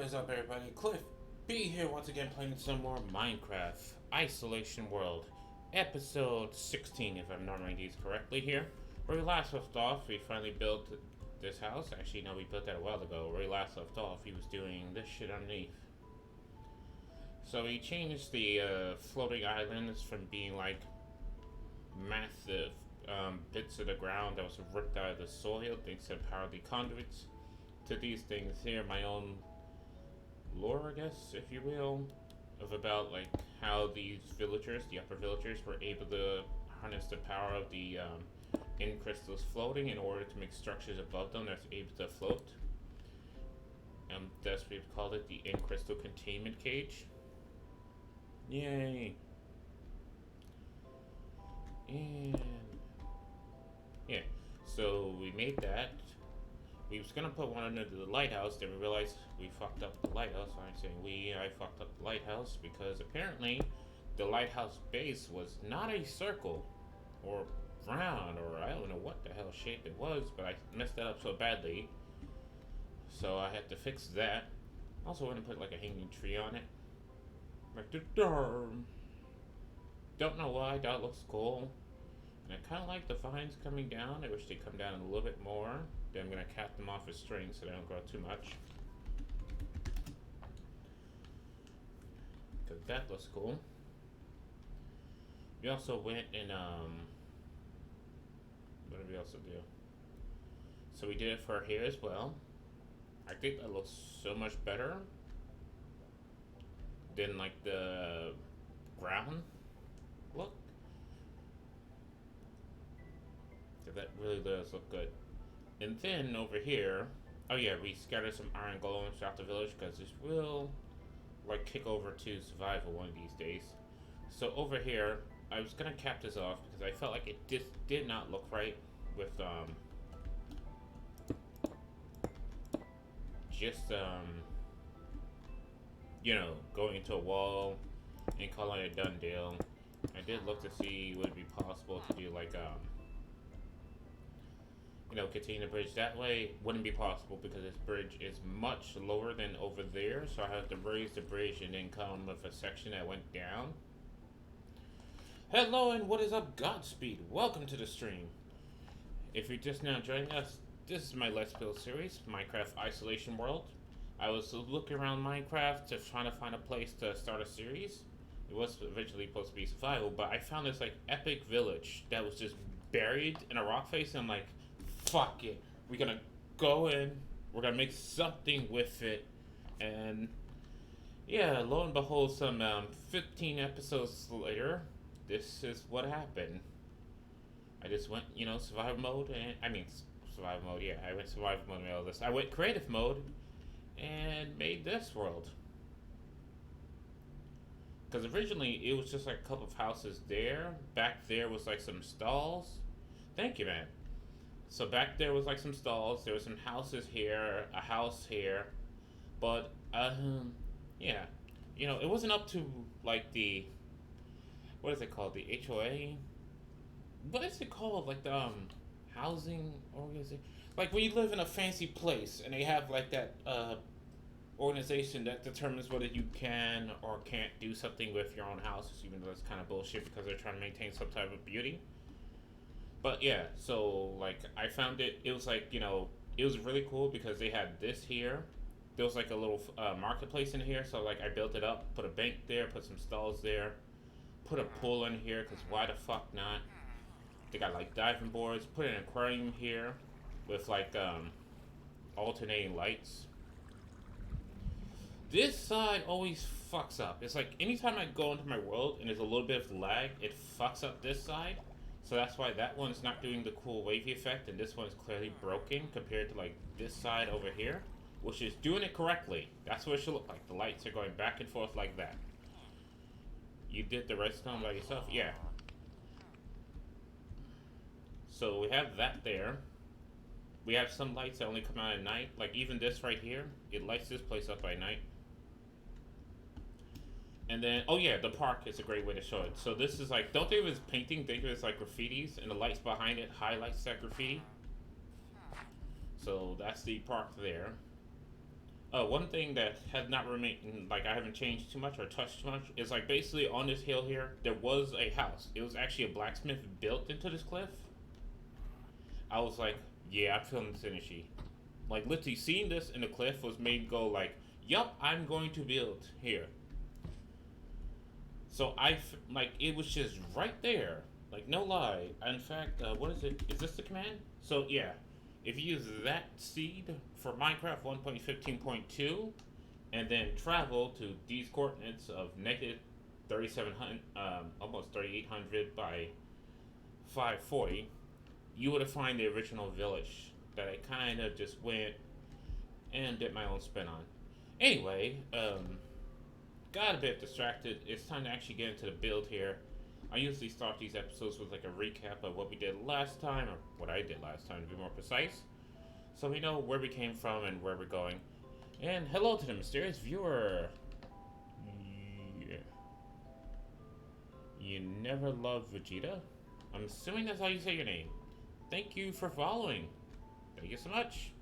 is up, everybody? Cliff B here once again playing some more Minecraft Isolation World, episode 16 if I'm numbering these correctly here. Where we last left off, we finally built this house. Actually, no, we built that a while ago. Where we last left off, he was doing this shit underneath. So he changed the floating islands from being like massive bits of the ground that was ripped out of the soil thanks to the power of the conduits to these things here, my own lore, I guess, if you will, of about like how these villagers, the upper villagers, were able to harness the power of the in crystals floating in order to make structures above them that's able to float. That's what we've called it, the in crystal containment cage. Yay! And yeah, so we made that. We was gonna put one under the lighthouse, then we realized we fucked up the lighthouse. I'm saying I fucked up the lighthouse because apparently the lighthouse base was not a circle or round or I don't know what the hell shape it was, but I messed that up so badly. So I had to fix that. Also want to put like a hanging tree on it. Like the dorm. Don't know why, that looks cool. And I kinda like the vines coming down. I wish they'd come down a little bit more. Then I'm gonna cap them off with strings so they don't grow too much. Cause that looks cool. We also went and what did we also do? So we did it for here as well. I think that looks so much better than like the ground look. So that really does look good. And then over here, oh yeah, we scattered some iron golems throughout the village because this will like kick over to survival one of these days. So over here, I was gonna cap this off because I felt like it just did not look right with just you know, going into a wall and calling it a done deal. I did look to see would it be possible to do like you know, continue the bridge that way. Wouldn't be possible because this bridge is much lower than over there, so I have to raise the bridge and then come with a section that went down. Hello and what is up, Godspeed? Welcome to the stream. If you're just now joining us, this is my Let's Build series, Minecraft Isolation World. I was looking around Minecraft to trying to find a place to start a series. It was originally supposed to be survival, but I found this like epic village that was just buried in a rock face, and I'm like, fuck it. We're gonna go in, we're gonna make something with it, and yeah, lo and behold, some 15 episodes later, this is what happened. I just went, you know, survival mode, and survival mode, yeah, I went survival mode in all this. I went creative mode and made this world. Because originally it was just like a couple of houses there. Back there was like some stalls. Thank you, man. So back there was like some stalls. There were some houses here, a house here, but yeah, you know, it wasn't up to like the what is it called, the HOA? What is it called, like the housing organization? Like when you live in a fancy place and they have like that organization that determines whether you can or can't do something with your own house, even though that's kind of bullshit because they're trying to maintain some type of beauty. But yeah, so like I found it. It was like, you know, it was really cool because they had this here. There was like a little marketplace in here. So like I built it up, put a bank there, put some stalls there, put a pool in here because why the fuck not? They got like diving boards. Put an aquarium here with like alternating lights. This side always fucks up. It's like anytime I go into my world and there's a little bit of lag, it fucks up this side. So that's why that one's not doing the cool wavy effect, and this one's clearly broken compared to like this side over here, which is doing it correctly. That's what it should look like. The lights are going back and forth like that. You did the redstone by yourself? Yeah. So we have that there. We have some lights that only come out at night. Like even this right here, it lights this place up by night. And then, oh yeah, the park is a great way to show it. So this is like, don't think of it as painting, think of it as like graffitis, and the lights behind it highlights that graffiti. So that's the park there. One thing that has not remained, like I haven't changed too much or touched too much, is like basically on this hill here, there was a house. It was actually a blacksmith built into this cliff. I was like, yeah, I'm feeling this energy. Like literally seeing this in the cliff was made me go like, yup, I'm going to build here. So like it was just right there, like no lie. In fact, what is it? Is this the command? So yeah, if you use that seed for Minecraft 1.15.2, and then travel to these coordinates of negative 3700, almost 3800 by 540, you would have find the original village that I kind of just went and did my own spin on. Anyway, got a bit distracted. It's time to actually get into the build here. I usually start these episodes with like a recap of what we did last time, or what I did last time to be more precise, so we know where we came from and where we're going. And hello to the mysterious viewer. Yeah. You never loved Vegeta? I'm assuming that's how you say your name. Thank you for following. Thank you so much.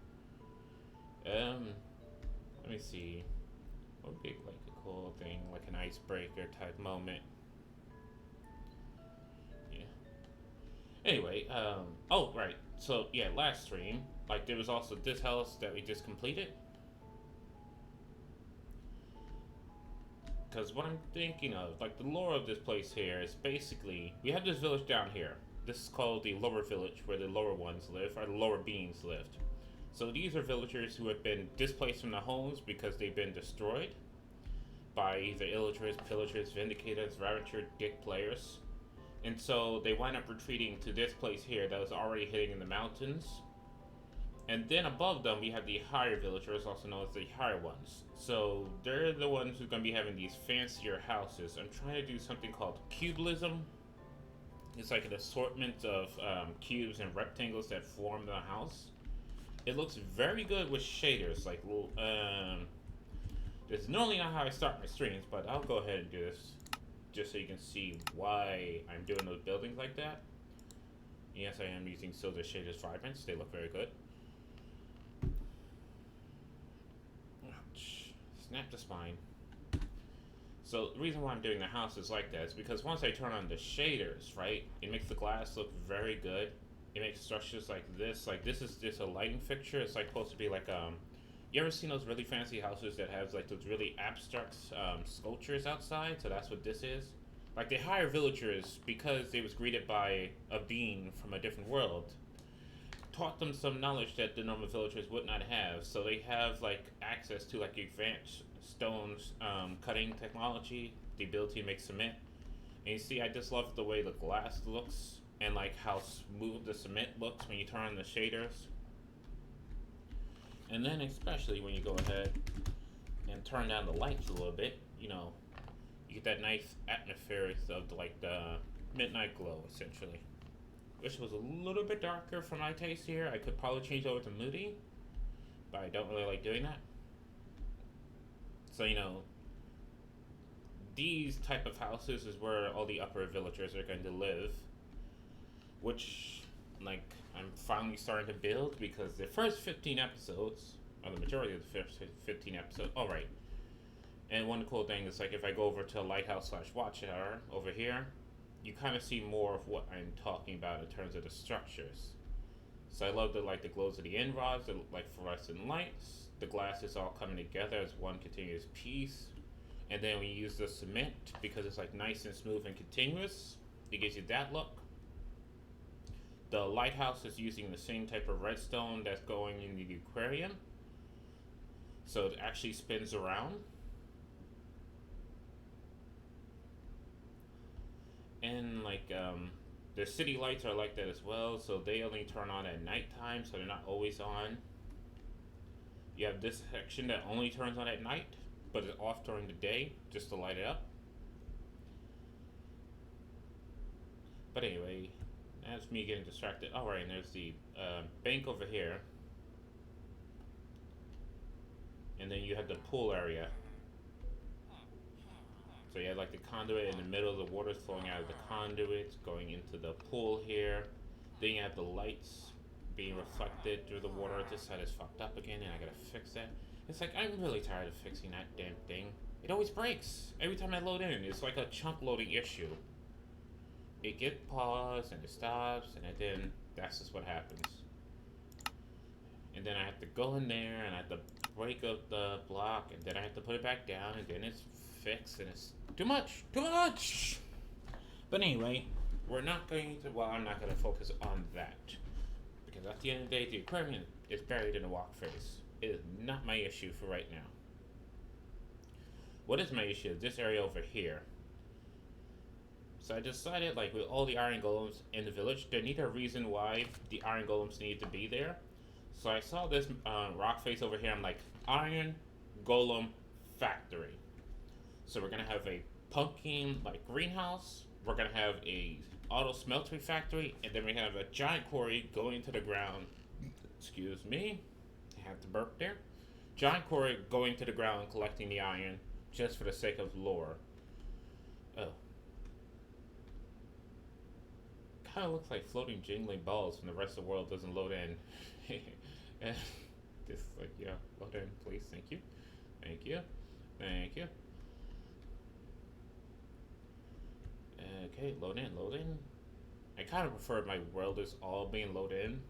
Let me see. What would be like a cool thing, like an icebreaker type moment? Yeah. Anyway, oh right. So yeah, last stream, like there was also this house that we just completed. Because what I'm thinking of, like the lore of this place here is basically, we have this village down here. This is called the lower village, where the lower ones live, or the lower beings lived. So these are villagers who have been displaced from their homes because they've been destroyed by either illiterates, pillagers, vindicators, ravager, dick players. And so they wind up retreating to this place here that was already hidden in the mountains. And then above them, we have the higher villagers, also known as the higher ones. So they're the ones who are going to be having these fancier houses. I'm trying to do something called cubism. It's like an assortment of cubes and rectangles that form the house. It looks very good with shaders. Like, this is normally not how I start my streams, but I'll go ahead and do this just so you can see why I'm doing those buildings like that. Yes, I am using Silver Shaders Vibrance. They look very good. Ouch. Snap the spine. So the reason why I'm doing the house is like that is because once I turn on the shaders, right, it makes the glass look very good. It makes structures like this is just a lighting fixture. It's like supposed to be like you ever seen those really fancy houses that have like those really abstract sculptures outside? So that's what this is. Like the higher villagers, because they was greeted by a being from a different world, taught them some knowledge that the normal villagers would not have. So they have like access to like advanced stones cutting technology, the ability to make cement. And you see, I just love the way the glass looks and like how smooth the cement looks when you turn on the shaders. And then especially when you go ahead and turn down the lights a little bit, you know, you get that nice atmosphere of like the midnight glow essentially. Which was a little bit darker for my taste here. I could probably change over to moody, but I don't really like doing that. So, you know, these type of houses is where all the upper villagers are going to live, which, like, I'm finally starting to build because the first 15 episodes, or the majority of the first 15 episodes, oh right. And one cool thing is, like, if I go over to Lighthouse/Watchtower over here, you kind of see more of what I'm talking about in terms of the structures. So I love the glows of the end rods, the like fluorescent lights. The glass is all coming together as one continuous piece. And then we use the cement because it's like nice and smooth and continuous. It gives you that look. The lighthouse is using the same type of redstone that's going in the aquarium. So it actually spins around. And like the city lights are like that as well, so they only turn on at nighttime, so they're not always on. You have this section that only turns on at night, but it's off during the day just to light it up. But anyway, that's me getting distracted. Alright, and there's the bank over here. And then you have the pool area. So you have like the conduit in the middle of the water flowing out of the conduit, going into the pool here. Then you have the lights being reflected through the water. This side is fucked up again and I gotta fix that. It's like, I'm really tired of fixing that damn thing. It always breaks. Every time I load in, it's like a chunk loading issue. It gets paused and it stops, and then that's just what happens. And then I have to go in there and I have to break up the block, and then I have to put it back down, and then it's fixed, and it's too much. Too much! But anyway, we're not going to, well, I'm not going to focus on that. Because at the end of the day, the equipment is buried in the walk face. It is not my issue for right now. What is my issue? This area over here. So I decided, like, with all the iron golems in the village, there need a reason why the iron golems need to be there. So I saw this rock face over here. I'm like, iron golem factory. So we're gonna have a pumpkin like greenhouse. We're gonna have a auto smeltery factory, and then we have a giant quarry going to the ground. Excuse me, I had to burp there. Giant quarry going to the ground, collecting the iron, just for the sake of lore. Oh. Kind of looks like floating jingling balls when the rest of the world doesn't load in. Just like, yeah, load in, please. Thank you. Thank you. Thank you. Okay, load in, load in. I kind of prefer my welders all being loaded in.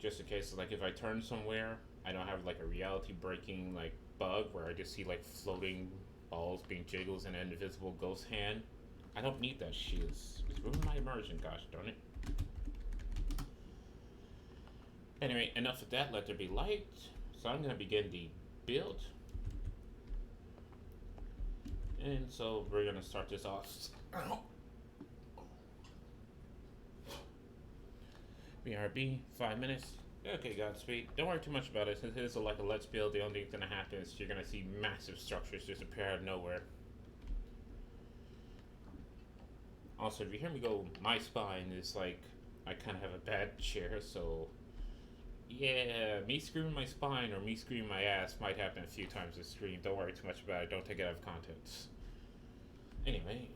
Just in case, like, if I turn somewhere, I don't have, like, a reality breaking, like, bug where I just see, like, floating balls being jiggles in an invisible ghost hand. I don't need that shit. It's ruining my immersion, gosh darn it. Anyway, enough of that. Let there be light. So I'm going to begin the build. And so we're going to start this off. BRB, 5 minutes. Okay, Godspeed. Don't worry too much about it. Since it is like a let's build, the only thing that's going to happen is you're going to see massive structures just appear out of nowhere. Also, if you hear me go, my spine is like, I kind of have a bad chair, so yeah, me screaming my spine or me screaming my ass might happen a few times this stream. Don't worry too much about it. Don't take it out of context. Anyway,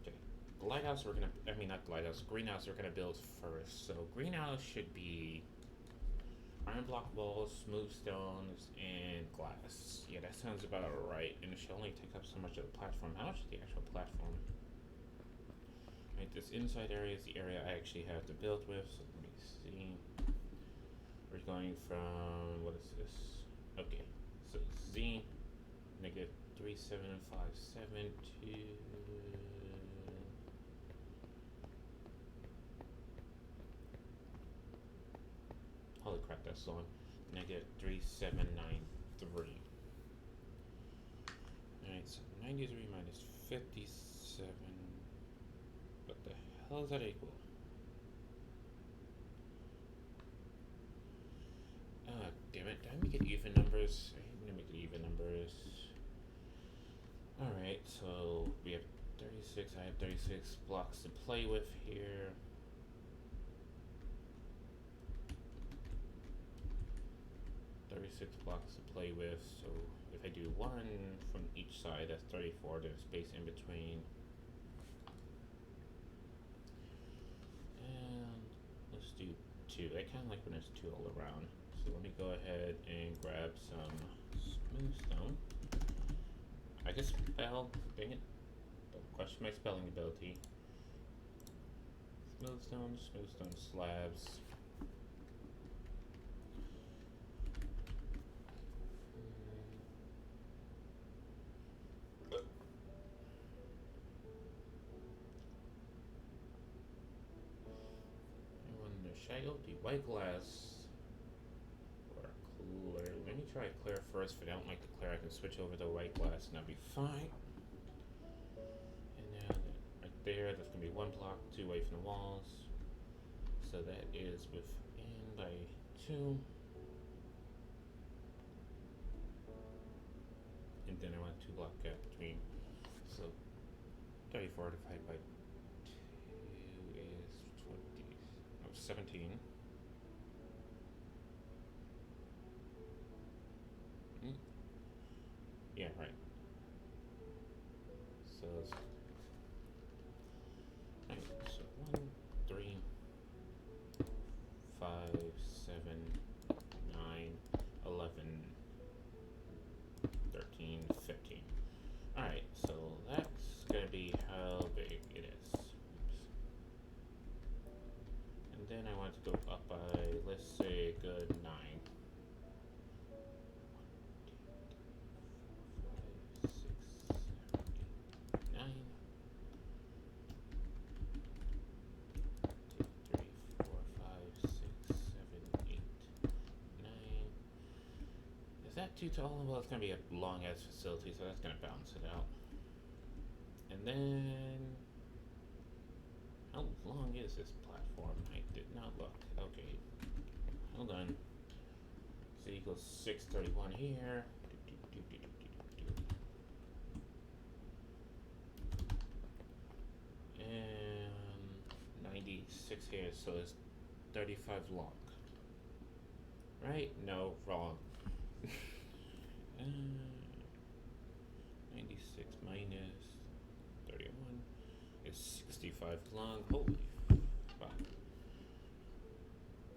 okay. The lighthouse we're gonna, I mean not the lighthouse, greenhouse we're gonna build first. So greenhouse should be iron block walls, smooth stones, and glass. Yeah, that sounds about right. And it should only take up so much of the platform. How much is the actual platform? Right, this inside area is the area I actually have to build with. So let me see. We're going from, what is this? Okay, so Z negative 3757 to holy crap, that's long. Negative 3793. Alright, so 93 minus 57. What the hell is that equal? Damn it. Did I make it even numbers? I'm gonna make it even numbers. Alright, so we have 36. I have 36 blocks to play with here. Blocks to play with, so if I do one from each side, that's 34. There's space in between. And let's do 2. I kind of like when there's 2 all around. So let me go ahead and grab some smooth stone. I can spell, dang it, don't question my spelling ability. Smooth stone slabs. Should I go with the white glass or clear? Let me try clear first. If I don't like the clear, I can switch over to white glass and that'll be fine. And now right there, that's gonna be 1 block, 2 away from the walls. So that is within by 2. And then I want a 2 block gap between. So 34 divided by 2 is 17. Yeah, right. So, right, so 1, 3, 5, 7, 9, 11. Is that too tall? Well, it's gonna be a long ass facility, so that's gonna balance it out. And then, how long is this platform? I did not look. Okay, hold on. So equals 631 here. And 96 here, so it's 35 long. Right? No, wrong. 96 minus 31 is 65 long. Holy fuck.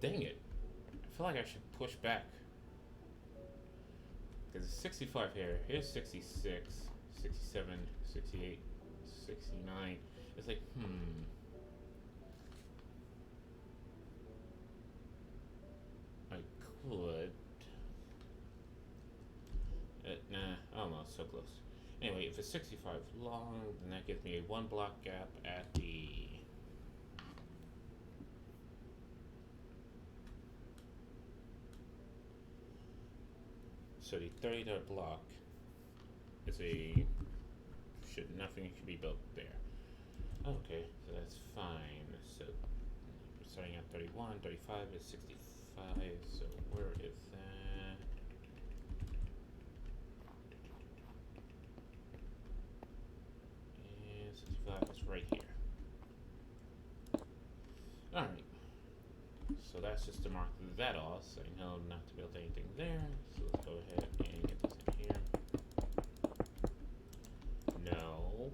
Dang it. I feel like I should push back. Because it's 65 here. Here's 66, 67, 68, 69. It's like, I could. Nah, almost, so close. Anyway, if it's 65 long, then that gives me a 1 block gap at the so the 30-third block is nothing should be built there. Okay, so that's fine. So we're starting at 31, 35 is 65, so where is that? And 65 is right here. Alright. So that's just to mark that off, so I know not to build anything there. So let's go ahead and get this in here. No.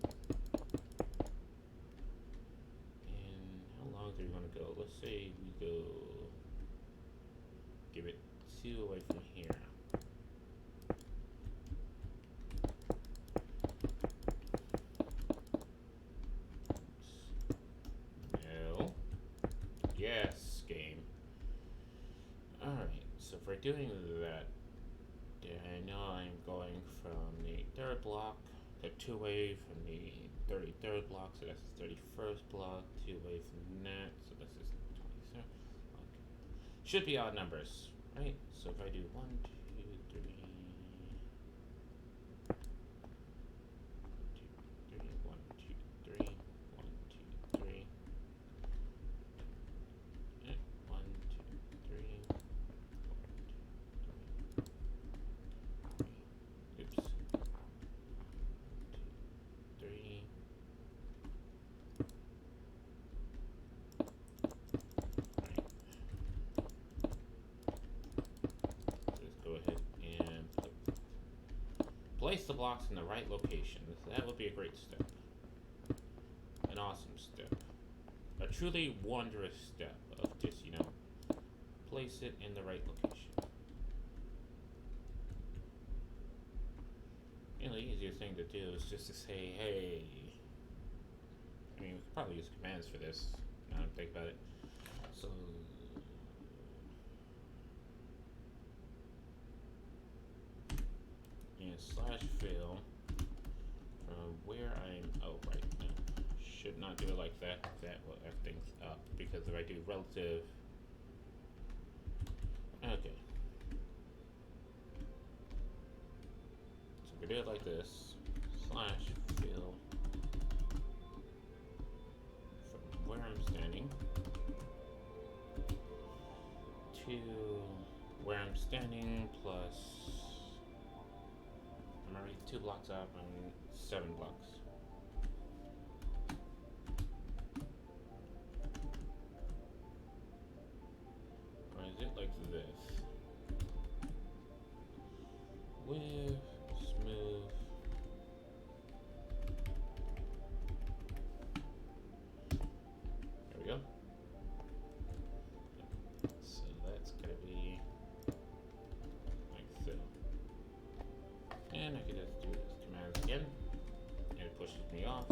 And how long do we want to go? Let's say we go, give it 2 away from here. No. Yes, game. Alright, so if we're doing that, then I know I'm going from the 3rd block to 2 away from the 33rd block, so that's the 31st block, 2 away from that, so this is 23rd. Okay. Should be odd numbers, right? So if I do 1, 2, 3, 1, 2, 3, 1, 2, 3, 1, 2, 3, 1, 2, 3. Oops. 1, 2, 3. Right. Let's go ahead and place the blocks in the right location. That would be a great step. An awesome step. A truly wondrous step of just, place it in the right location. The easiest thing to do is just to say, hey. I mean, we could probably use commands for this, now that I think about it. So, slash fill from where I'm, right, no. Should not do it like that. That will F things up, because if I do relative, okay. So we do it like this, slash fill from where I'm standing to where I'm standing plus, I'm already 2 blocks up and 7 blocks. Or is it like this? With smooth. There we go. So that's gonna be like so. And I can just do this command again, and it pushes me off.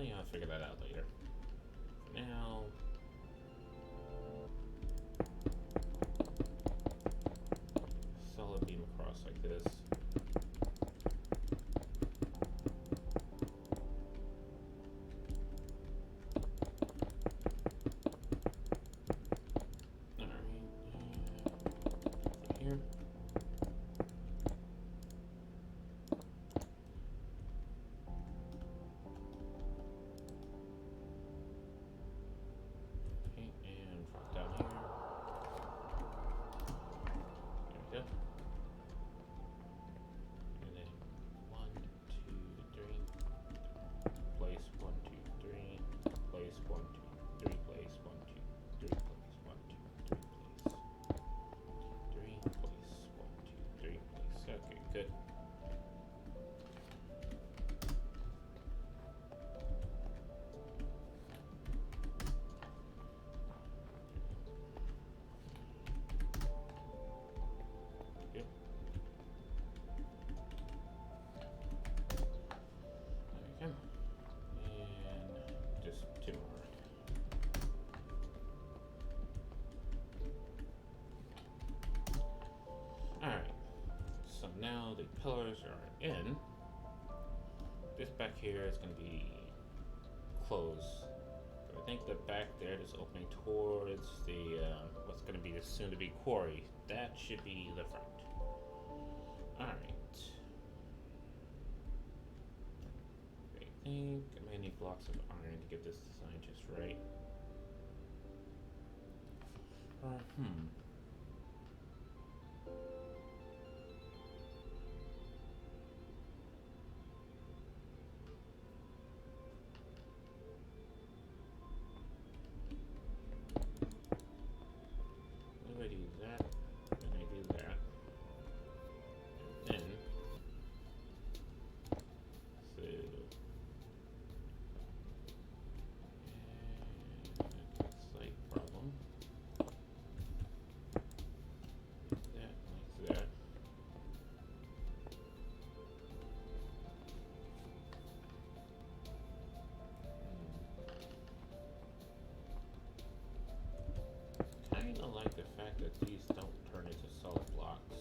Well, I'll figure that out later. For now, solid beam across like this. Here. Okay, and drop down here. There we go. And then 1, 2, 3. Place 1, 2, 3. Place 1, 2, 3. Place 1, 2, 3. Place 1, 2, 3. Place 3. Place 1, 2, 3. Place. Okay, good. Yep. There we go. And just 2 more. Alright. So now the pillars are in. This back here is going to be closed. I think the back there is opening towards the what's going to be the soon-to-be quarry. That should be the front. Alright. I think I may need blocks of iron to get this design just right. If I do that, then I do that, and then so slight problem. That like that. Kinda like the fact that these don't turn into solid blocks.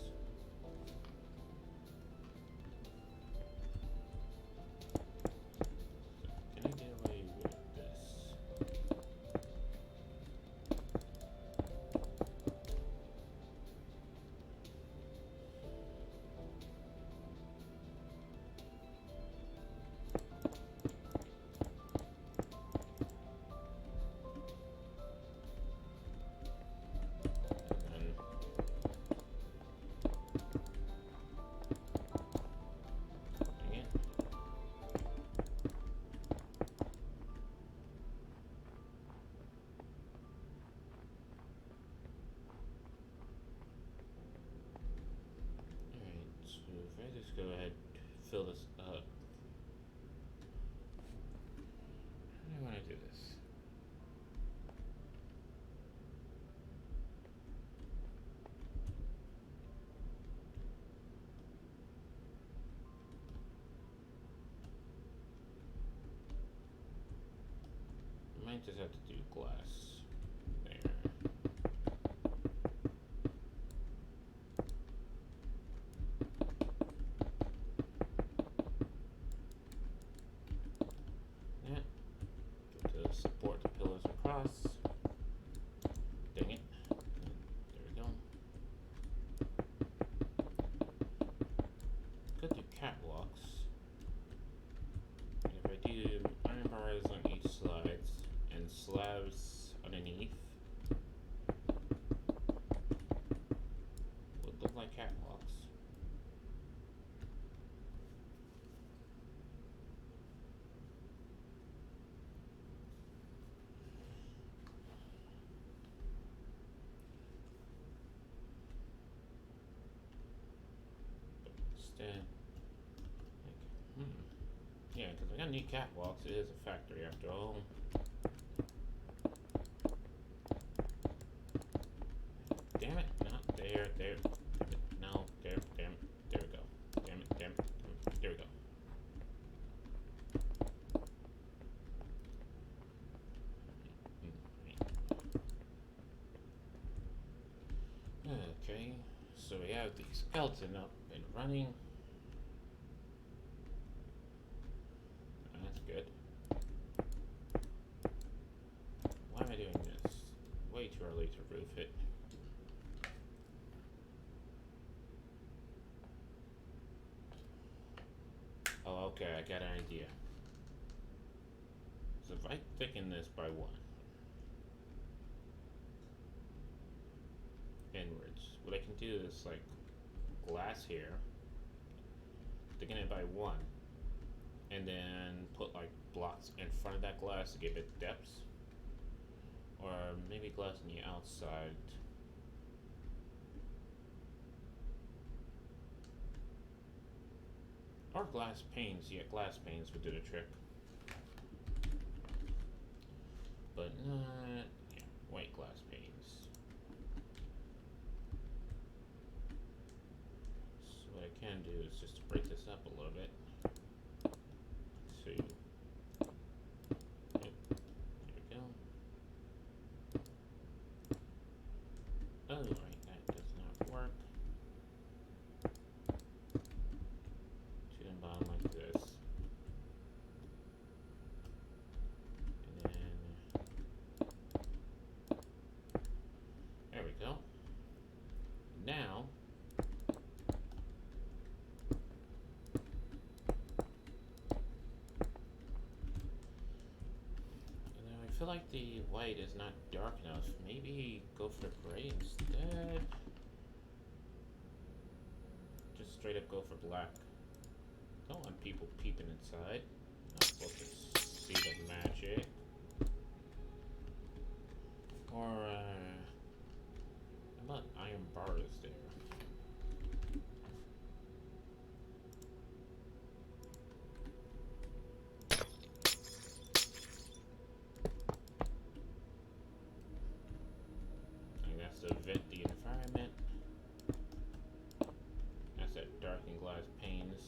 Can I get away with this? And then dang it. Alright, so if I just go ahead fill this up. How do I want to do this? I might just have to do glass there. Yeah. To support the pillars across. Dang it. There we go. Could do catwalks. And if I do iron bars on each sides and slabs underneath, would look like catwalks. But instead, like, yeah, because I got new catwalks. It is a factory after all. Damn it, not there, there. Damn it, no, there, damn it, there we go. Damn it, there we go. So we have the skeleton up and running. That's good. Why am I doing this? Way too early to roof it. Oh, okay, I got an idea. So if I thicken this by 1 inwards, what I can do is like glass here, thicken it by 1, and then put like blocks in front of that glass to give it depth, or maybe glass on the outside. Or glass panes. Yeah, glass panes would do the trick. But not, yeah, white glass panes. So what I can do is just break this up a little bit. So, yep, there we go. Oh, right, that does not work. To the bottom like this. And then, there we go. Now, I feel like the white is not dark enough. Maybe go for gray instead. Just straight up go for black. Don't want people peeping inside. Not supposed to see the magic. Or, how about iron bars there? To vent the environment. That's that darkened glass panes.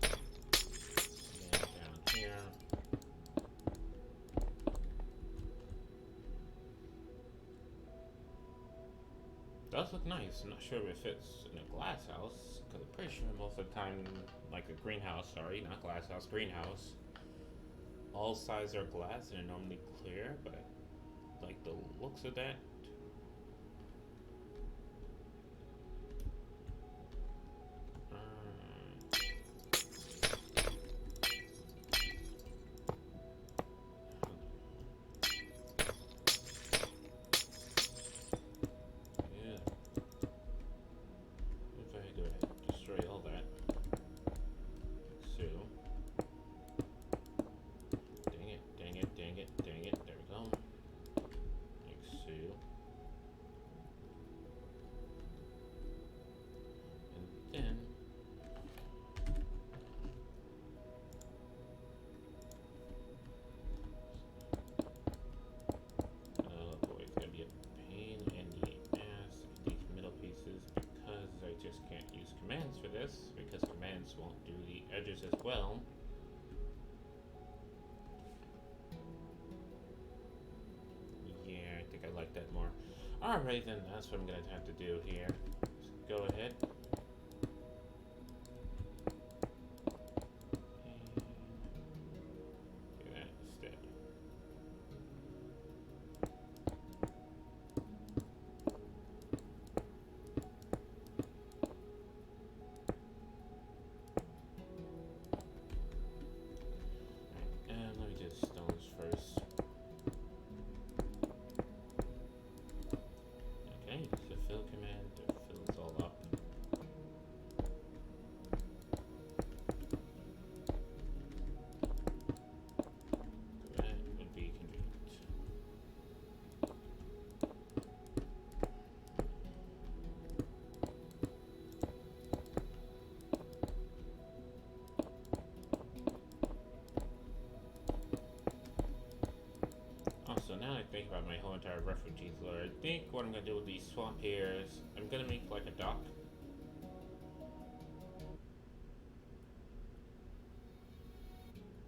And then down here. Does look nice. I'm not sure if it fits in a glass house, because I'm pretty sure most of the time, like a greenhouse, sorry, not glass house, greenhouse, all sides are glass and they're normally clear, but like the looks of that. Commands for this, because commands won't do the edges as well. Yeah, I think I like that more. Alright then, that's what I'm gonna have to do here. Just go ahead. And do that instead. So now I think about my whole entire refugee lore. I think what I'm gonna do with these swamp here is I'm gonna make like a dock.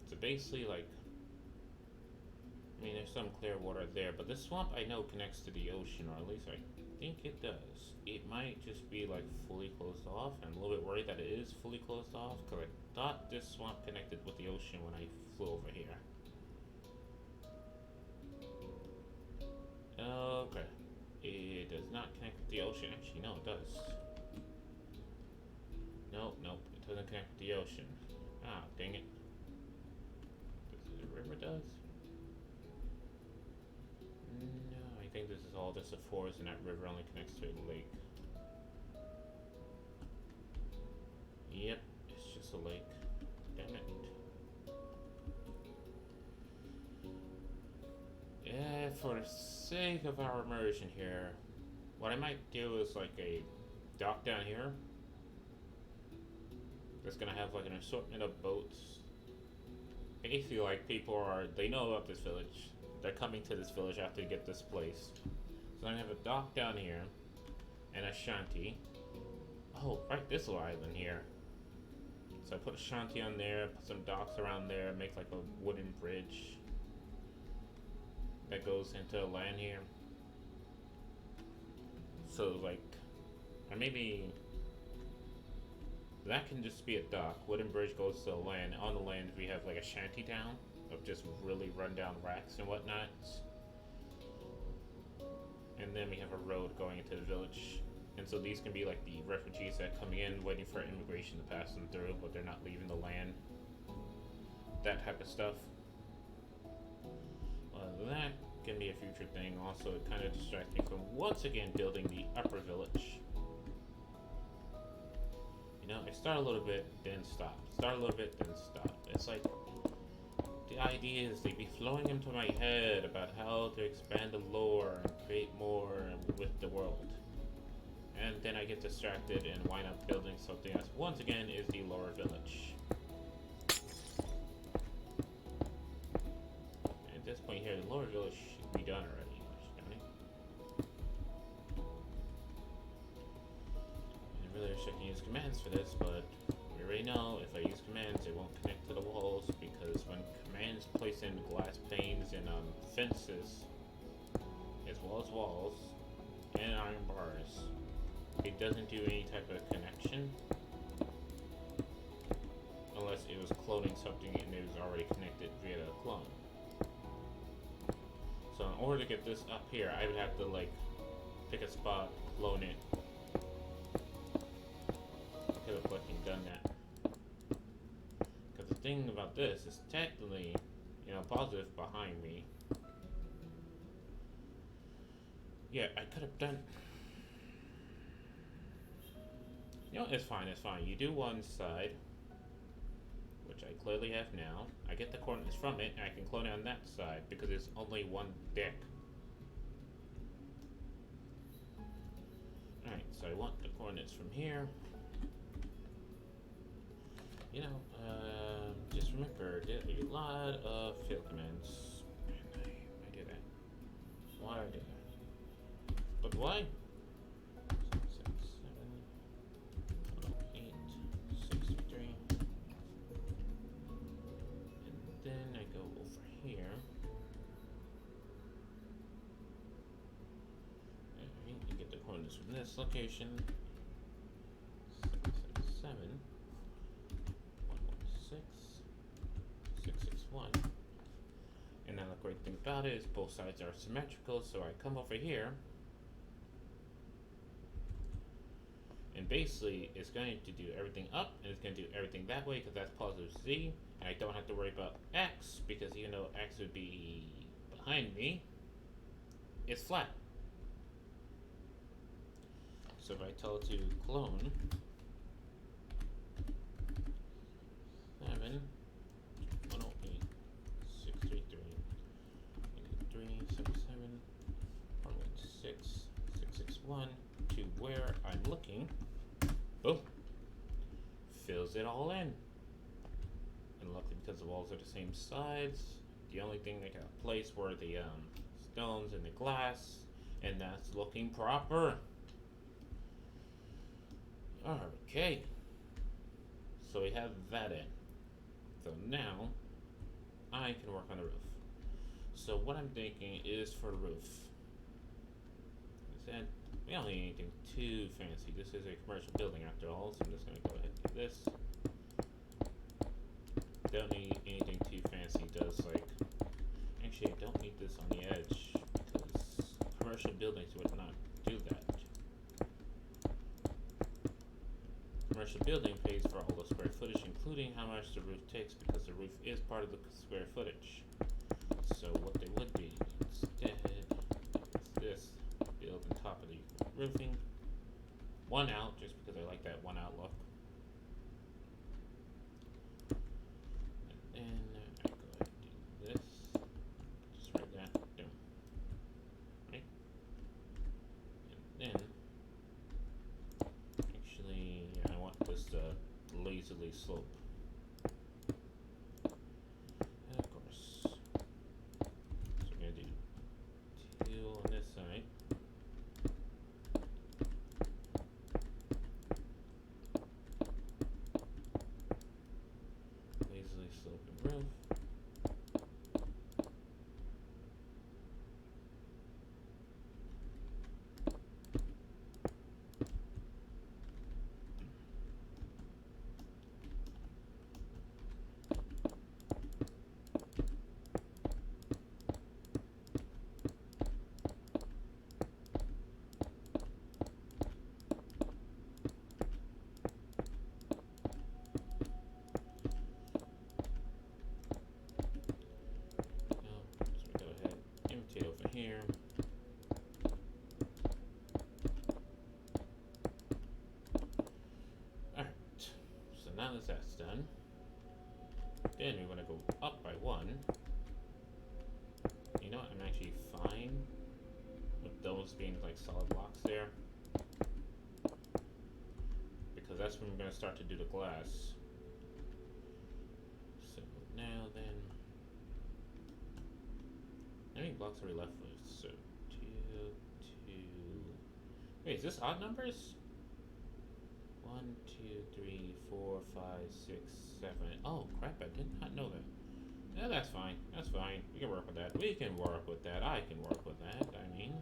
So basically like I mean, there's some clear water there, but this swamp I know connects to the ocean, or at least I think it does. It might just be like fully closed off. I'm a little bit worried that it is fully closed off because I thought this swamp connected with the ocean when I flew over here. Okay. It does not connect with the ocean. Actually, no, it does. Nope, nope, it doesn't connect with the ocean. Ah, dang it. The river does? No, I think this is all just a forest and that river only connects to a lake. Yep, it's just a lake. Damn it. Yeah, for the sake of our immersion here, what I might do is like a dock down here that's gonna have like an assortment of boats. Basically, like they know about this village. They're coming to this village after they get this place. So I'm gonna have a dock down here and a shanty. Oh, right, this little island here. So I put a shanty on there, put some docks around there, make like a wooden bridge that goes into the land here. So like, or maybe that can just be a dock. Wooden bridge goes to the land. On the land we have like a shanty town of just really rundown racks and whatnot. And then we have a road going into the village. And so these can be like the refugees that are coming in, waiting for immigration to pass them through, but they're not leaving the land. That type of stuff. That can be a future thing. Also, it kind of distracts me from once again building the upper village. You know, I start a little bit, then stop. Start a little bit, then stop. It's like the ideas they be flowing into my head about how to expand the lore and create more with the world. And then I get distracted and wind up building something else. Once again, is the lower village. And at this point here, the lower village should be done already, shouldn't it? I really wish I can use commands for this, but we already know if I use commands, it won't connect to the walls, because when commands place in glass panes and fences, as well as walls and iron bars, it doesn't do any type of connection unless it was cloning something and it was already connected via the clone. So in order to get this up here, I would have to like pick a spot, clone it. I could have fucking done that. Because the thing about this is technically, you know, positive behind me. Yeah, I could have done. You know, it's fine, it's fine. You do one side, which I clearly have now. I get the coordinates from it, and I can clone it on that side, because it's only one deck. Alright, so I want the coordinates from here. You know, just remember, there's a lot of field commands. And I do that. Why do I do that? But why? 667, 108, 63. And then I go over here. Alright, you get the coordinates from this location. 777, 116, 661. And now the great thing about it is both sides are symmetrical, so I come over here. And basically, it's going to do everything up, and it's going to do everything that way, because that's positive Z, and I don't have to worry about X, because even though X would be behind me, it's flat. So if I tell it to clone 7, 108, 633, 377, 116, 661 to where I'm looking, boom, fills it all in. And luckily, because the walls are the same sides, the only thing that got placed were the stones and the glass, and that's looking proper. Okay, so we have that in. So now I can work on the roof. So what I'm thinking is for the roof. Is that we don't need anything too fancy. This is a commercial building after all, so I'm just gonna go ahead and do this. Don't need anything too fancy. Does like actually I don't need this on the edge because commercial buildings would not do that. Commercial building pays for all the square footage, including how much the roof takes, because the roof is part of the square footage. So what they would be instead is this: build on top of the roofing, one out, just because I like that one out look. And then I go ahead and do this, just right that, boom, right? And then actually I want this to lazily slope. And of course, so we're gonna do two on this side. Lazily sloping roof. Here. Alright, so now that that's done, then we're going to go up by one. You know what, I'm actually fine with those being like solid blocks there, because that's when we're going to start to do the glass. So now then, how many blocks are we left with? So, 2, 2. Wait, is this odd numbers? 1, 2, 3, 4, 5, 6, 7. Oh, crap, I did not know that. Yeah, that's fine. That's fine. We can work with that. We can work with that. I can work with that. I mean.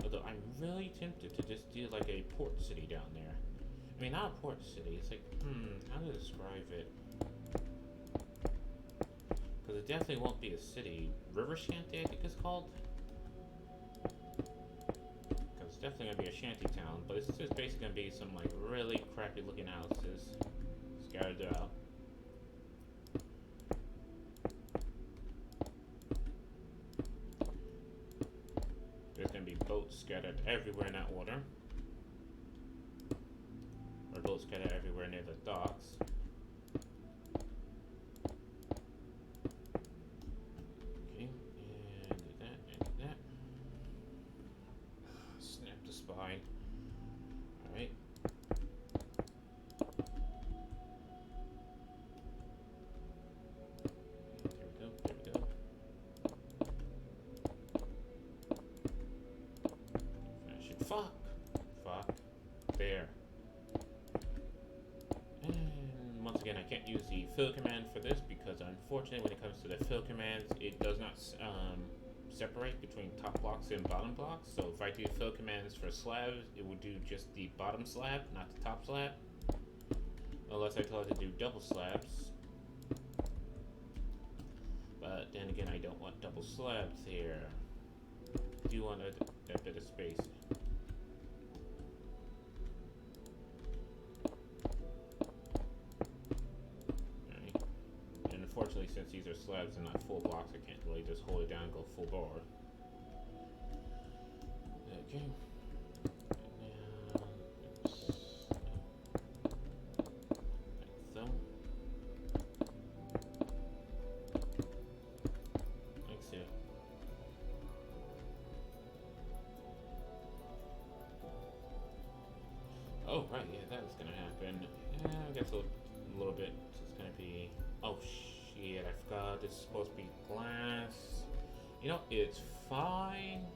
Although, I'm really tempted to just do like a port city down there. I mean, not a port city. It's like, how to describe it? Because it definitely won't be a city. River Shanty, I think it's called. Because it's definitely going to be a shanty town. But it's just basically going to be some like really crappy looking houses scattered out. There's going to be boats scattered everywhere in that water. Or boats scattered everywhere near the docks. Alright. There we go. Finish it. Fuck! There. And once again, I can't use the fill command for this because unfortunately when it comes to the fill commands, it does not separate between top blocks and bottom blocks. So if I do fill commands for slabs, it will do just the bottom slab, not the top slab. Unless I tell it to do double slabs. But then again, I don't want double slabs here. I do want that bit of space. Alright. And unfortunately, since these are slabs and not full blocks, I can't really just hold it down and go full bore. Okay. Now, oops. Like so. Like so. Oh, right, yeah, that was gonna happen. I guess a little bit. It's gonna be. Oh, shit, I forgot. This is supposed to be glass. You know, it's fine.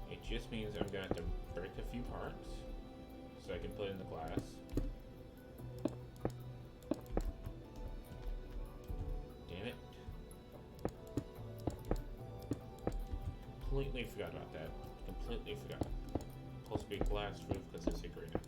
It just means I'm gonna have to break a few parts so I can put in the glass. Damn completely forgot about that. Completely forgot. Supposed to be glass roof because it's a greenhouse.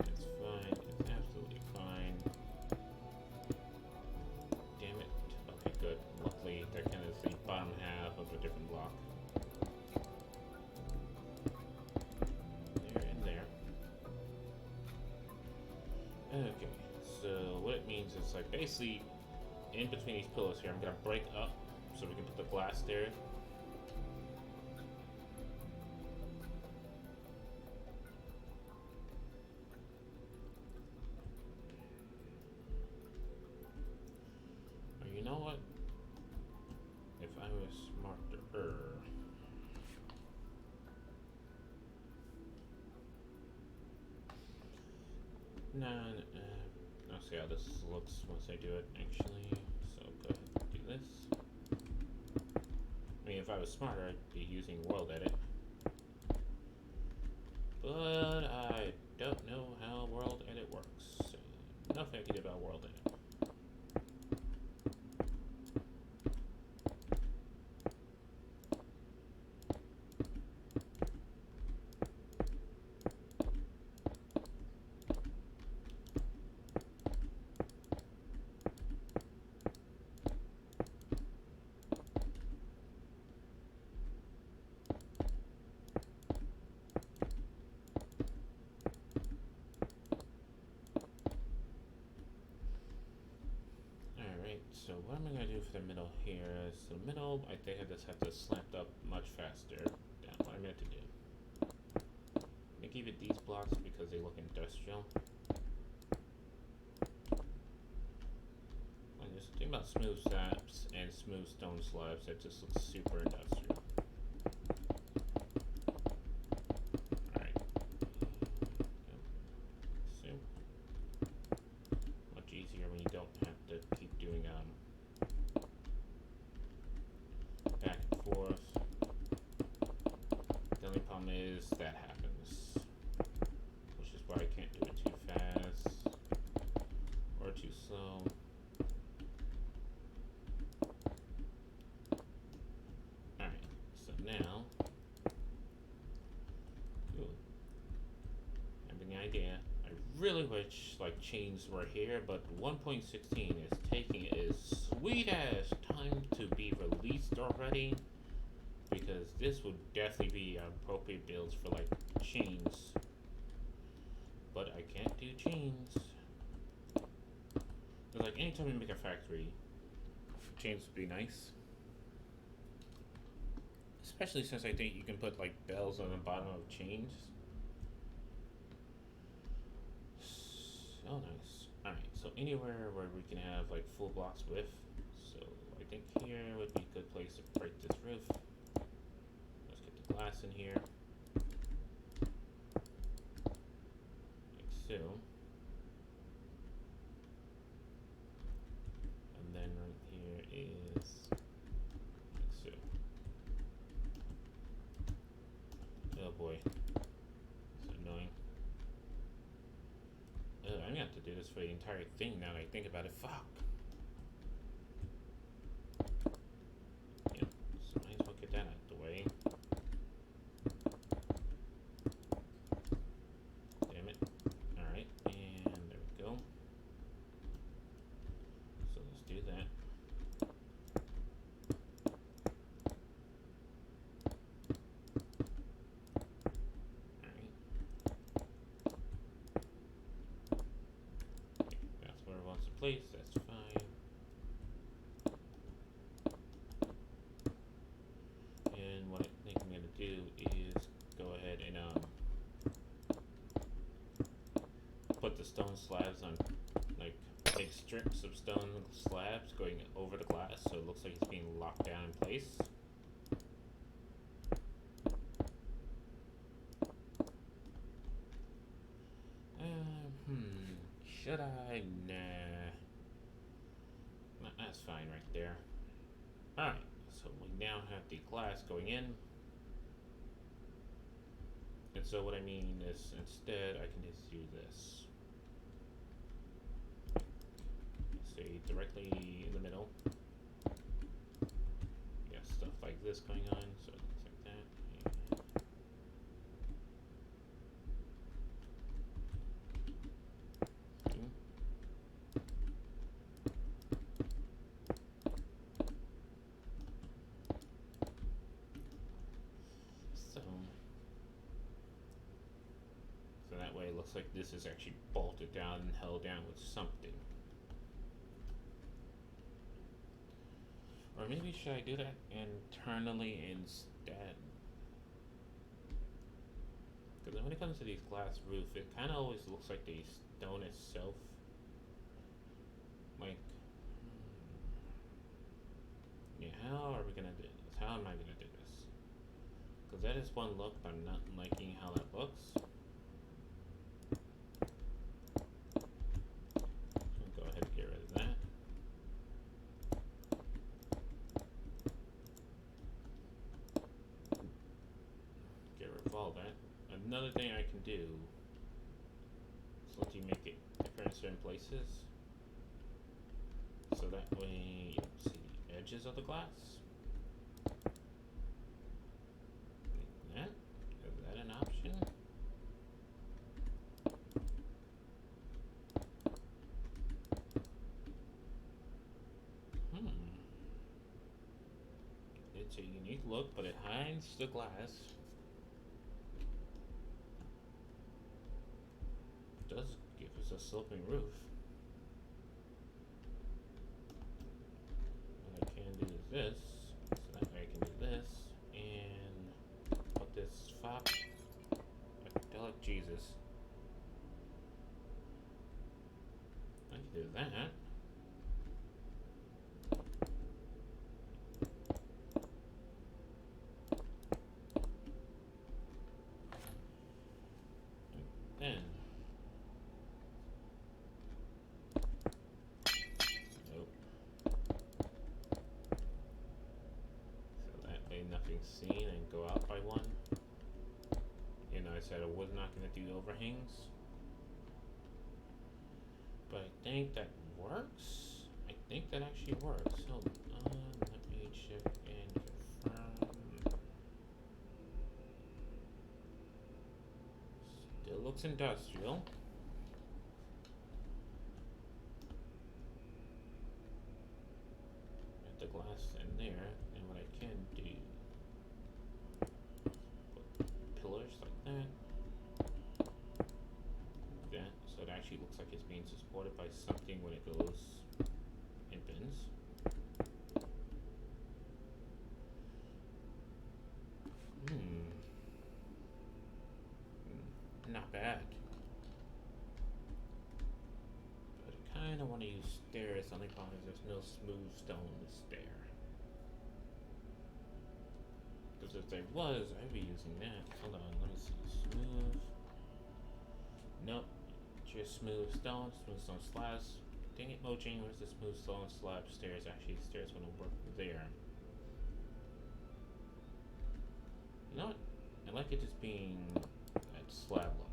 It's fine. It's absolutely fine. Damn it. Okay, good. Luckily, that kind of is the bottom half of a different block. There and there. Okay, so what it means is like basically in between these pillars here, I'm gonna break up so we can put the glass there. Or you know what? If I was smarter. No, I'll see how this looks once I do it, actually. So go ahead and do this. I mean, if I was smarter, I'd be using World Edit. But I don't know how World Edit works. So nothing I can do about World Edit. So what am I going to do for the middle here is the middle, I think I just have to slant up much faster. That's what I'm going to do. I'm going to give it these blocks because they look industrial. And just think about smooth slabs and smooth stone slabs that just look super industrial. Alright. So, much easier when you don't have to keep doing back and forth. The only problem is that happens, which is why I can't do it too fast or too slow. Alright, so now, I have an idea. I really wish like chains were here, but 1.16 is taking its sweet ass time to be released already, because this would definitely be appropriate builds for like chains, but I can't do chains. It's like anytime you make a factory, chains would be nice, especially since I think you can put like bells on the bottom of chains. So nice. Alright, so anywhere where we can have like full blocks width. So I think here would be a good place to break this roof. Let's get the glass in here. Like so. And then right here is like so. Oh boy. It's annoying. I'm gonna have to do this for the entire thing now that I think about it. Fuck. Yeah, so might as well get that out of the way. Damn it. Alright, and there we go. So let's do that. Place, that's fine. And what I think I'm gonna do is go ahead and put the stone slabs on, like big strips of stone slabs going over the glass, so it looks like it's being locked down in place. Should I? Nah. That's fine right there. Alright, so we now have the glass going in. And so what I mean is instead I can just do this. Stay directly in the middle. Yeah, stuff like this going on, so it looks like that. So that way it looks like this is actually bolted down and held down with something. Or maybe should I do that internally instead? Because when it comes to these glass roofs, it kind of always looks like the stone itself. Like, yeah, how are we gonna do this? How am I gonna do this? Because that is one look, but I'm not liking how that looks. Go ahead and get rid of that. Get rid of all that. Another thing I can do is let you make it different in certain places. So that way you don't see the edges of the glass. Like that. Is that an option? It's a unique look, but it hides the glass. It does give us a sloping roof. What I can do is this, so that way I can do this, and put this fop. Like Jesus. I can do that. Then, nope. So that way nothing's seen and go out by one. You know, I said I was not going to do overhangs. But I think that works. I think that actually works. Hold on, let me check and confirm. Still looks industrial. Get the glass in there, and what I can do, put pillars like that. So it actually looks like it's being supported by something when it goes in bins. Not bad. But I kind of want to use stairs, only problem is there's no smooth stone stair. Because if there was, I'd be using that. Hold on, let me see. Smooth. Nope. Just smooth stone slabs. Dang it, Mojang, where's the smooth stone slab stairs? Actually, the stairs want to work there. You know what? I like it just being that slab look.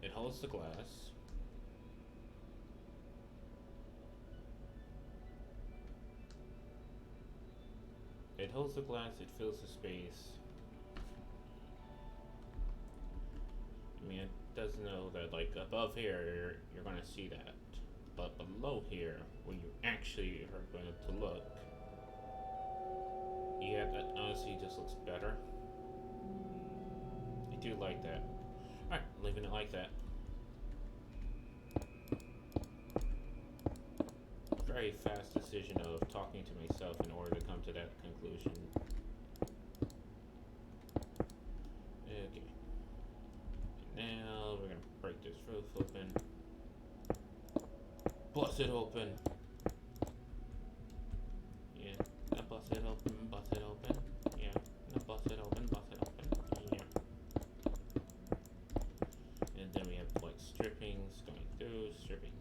It holds the glass. It holds the glass, it fills the space. I mean, it does know that, like, above here, you're gonna see that. But below here, when you actually are going to look, yeah, that honestly just looks better. I do like that. Alright, leaving it like that. Very fast decision of talking to myself in order to come to that conclusion. Okay. Now we're gonna break this roof open. Bust it open. Yeah. Now bust it open, bust it open. Yeah. Now bust it open, bust it open. Yeah. And then we have like strippings going through, strippings.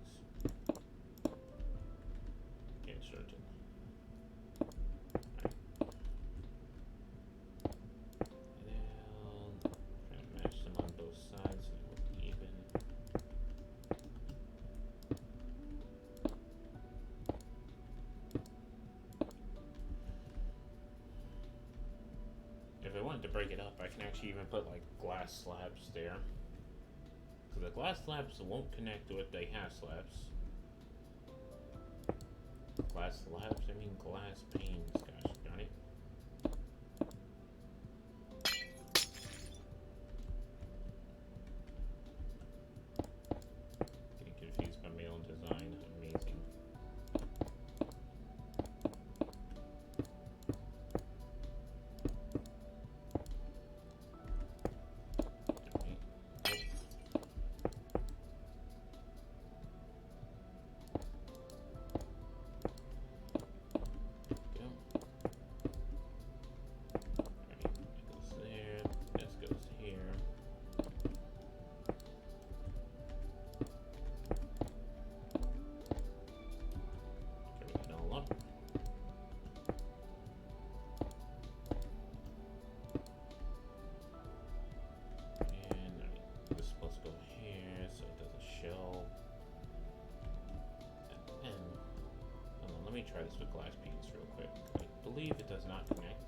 Yeah, certain. Alright. wanted to break it up, I can actually even put like glass slabs there. Because the glass slabs won't connect to it, they have slabs. Glass slabs? I mean glass panes, gosh darn it. Getting confused by my own design, amazing. Let me try this with glass panes real quick. I believe it does not connect.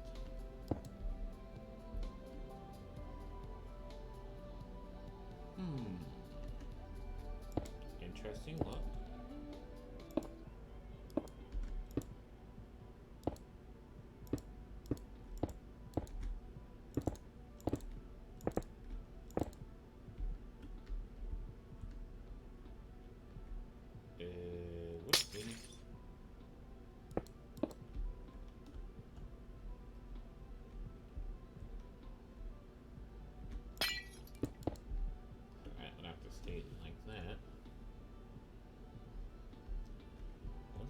Interesting look.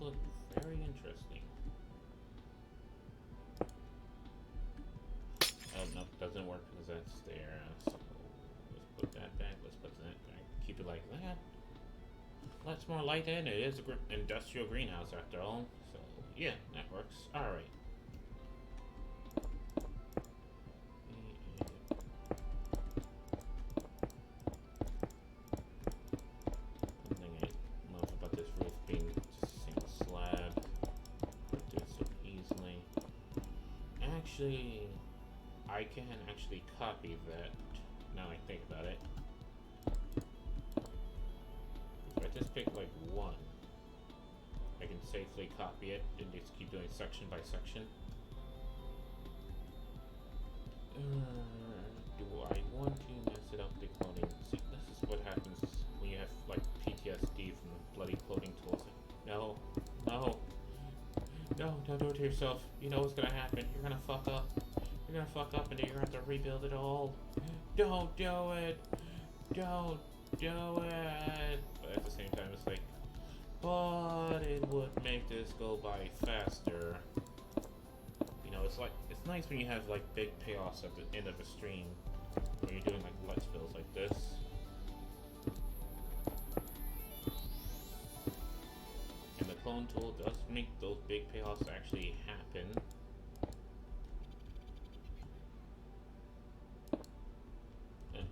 Look very interesting. Oh, nope, doesn't work because that's there. So let's put that back. Let's put that back. Keep it like that. Let's more light in. It is an industrial greenhouse after all. So yeah, that works. All right. Actually, I can actually copy that now I think about it. If I just pick like one, I can safely copy it and just keep doing section by section. Do I want to mess it up the cloning? See, this is what happens when you have like PTSD from the bloody cloning tools. No, no. No, don't do it to yourself. You know what's gonna happen. You're gonna fuck up. You're gonna fuck up and then you're gonna have to rebuild it all. Don't do it. Don't do it. But at the same time, it's like, but it would make this go by faster. You know, it's like, it's nice when you have like big payoffs at the end of a stream when you're doing like let's builds like this. Clone tool does make those big payoffs actually happen. Come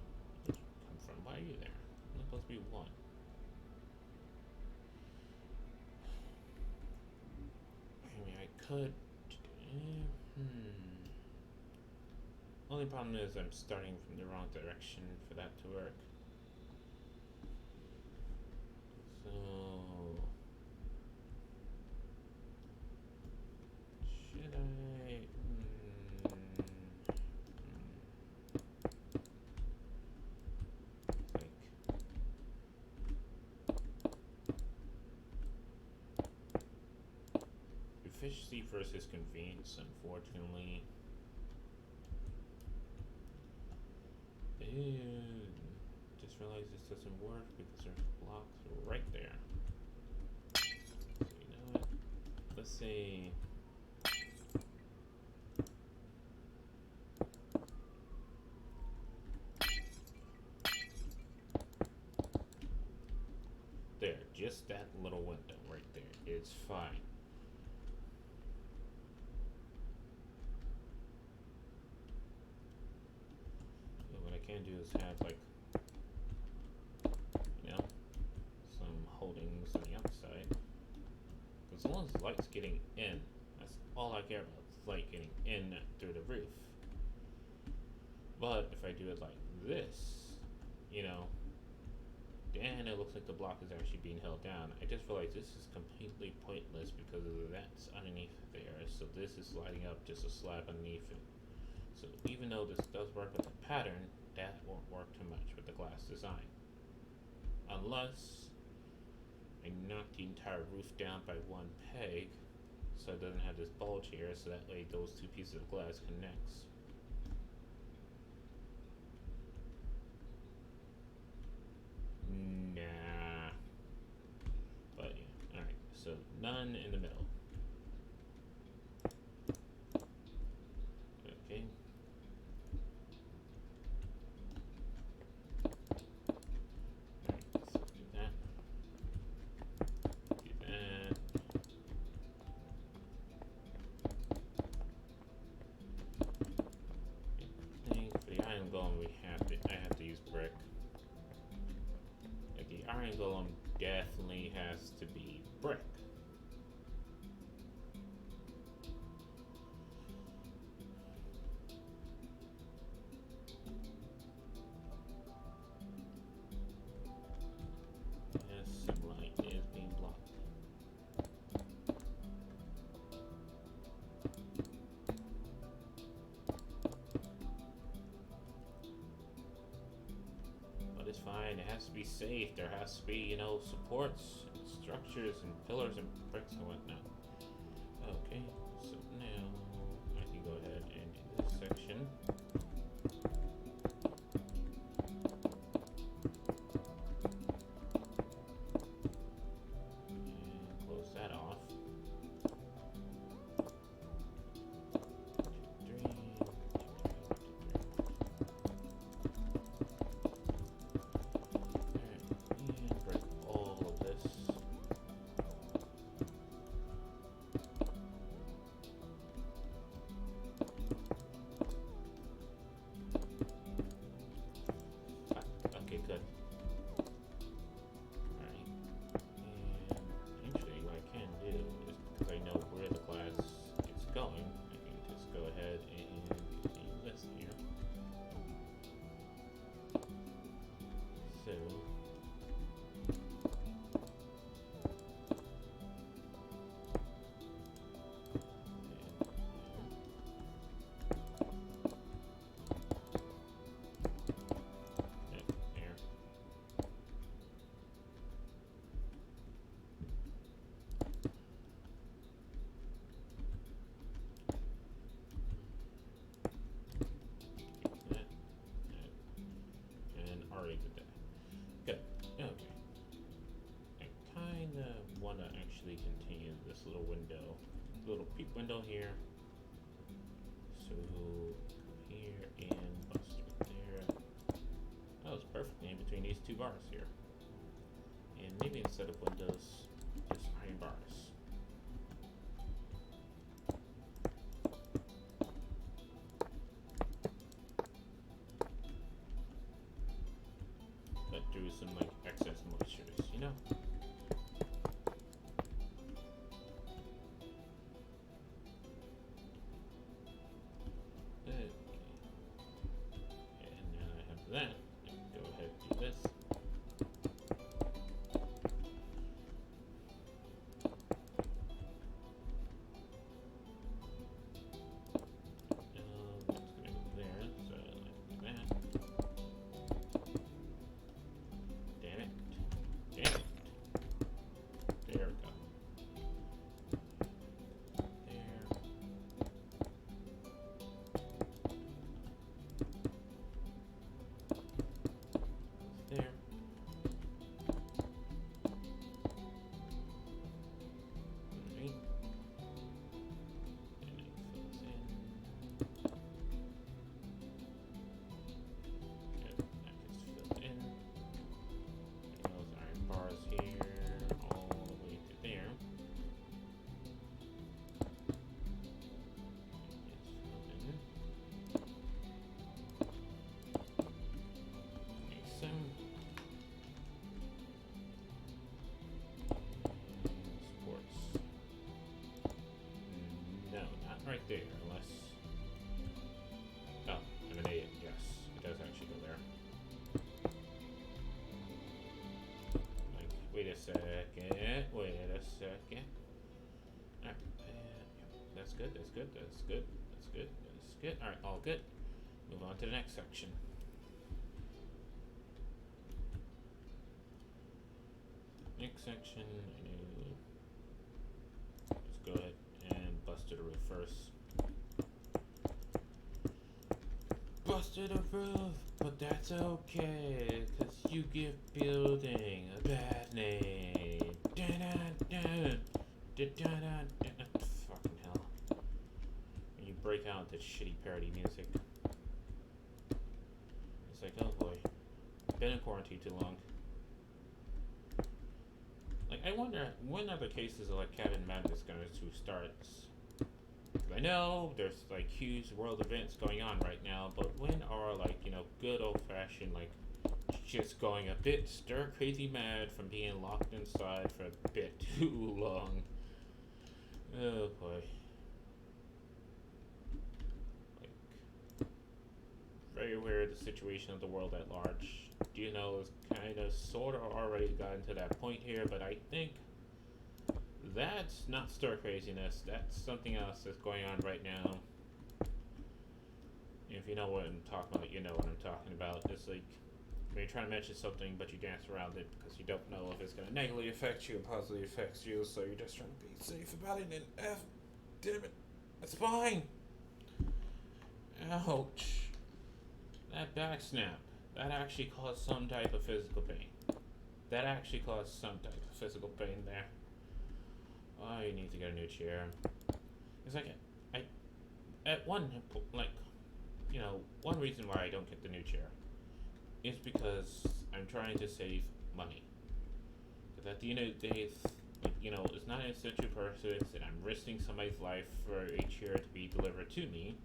from? Why are you there? It's supposed to be one. I mean, I could. Only problem is I'm starting from the wrong direction for that to work. So. Should I? Efficiency versus convenience, unfortunately. Just realized this doesn't work because there's blocks right there. So you know what? Let's see. There, just that little window right there. It's fine. So what I can do is have like, you know, some holdings on the outside. Because as long as the light's getting in, that's all I care about. Is light getting in through the roof. But if I do it like this, you know, then it looks like the block is actually being held down. I just realized this is completely pointless because of that's underneath there. So this is sliding up just a slab underneath it. So even though this does work with the pattern, that won't work too much with the glass design. Unless I knock the entire roof down by one peg so it doesn't have this bulge here, so that way those two pieces of glass connects. Nah. But yeah, alright, so none in the middle. Okay. Alright, so do that. Do that. I think for the iron golem I have to use brick. Like the iron golem definitely has to be brick. Yes, some light is being blocked. But it's fine, it has to be safe. There has to be, you know, supports and structures and pillars and bricks and whatnot. Okay, so now I can go ahead and do this section. And close that off. 2, 3, 2, 3, 2, 3. Alright, and break all of this. Okay, good. Alright. And actually what I can do is, because I know where the glass is going, I can just go ahead and do this here. So there. That, and already did that. Good. Okay. I kind of want to actually continue this little window, little peep window here. So come here and bust right there. That was perfectly in between these two bars here. And maybe instead of windows, just iron bars. That drew some like excess moistures, you know? Okay. And now I have that. I can go ahead and do this. That's gonna go there, so like that. Damn it. Damn it. There we go. There. a second. Wait a second. Alright, that's good. That's good. That's good. That's good. That's good. Alright, all good. Move on to the next section. Next section, let's go ahead and bust to the roof first. Bust to the roof, but that's okay, cause you give building a bad name. Fucking hell. When you break out into shitty parody music. It's like, oh boy, been in quarantine too long. Like, I wonder, when are the cases of, like, Cabin Madness going to start? I know there's, like, huge world events going on right now, but when are, like, you know, good old-fashioned, like, just going a bit stir-crazy mad from being locked inside for a bit too long? Oh, boy. Like, very aware of the situation of the world at large. You know, it's kind of sort of already gotten to that point here, but I think that's not stir craziness. That's something else that's going on right now. If you know what I'm talking about, you know what I'm talking about. It's like when you're trying to mention something, but you dance around it because you don't know if it's going to negatively affect you or positively affect you, so you're just trying to be safe about it, and damn it, that's fine. Ouch. That back snap. That actually caused some type of physical pain. That actually caused some type of physical pain there. Oh, you need to get a new chair. It's like, at one, like, you know, one reason why I don't get the new chair is because I'm trying to save money. Because at the end of the day, you know, it's not an essential purchase, and I'm risking somebody's life for a chair to be delivered to me.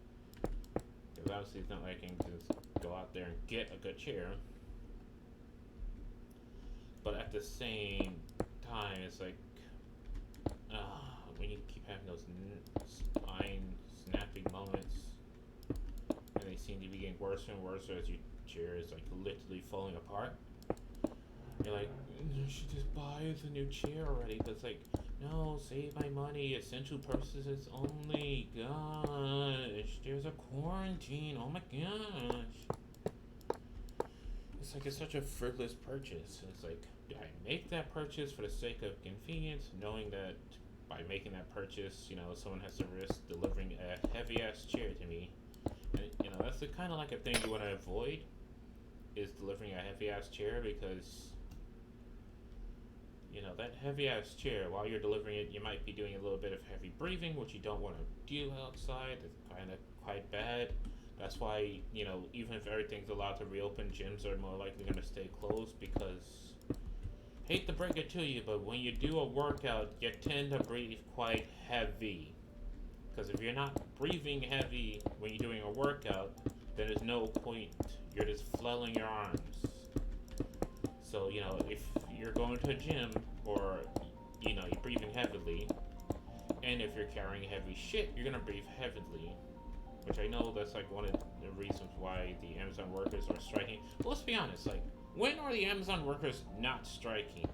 Because obviously it's not like I can just go out there and get a good chair. But at the same time, it's like, when you keep having those spine snapping moments, and they seem to be getting worse and worse as your chair is like literally falling apart. You're like, you should just buy us a new chair already. But it's like, no, save my money, essential purchases only. Gosh, there's a quarantine. Oh my gosh. It's like, it's such a frivolous purchase. It's like, do I make that purchase for the sake of convenience, knowing that by making that purchase, you know, someone has to risk delivering a heavy ass chair to me? And, you know, that's the kind of like a thing you want to avoid, is delivering a heavy ass chair, because, you know, that heavy ass chair, while you're delivering it, you might be doing a little bit of heavy breathing, which you don't want to do outside. It's kind of quite bad. That's why, you know, even if everything's allowed to reopen, gyms are more likely going to stay closed, because, hate to break it to you, but when you do a workout, you tend to breathe quite heavy. Because if you're not breathing heavy when you're doing a workout, then there's no point. You're just flailing your arms. So, you know, if you're going to a gym, or, you know, you're breathing heavily, and if you're carrying heavy shit, you're going to breathe heavily. Which I know that's like one of the reasons why the Amazon workers are striking. But let's be honest, like, when are the Amazon workers not striking?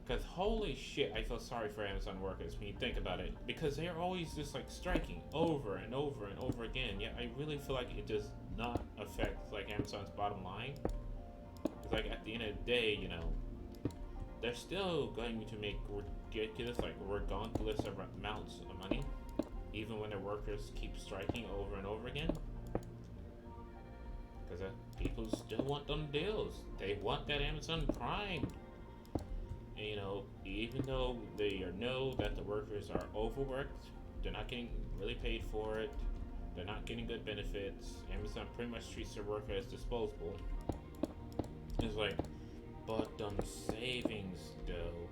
Because holy shit, I feel sorry for Amazon workers when you think about it. Because they're always just like striking over and over and over again. Yet I really feel like it does not affect like Amazon's bottom line. Because like at the end of the day, you know, they're still going to make ridiculous, like redonkulous amounts of money. Even when their workers keep striking over and over again. Because people still want them deals. They want that Amazon Prime. And, you know, even though they know that the workers are overworked, they're not getting really paid for it, they're not getting good benefits, Amazon pretty much treats their worker as disposable. It's like, but savings though.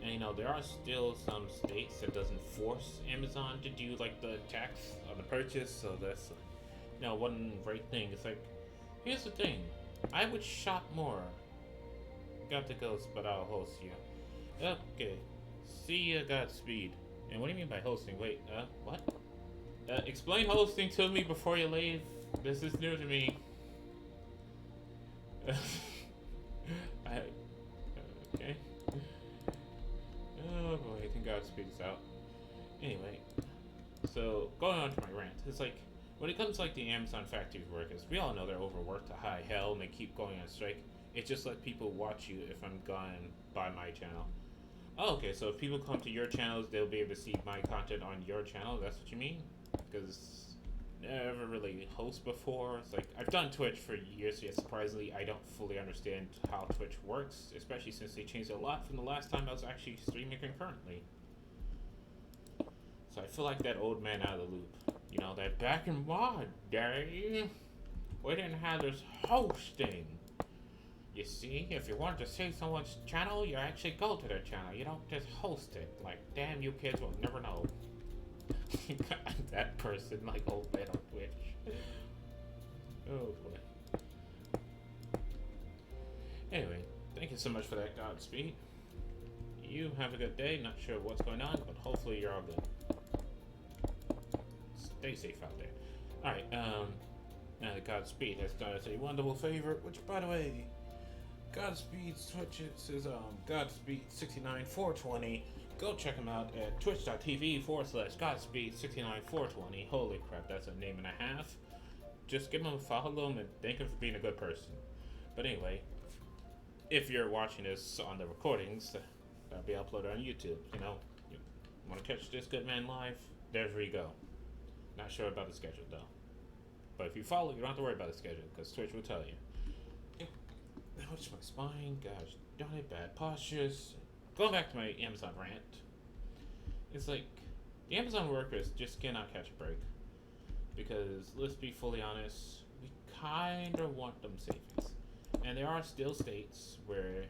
And, you know, there are still some states that doesn't force Amazon to do, like, the tax on the purchase, so that's, you know, one great thing. It's like, here's the thing, I would shop more. Got the ghost, but I'll host you. Okay, see ya, Godspeed. And what do you mean by hosting? Wait, what? Explain hosting to me before you leave. This is new to me. Okay. Oh boy, I think Godspeed is out. Anyway, so going on to my rant, it's like when it comes to like the Amazon factory workers, we all know they're overworked to high hell and they keep going on strike. It just let people watch you if I'm gone by my channel. Oh, okay, so if people come to your channels, they'll be able to see my content on your channel. That's what you mean? Because never really host before. It's like I've done Twitch for years, yet surprisingly, I don't fully understand how Twitch works, especially since they changed a lot from the last time I was actually streaming concurrently. So I feel like that old man out of the loop. You know, that back in my day, we didn't have this hosting. You see, if you want to see someone's channel, you actually go to their channel. You don't just host it. Like, damn, you kids will never know. That person, like old man on Twitch. Oh boy. Anyway, thank you so much for that, Godspeed. You have a good day. Not sure what's going on, but hopefully you're all good. Stay safe out there. Alright, Godspeed has done us a wonderful favor, which, by the way, Godspeed's Twitch is Godspeed69420. Go check him out at twitch.tv/Godspeed69420. Holy crap, that's a name and a half. Just give him a follow and thank him for being a good person. But anyway, if you're watching this on the recordings, that'll be uploaded on YouTube. You know, you want to catch this good man live? There you go. Not sure about the schedule though. But if you follow, you don't have to worry about the schedule because Twitch will tell you. What's my spine? Gosh darn it, bad postures. Going back to my Amazon rant, it's like the Amazon workers just cannot catch a break. Because let's be fully honest, we kind of want them savings. And there are still states where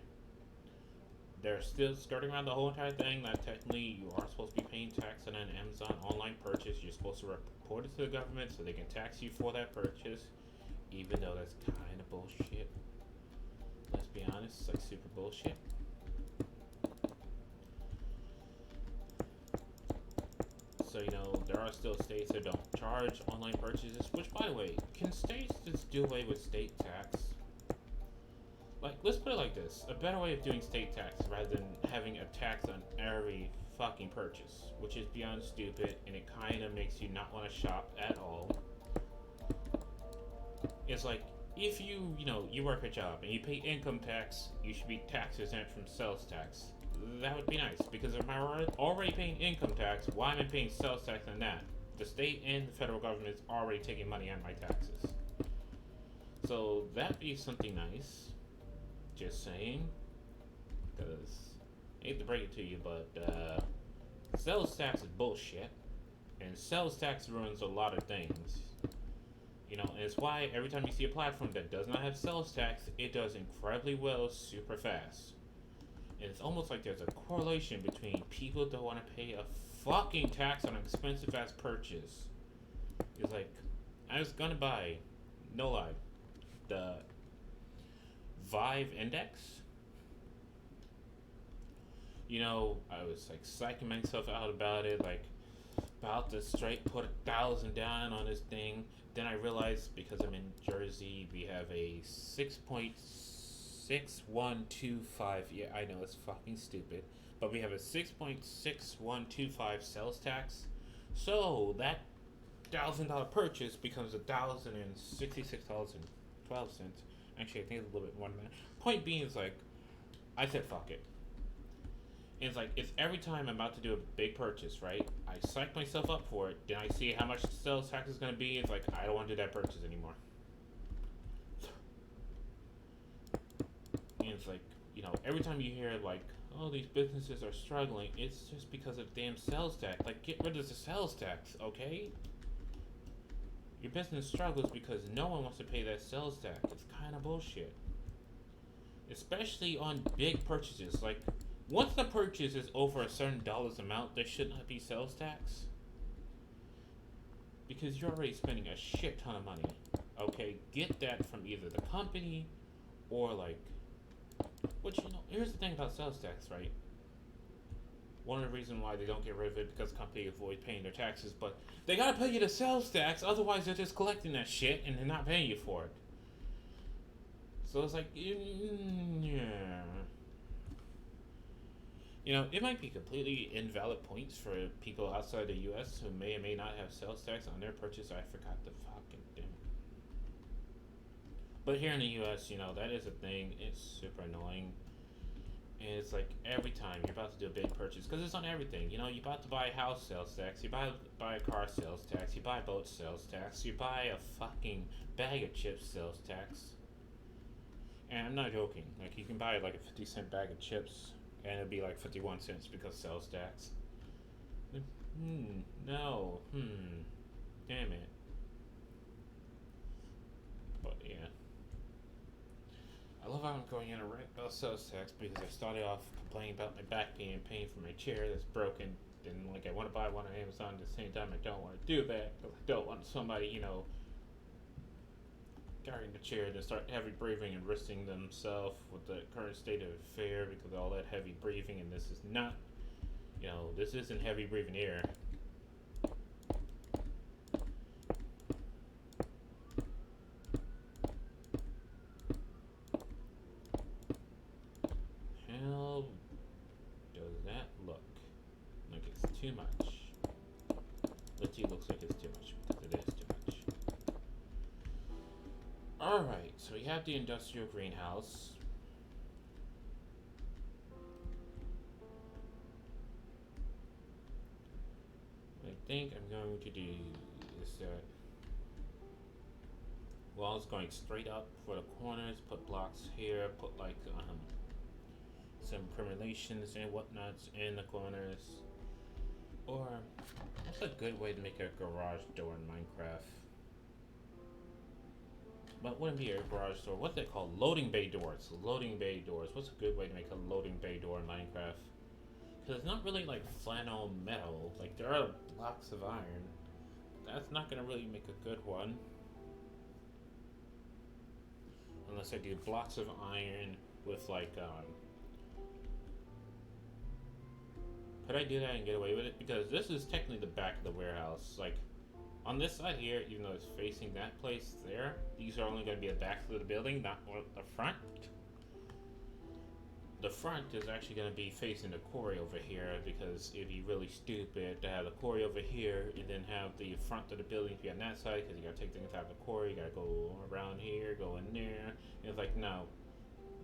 they're still skirting around the whole entire thing that technically you are supposed to be paying tax on an Amazon online purchase. You're supposed to report it to the government so they can tax you for that purchase, even though that's kind of bullshit. Let's be honest, it's like super bullshit. So, you know, there are still states that don't charge online purchases, which, by the way, can states just do away with state tax? Like, let's put it like this. A better way of doing state tax rather than having a tax on every fucking purchase, which is beyond stupid, and it kind of makes you not want to shop at all. It's like, if you work a job and you pay income tax, you should be tax exempt from sales tax. That would be nice, because if I'm already paying income tax, why am I paying sales tax on that? The state and the federal government is already taking money on my taxes. So that'd be something nice. Just saying. Because, I hate to break it to you, but sales tax is bullshit. And sales tax ruins a lot of things. You know, and it's why every time you see a platform that does not have sales tax, it does incredibly well super fast. And it's almost like there's a correlation between people that want to pay a fucking tax on an expensive ass purchase. It's like, I was gonna buy, no lie, the Vive Index. You know, I was like psyching myself out about it, like about to straight put 1,000 down on this thing. Then I realized, because I'm in Jersey, we have a 6.6125. Yeah, I know it's fucking stupid, but we have a 6.6125 sales tax. So that $1,000 purchase becomes $1,066.12. Actually, I think it's a little bit more than that. Point being is, like, I said fuck it. And it's like, it's every time I'm about to do a big purchase, right? I psych myself up for it. Then I see how much the sales tax is going to be. It's like, I don't want to do that purchase anymore. And it's like, you know, every time you hear, like, oh, these businesses are struggling, it's just because of damn sales tax. Like, get rid of the sales tax, okay? Your business struggles because no one wants to pay that sales tax. It's kind of bullshit. Especially on big purchases. Like, once the purchase is over a certain dollars amount, there should not be sales tax. Because you're already spending a shit ton of money. Okay, get that from either the company or, like, which, you know, here's the thing about sales tax, right? One of the reasons why they don't get rid of it because the company avoids paying their taxes, but they gotta pay you the sales tax, otherwise they're just collecting that shit and they're not paying you for it. So it's like, yeah. It might be completely invalid points for people outside the U.S. who may or may not have sales tax on their purchase. I forgot the fucking damn. But here in the U.S., that is a thing. It's super annoying. And it's like every time you're about to do a big purchase, because it's on everything. You're about to buy a house, sales tax. You buy a car, sales tax. You buy a boat, sales tax. You buy a fucking bag of chips, sales tax. And I'm not joking. Like, you can buy like a 50-cent bag of chips, and it'll be like 51 cents because sales tax. No. Damn it. But yeah. I love how I'm going in a rant about sales tax because I started off complaining about my back pain and paying for my chair that's broken. Then, like, I want to buy one on Amazon at the same time. I don't want to do that because I don't want somebody, carrying the chair to start heavy breathing and risking themselves with the current state of affair because of all that heavy breathing. And this is not, this isn't heavy breathing air. How does that look? Like it's too much. Let's looks like it's too much because it is too much. Alright, so we have the industrial greenhouse. What I think I'm going to do is that walls going straight up for the corners, put blocks here, put like some permulations and whatnots in the corners. Or what's a good way to make a garage door in Minecraft? But it wouldn't be a garage door. What's it called? Loading bay doors. Loading bay doors. What's a good way to make a loading bay door in Minecraft? Because it's not really like flannel metal. Like, there are blocks of iron. That's not going to really make a good one. Unless I do blocks of iron with like, could I do that and get away with it? Because this is technically the back of the warehouse. Like, on this side here, even though it's facing that place there, these are only going to be the back of the building, not the front. The front is actually going to be facing the quarry over here because it'd be really stupid to have the quarry over here and then have the front of the building be on that side because you got to take things out of the quarry, you got to go around here, go in there. And it's like, no,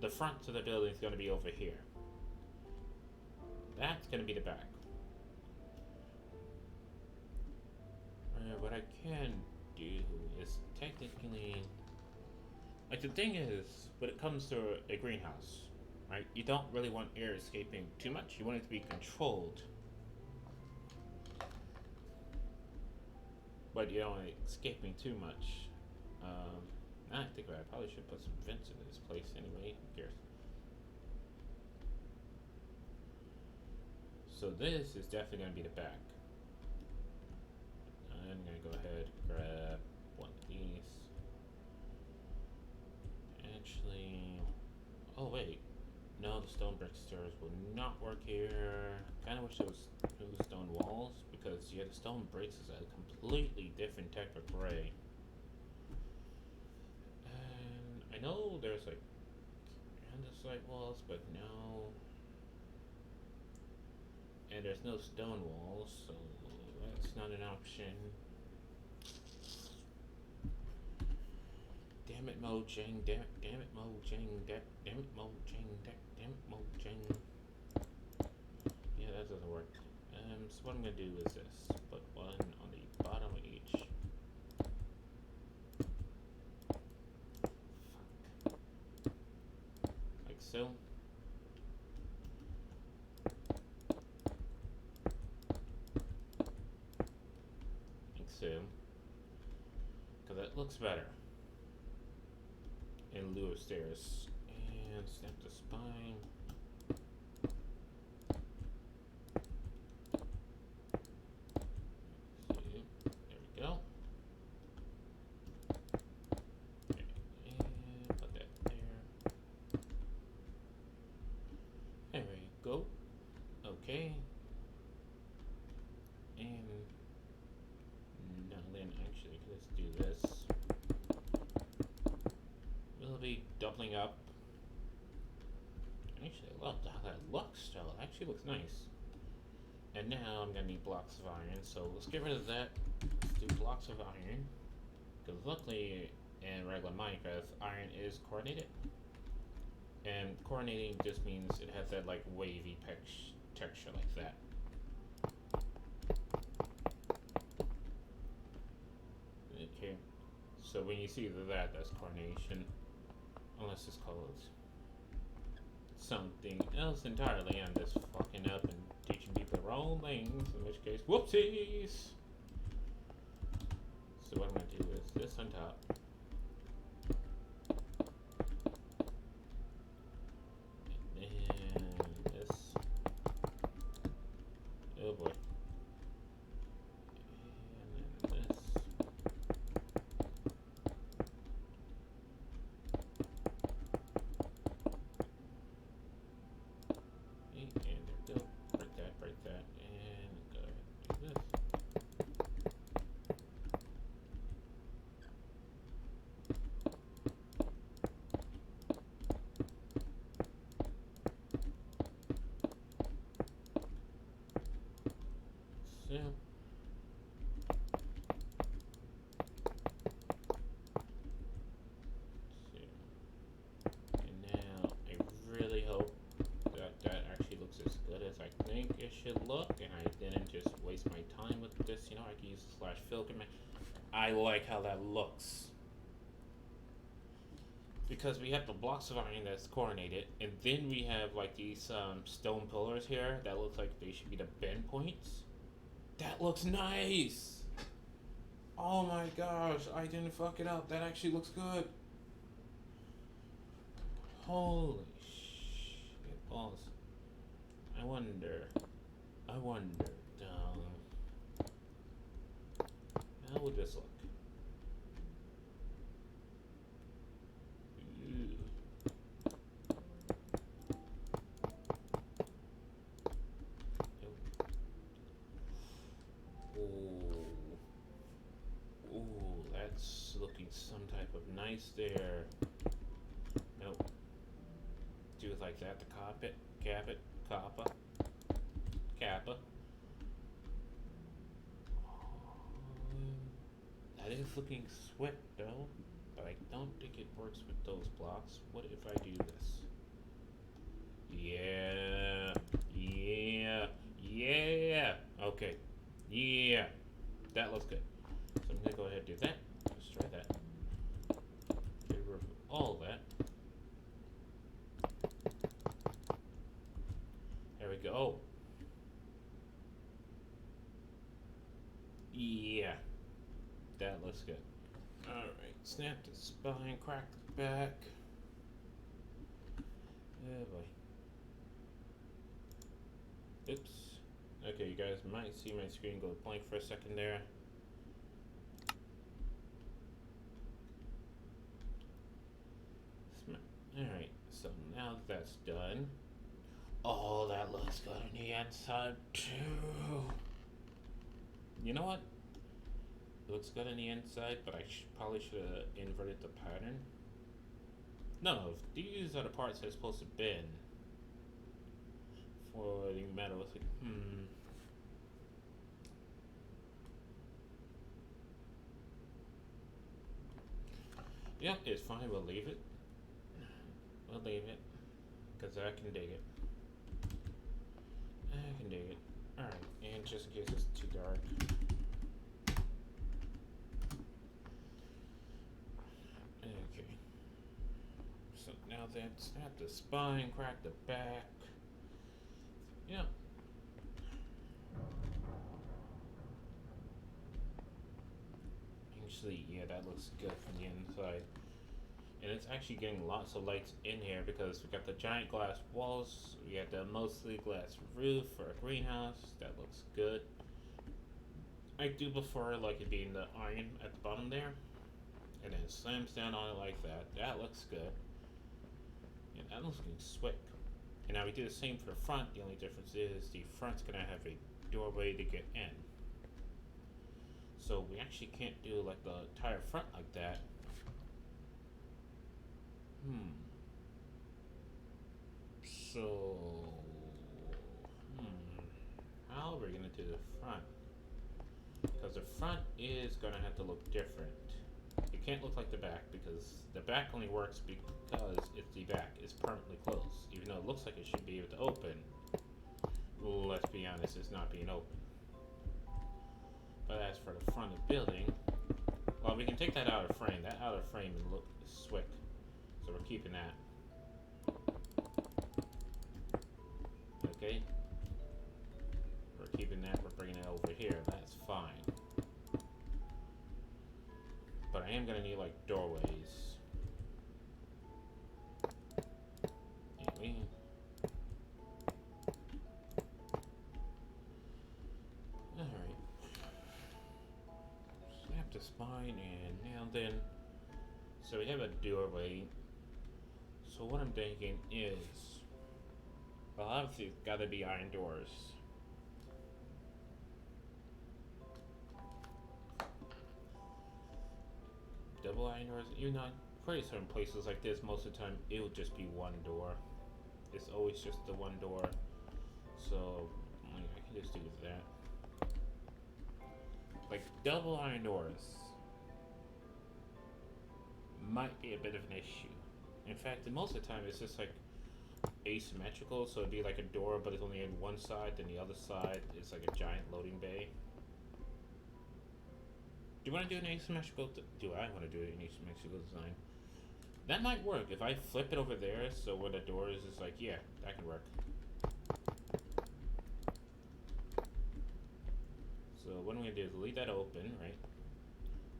the front of the building is going to be over here. That's going to be the back. What I can do is technically, like, the thing is, when it comes to a greenhouse, right, you don't really want air escaping too much. You want it to be controlled, but you don't want it escaping too much. Now I think I probably should put some vents in this place anyway. Who cares? So this is definitely going to be the back. I'm going to go ahead and grab one of these. Actually, oh wait, no, the stone brick stairs will not work here. Kind of wish it was new stone walls because yeah, the stone bricks is a completely different type of gray. And I know there's like andesite walls, but no. And there's no stone walls, so that's not an option. Damn it, Mojang, damn it, Mojang, damn it, Mojang, damn it, Mojang. Yeah, that doesn't work. So what I'm gonna do is this. Put one on the bottom of each. Fuck. Like so. Because that looks better in lieu of stairs. And snap the spine. See, there we go. And put that there. There we go. Okay. And now then, actually, let's do this. We'll be doubling up Actually, I love how that looks, though. It actually looks nice. And now I'm gonna need blocks of iron, so let's get rid of that. Let's do blocks of iron. Because luckily, in regular Minecraft, iron is coordinated. And coordinating just means it has that like wavy texture like that. Okay, so when you see that, that's coordination. Unless it's called something else entirely. I'm just fucking up and teaching people the wrong things, in which case, whoopsies! So what I'm going to do is this on top. And this. Oh boy. And then this. And there we go. Break that, and go ahead and do this. So. And now I really hope that actually looks as good as I think it should look, and I didn't just waste my time with this. You know, I can use the slash fill command. I like how that looks. Because we have the blocks of iron that's coordinated, and then we have like these stone pillars here that looks like they should be the bend points. That looks nice! Oh my gosh, I didn't fuck it up. That actually looks good. Holy shit balls. I wonder, how would this look? Ooh, that's looking some type of nice there. Nope. Do it like that, the kappa. That is looking sweet though, but I don't think it works with those blocks. What if I do this? Yeah. Okay. Yeah. That looks good. So I'm gonna go ahead and do that. Let's try that. Get rid of all that. There we go. Yeah. That looks good. Alright. Snap the spine, crack the back. Oh boy. Oops. Okay, you guys might see my screen go blank for a second there. Alright, so now that's done. Oh, that looks good on the inside too. You know what? It looks good on the inside, but I probably should have inverted the pattern. No, these are the parts that's supposed to bend. For the metal, it's like, Yep, it's fine, we'll leave it. Because I can dig it. Alright, and just in case it's too dark. Okay. So now that's snap the spine, crack the back. Yep. Actually, yeah, that looks good from the inside. And it's actually getting lots of lights in here because we got the giant glass walls, we got the mostly glass roof for a greenhouse. That looks good. I do prefer like it being the iron at the bottom there, and then it slams down on it like that. That looks good. And that looks looking slick. And now we do the same for the front. The only difference is the front's gonna have a doorway to get in. So we actually can't do like the entire front like that. So, how are we gonna do the front? Because the front is gonna have to look different. It can't look like the back because the back only works because it's the back is permanently closed. Even though it looks like it should be able to open, let's be honest, it's not being open. But as for the front of the building, well, we can take that outer frame. That outer frame and look is swick, so we're keeping that. Okay, we're keeping that. We're bringing it over here. That's fine. But I am gonna need like doorways. Anyway. Alright. Snap the spine and now then. So we have a doorway. So what I'm thinking is, well, obviously it's gotta be iron doors. Double iron doors, even though pretty certain places like this, most of the time it'll just be one door. It's always just the one door. So I can just do that. Like double iron doors might be a bit of an issue. In fact, most of the time it's just like asymmetrical, so it'd be like a door, but it's only on one side, then the other side is like a giant loading bay. Do you want to do an asymmetrical? Do I want to do an asymmetrical design? That might work if I flip it over there, so where the door is like, yeah, that can work. So what I'm gonna do is leave that open, right?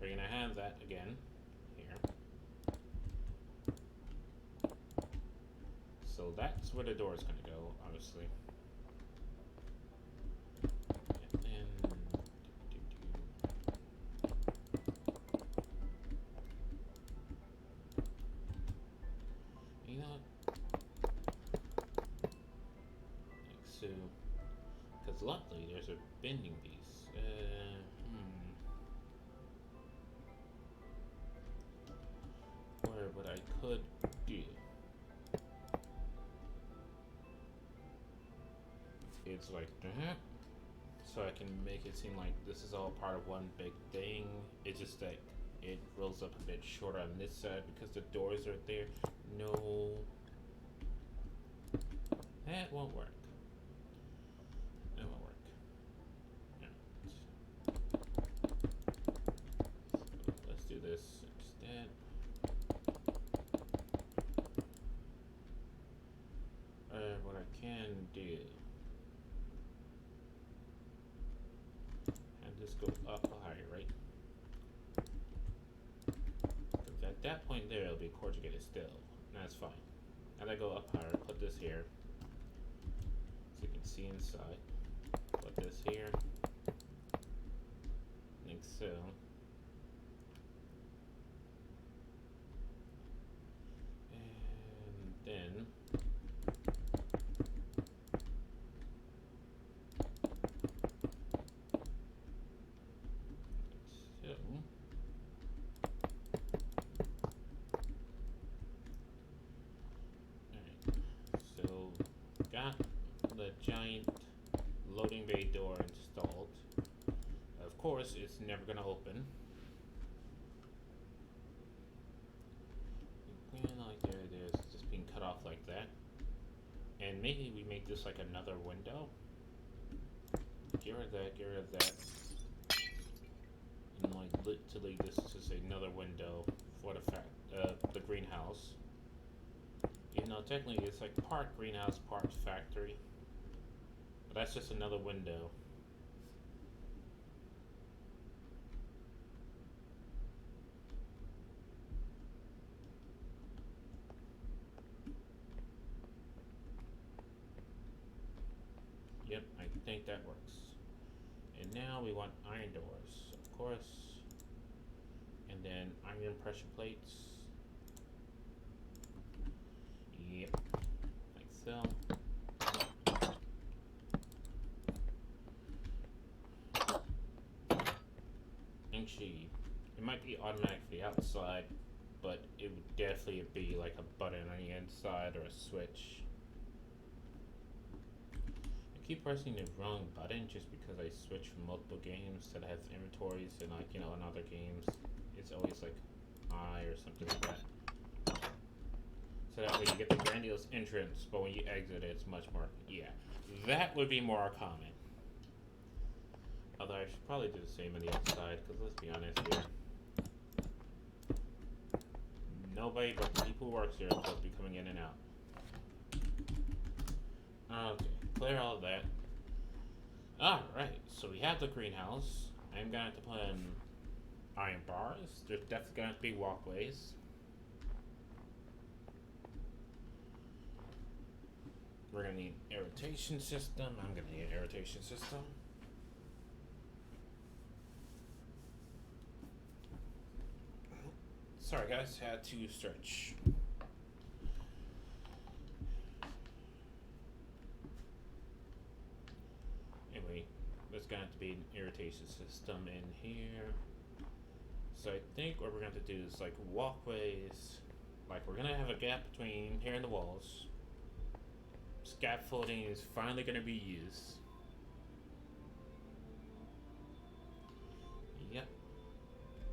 We're gonna have that again here. So that's where the door is gonna go, obviously. And then you know what? Like so, because luckily there's a bending piece. Where what I could do is like that, so I can make it seem like this is all part of one big thing. It's just that it rolls up a bit shorter on this side because the doors are there. No, that won't work. That won't work. So let's do this instead. What I can do, and just go up higher, right? Because at that point there, it'll be corrugated still. That's fine. Now I go up higher, put this here, so you can see inside. Put this here, like so. And then the giant loading bay door installed. Of course, it's never going to open. Like there it is, it's just being cut off like that. And maybe we make this like another window. Get rid of that, get rid of that. And like literally this is just another window for the greenhouse. Even though technically it's like part greenhouse, part factory. But that's just another window. Yep, I think that works. And now we want iron doors, of course. And then iron pressure plates. Yep, like so. Actually, it might be automatic for the outside, but it would definitely be like a button on the inside or a switch. keep pressing the wrong button just because I switch from multiple games that have inventories and like, you know, in other games it's always like I or something like that. So that way you get the grandiose entrance, but when you exit it's much more, yeah. That would be more common. Although I should probably do the same on the outside, because let's be honest here. Nobody but the people who work here is supposed to be coming in and out. Okay, clear all of that. Alright, so we have the greenhouse. I'm gonna have to put in iron bars. There's definitely gonna have to be walkways. We're gonna need irritation system. I'm gonna need an irritation system. Sorry guys, had to stretch. Anyway, there's gonna have to be an irritation system in here. So I think what we're gonna have to do is like walkways. Like we're gonna have a gap between here and the walls. Scaffolding is finally gonna be used. Yep.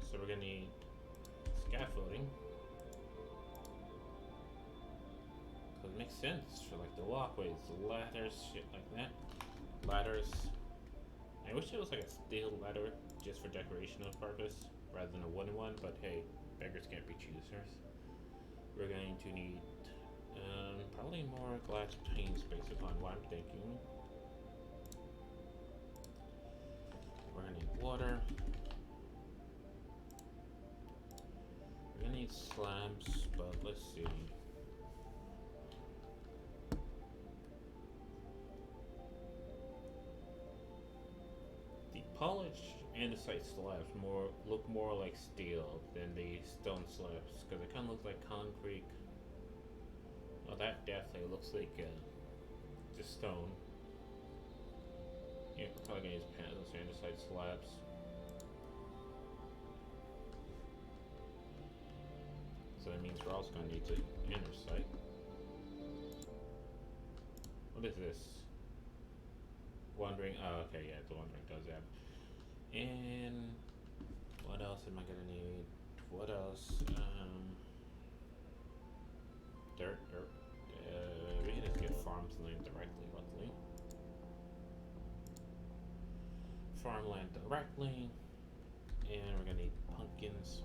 So we're gonna need scaffolding. Cause it makes sense for like the walkways, the ladders, shit like that. Ladders. I wish it was like a steel ladder just for decorational purpose rather than a wooden one, but hey, beggars can't be choosers. We're going to need probably more glass panes based upon what I'm thinking. We're gonna need water. We're gonna need slabs, but let's see. The polished andesite slabs look more like steel than the stone slabs because they kind of look like concrete. Oh, that definitely looks like just stone. Yeah, we're probably gonna use panels andesite slabs. So that means we're also gonna need the andesite. What is this? Wandering. Oh, okay, yeah, the wandering does that. And what else am I gonna need? What else? Dirt. We can just get farmland directly, luckily. Farmland directly. And we're gonna need pumpkins.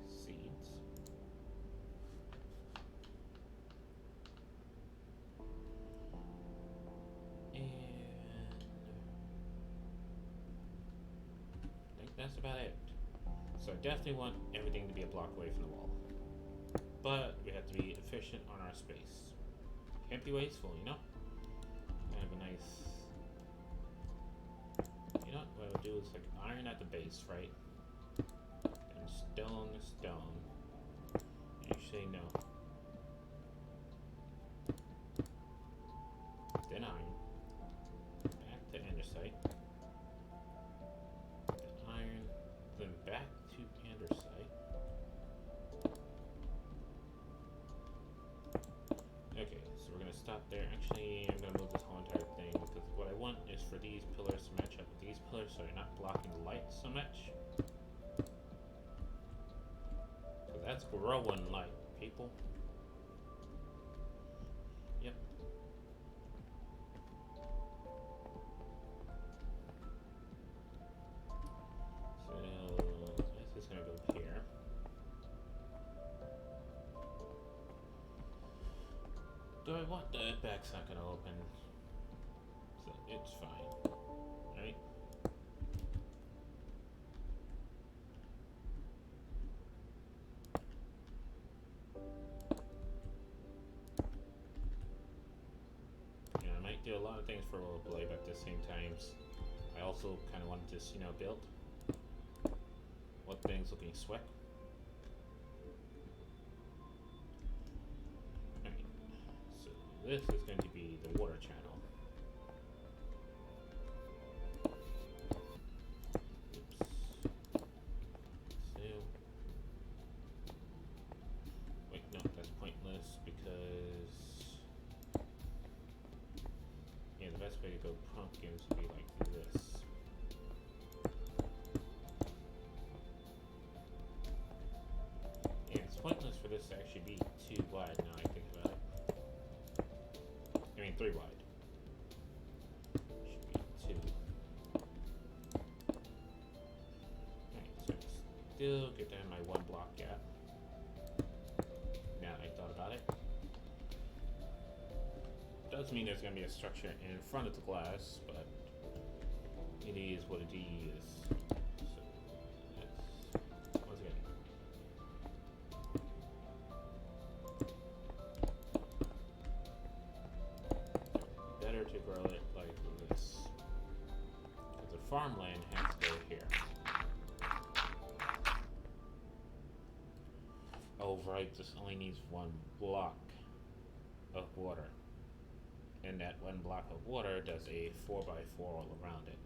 Seeds. And I think that's about it. So I definitely want everything to be a block away from the wall. But we have to be efficient on our space. Can't be wasteful, you know? Have a nice... You know what I'll do is like iron at the base, right? And stone to stone. Actually, no. Then iron. Back to andesite. Then iron. Then back to andesite. Okay, so we're gonna stop there. Actually, I'm gonna move this whole entire thing because what I want is for these pillars to match up with these pillars so they're not blocking the light so much. So that's growing light, people. Yep. So this is gonna go here. Do I want the back's not gonna open? So it's fine. Right? Yeah, I might do a lot of things for roleplay, but at the same time, I also kind of want to just, you know, build. What things looking sweat. Alright. So this is going to be the water channel. Wait, no, that's pointless because I could go pumpkins would be like this. And it's pointless for this to actually be too wide now I think about it. I mean 3 wide. Should be 2. Alright, so I still get down my 1 block gap. Now that I thought about it. Does mean there's gonna be a structure in front of the glass, but it is what it is. So let's once again. Better to grow it like this. Because the farmland has to go here. Oh right, this only needs 1 block of water. And that 1 block of water does a 4x4 all around it.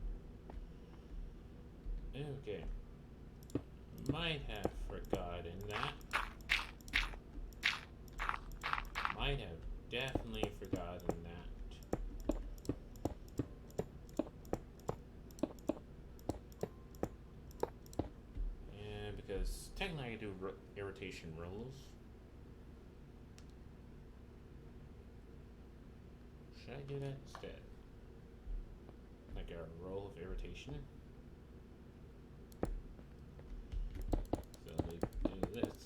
Okay. Might have forgotten that. Might have definitely forgotten that. And because technically I do irritation rolls. Should I do that instead? Like a roll of irritation? So we do this.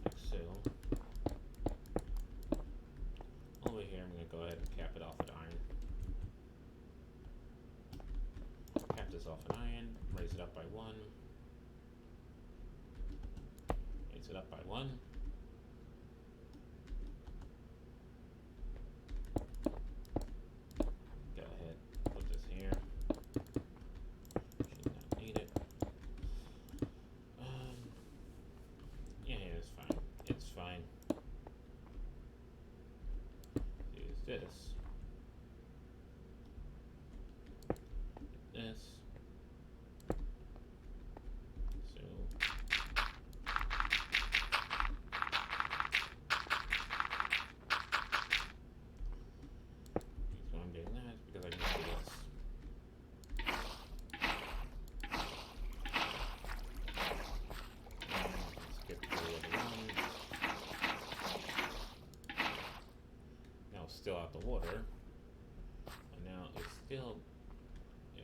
Like so. Over here I'm going to go ahead and cap it off with iron. Cap this off with iron, raise it up by 1. Raise it up by 1. Still out the water, and now it's still do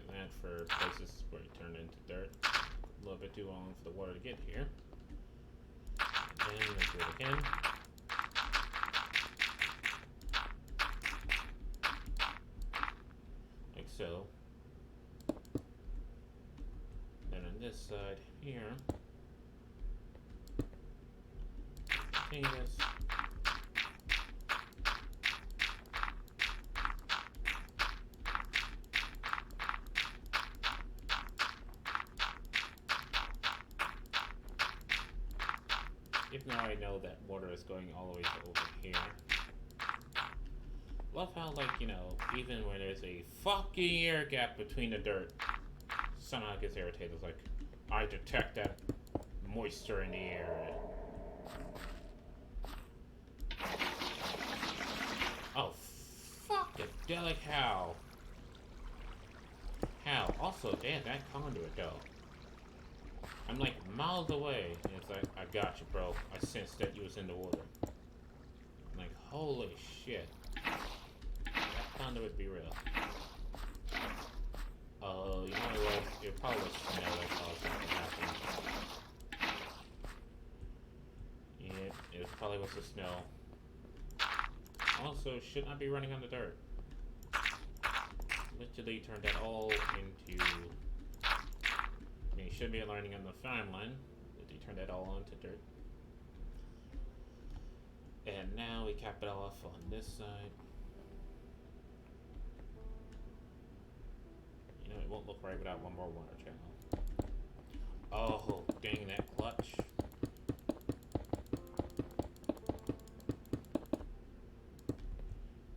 that for places where it turned into dirt. A little bit too long for the water to get here. And then we'll do it again. Like so. Then on this side here, take this. Even though I know that water is going all the way to over here. Love how, like, you know, even when there's a fucking air gap between the dirt, somehow it gets irritated. It's like, I detect that moisture in the air. Oh, fuck-a-delic how. How? Also, damn, that conduit, though. I'm like miles away, and it's like, I got you, bro. I sensed that you was in the water. I'm like, holy shit. That conduit be real. Oh, you know what it was? It probably was snow that caused that to happen. Yeah, it probably was the snow. Also, should not be running on the dirt. Literally turned that all into... I mean, you should be learning on the farmland, but they turned that all onto dirt. And now we cap it off on this side. You know, it won't look right without one more water channel. Oh, dang that clutch.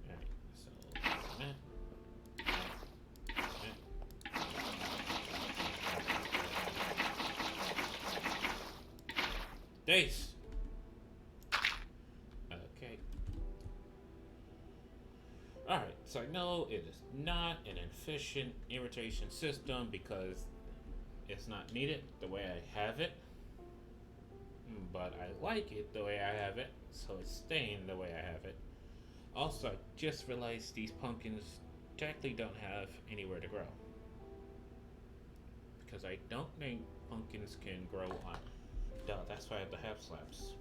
Alright, so that. Dace! It's like, no, it is not an efficient irrigation system because it's not needed the way I have it. But I like it the way I have it, so it's staying the way I have it. Also, I just realized these pumpkins technically don't have anywhere to grow. Because I don't think pumpkins can grow on. Duh, that's why I have the half slabs.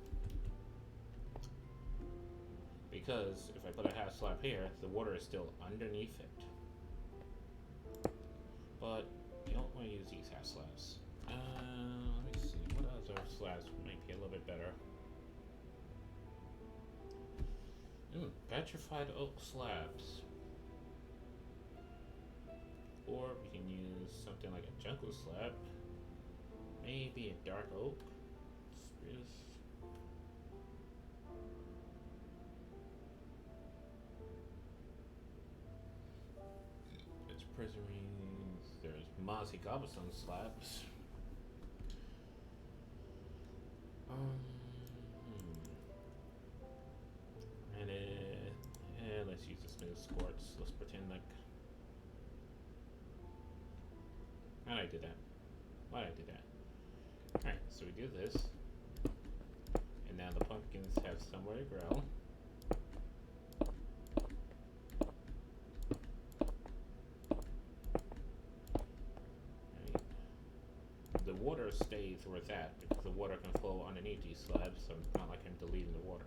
Because if I put a half slab here, the water is still underneath it. But you don't want to use these half slabs. Let me see. What other slabs might be a little bit better? Petrified oak slabs. Or we can use something like a jungle slab. Maybe a dark oak. Spruce. There's prismarines. There's mossy cobblestone slabs. And let's use the smooth quartz. Let's pretend like. Why did I do that? Why did I do that? Alright, so we do this. And now the pumpkins have somewhere to grow. Right. The water stays where it's at because the water can flow underneath these slabs, so it's not like I'm deleting the water.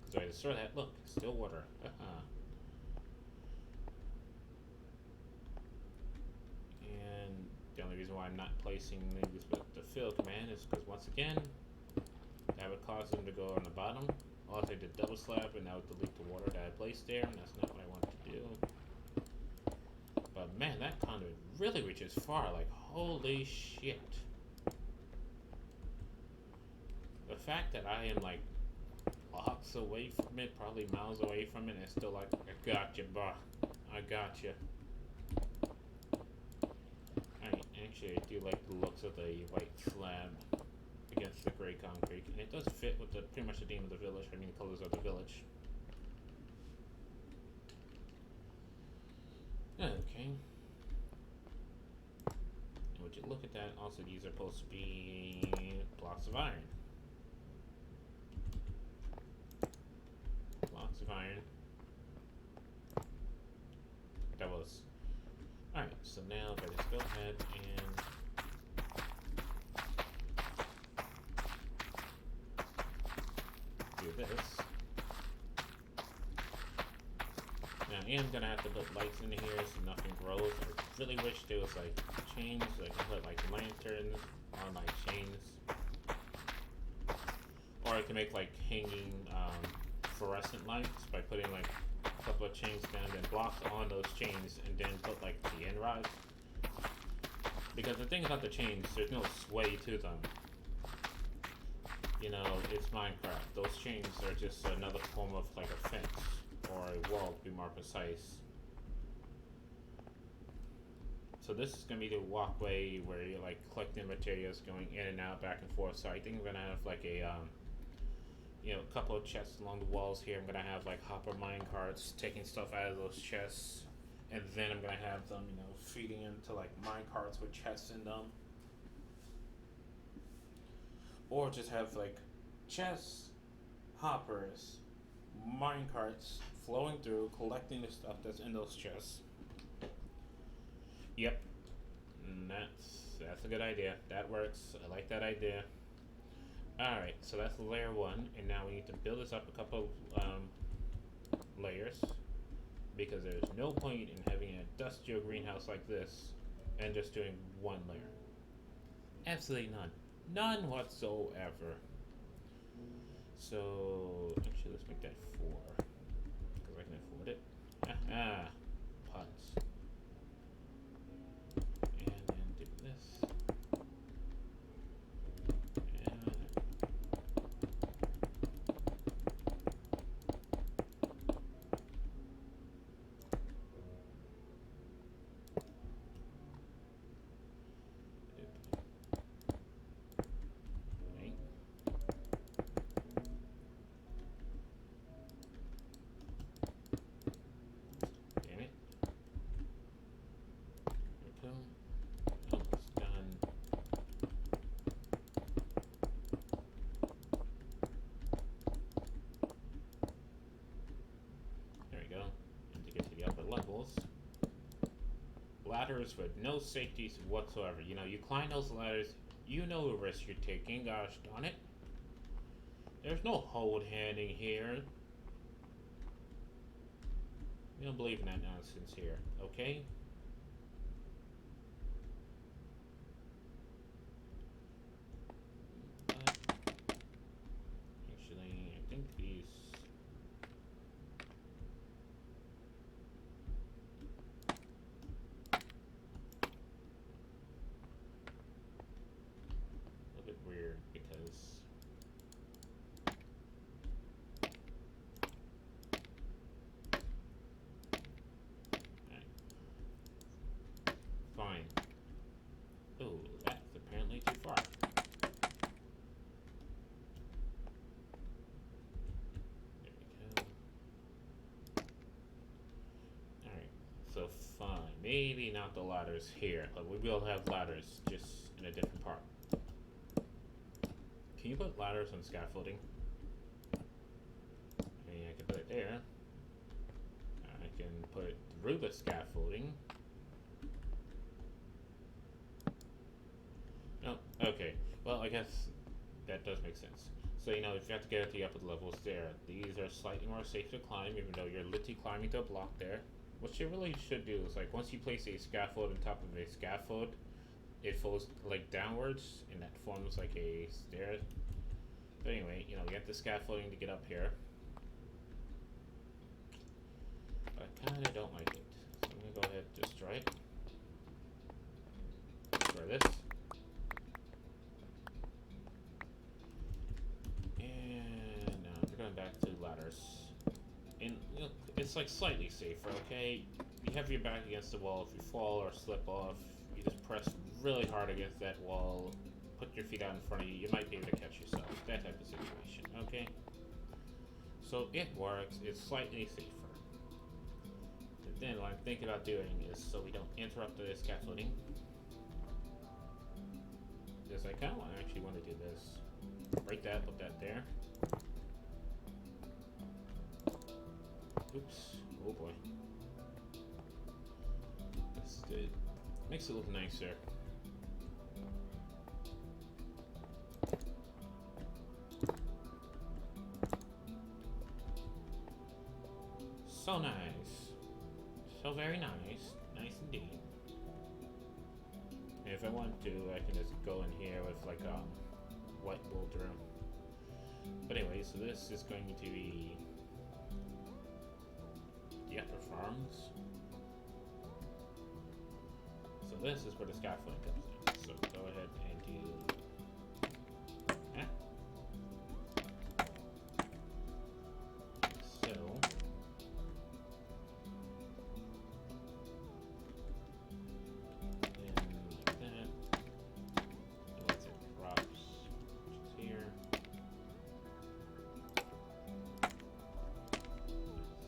Because I destroy that, look, still water. And the only reason why I'm not placing these with the fill command is because once again, that would cause them to go on the bottom. Also, I did double slab and that would delete the water that I placed there, and that's not what I want to do. But man, that conduit really reaches far, like holy shit. The fact that I am like blocks away from it, probably miles away from it, and it's still like, I got you, bro. I got you. Actually, I do like the looks of the white slab against the gray concrete, and it does fit with the pretty much the theme of the village. I mean, the colors of the village. Okay. And would you look at that? Also, these are supposed to be blocks of iron. Blocks of iron. That was. Alright, so now if I just go ahead and do this. Now I am gonna have to put lights in here so nothing grows. I really wish there was like chains, so I can put like lanterns on like chains. Or I can make like hanging fluorescent lights by putting like a couple of chains down, then blocks on those chains, and then put like the end rods. Because the thing about the chains, there's no sway to them. You know, it's Minecraft. Those chains are just another form of like a fence or a wall, to be more precise. So this is gonna be the walkway where you're like collecting materials, going in and out, back and forth. So I think I'm gonna have like a you know, a couple of chests along the walls here. I'm gonna have like hopper mine carts taking stuff out of those chests, and then I'm gonna have them, you know, feeding into like mine carts with chests in them, or just have like chests, hoppers, mine carts flowing through, collecting the stuff that's in those chests. Yep, and that's a good idea. That works. I like that idea. Alright, so that's layer 1, and now we need to build this up a couple layers, because there's no point in having an industrial greenhouse like this and just doing one layer. Absolutely none. None whatsoever. So, actually let's make that 4, because I can afford it. Aha! Puns. And then do this. ladders with no safeties whatsoever. You know, you climb those ladders, you know the risk you're taking, gosh darn it. There's no hold handing here. We don't believe in that nonsense here, okay? Actually, I think these... a little bit weird because... Fine. Oh, that's apparently too far. There we go. Alright, so fine. Maybe not the ladders here, but we will have ladders, just in a different part. Can you put ladders on scaffolding? I mean, I can put it there. I can put it through the scaffolding. No, okay. Well, I guess that does make sense. So, you know, if you have to get at the upper levels there, these are slightly more safe to climb, even though you're literally climbing to a block there. What you really should do is, like, once you place a scaffold on top of a scaffold, it falls, like, downwards, and that forms, like, a stair. But anyway, you know, you have the scaffolding to get up here. But I kinda don't like it. So I'm gonna go ahead and destroy it. Destroy this. And now we're going back to ladders. And you know, it's like slightly safer, okay? You have your back against the wall. If you fall or slip off, you just press really hard against that wall, put your feet out in front of you, you might be able to catch yourself. That type of situation, okay? So it works, it's slightly safer. But then what I'm thinking about doing is, so we don't interrupt the scaffolding, because I kind of actually want to do this. Break that, put that there. Oops. Oh boy. That's good. Makes it look nicer. So nice. So very nice. Nice indeed. And if I want to, I can just go in here with like white wool through. But anyway, so this is going to be the upper farms. So this is where the scaffolding comes in. So go ahead and do that. So then like that. Once it drops, which is here.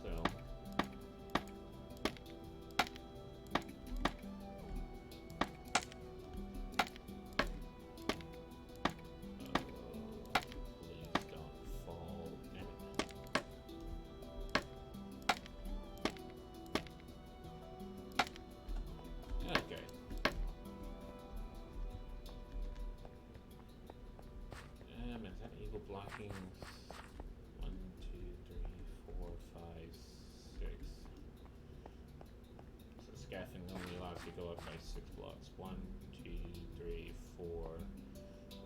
So please don't fall. Damn it. Okay. Is that eagle blocking? 1, 2, 3, 4, 5, 6. So scaffolding only allows you to go up by 6 blocks. 1, 2, 3, 4, 5,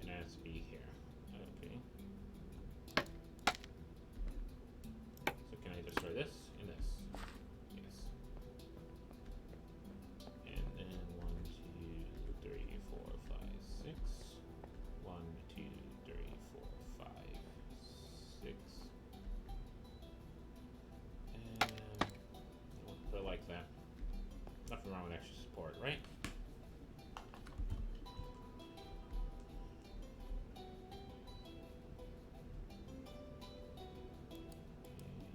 and it has to be here. Okay. So can I destroy this and this? Yes. And then 1, 2, 3, 4, 5, 6. 1, 2, 3, 4, 5, 6. And we'll put it like that. Nothing wrong with extra support, right? And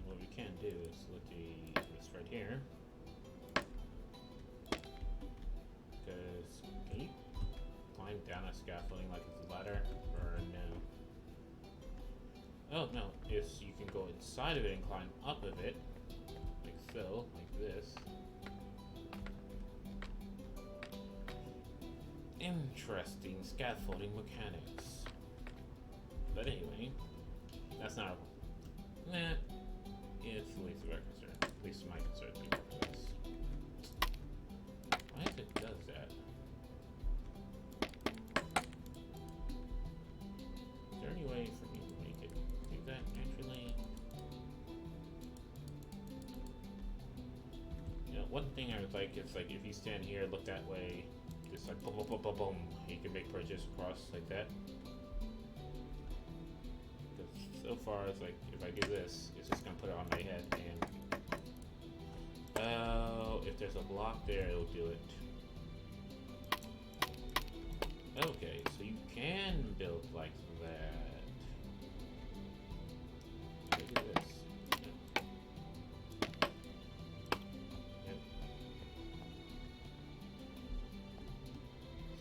what we can do is look at this right here. Because can you climb down a scaffolding like it's a ladder, or no? Oh no, yes, you can go inside of it and climb up of it, like so, like this. Interesting scaffolding mechanics. But anyway, that's not. Nah, it's the least of our concern. At least my concern for this. Why if it does that? Is there any way for me to make it do that naturally? You know, one thing I would like is like if you stand here, look that way, just like boom, boom, boom, boom, boom, you can make bridges across like that. So far, it's like if I do this, it's just gonna put it on my head, and oh, if there's a block there, it'll do it. Okay, so you can build like that. I do this. Yep.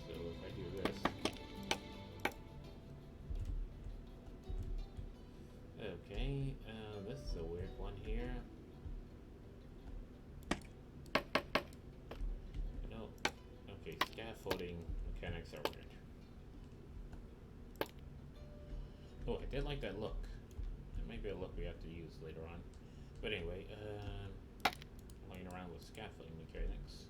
So if I do this. Okay, this is a weird one here. No, okay, scaffolding mechanics are weird. Oh, I did like that look. That might be a look we have to use later on. But anyway, playing around with scaffolding mechanics.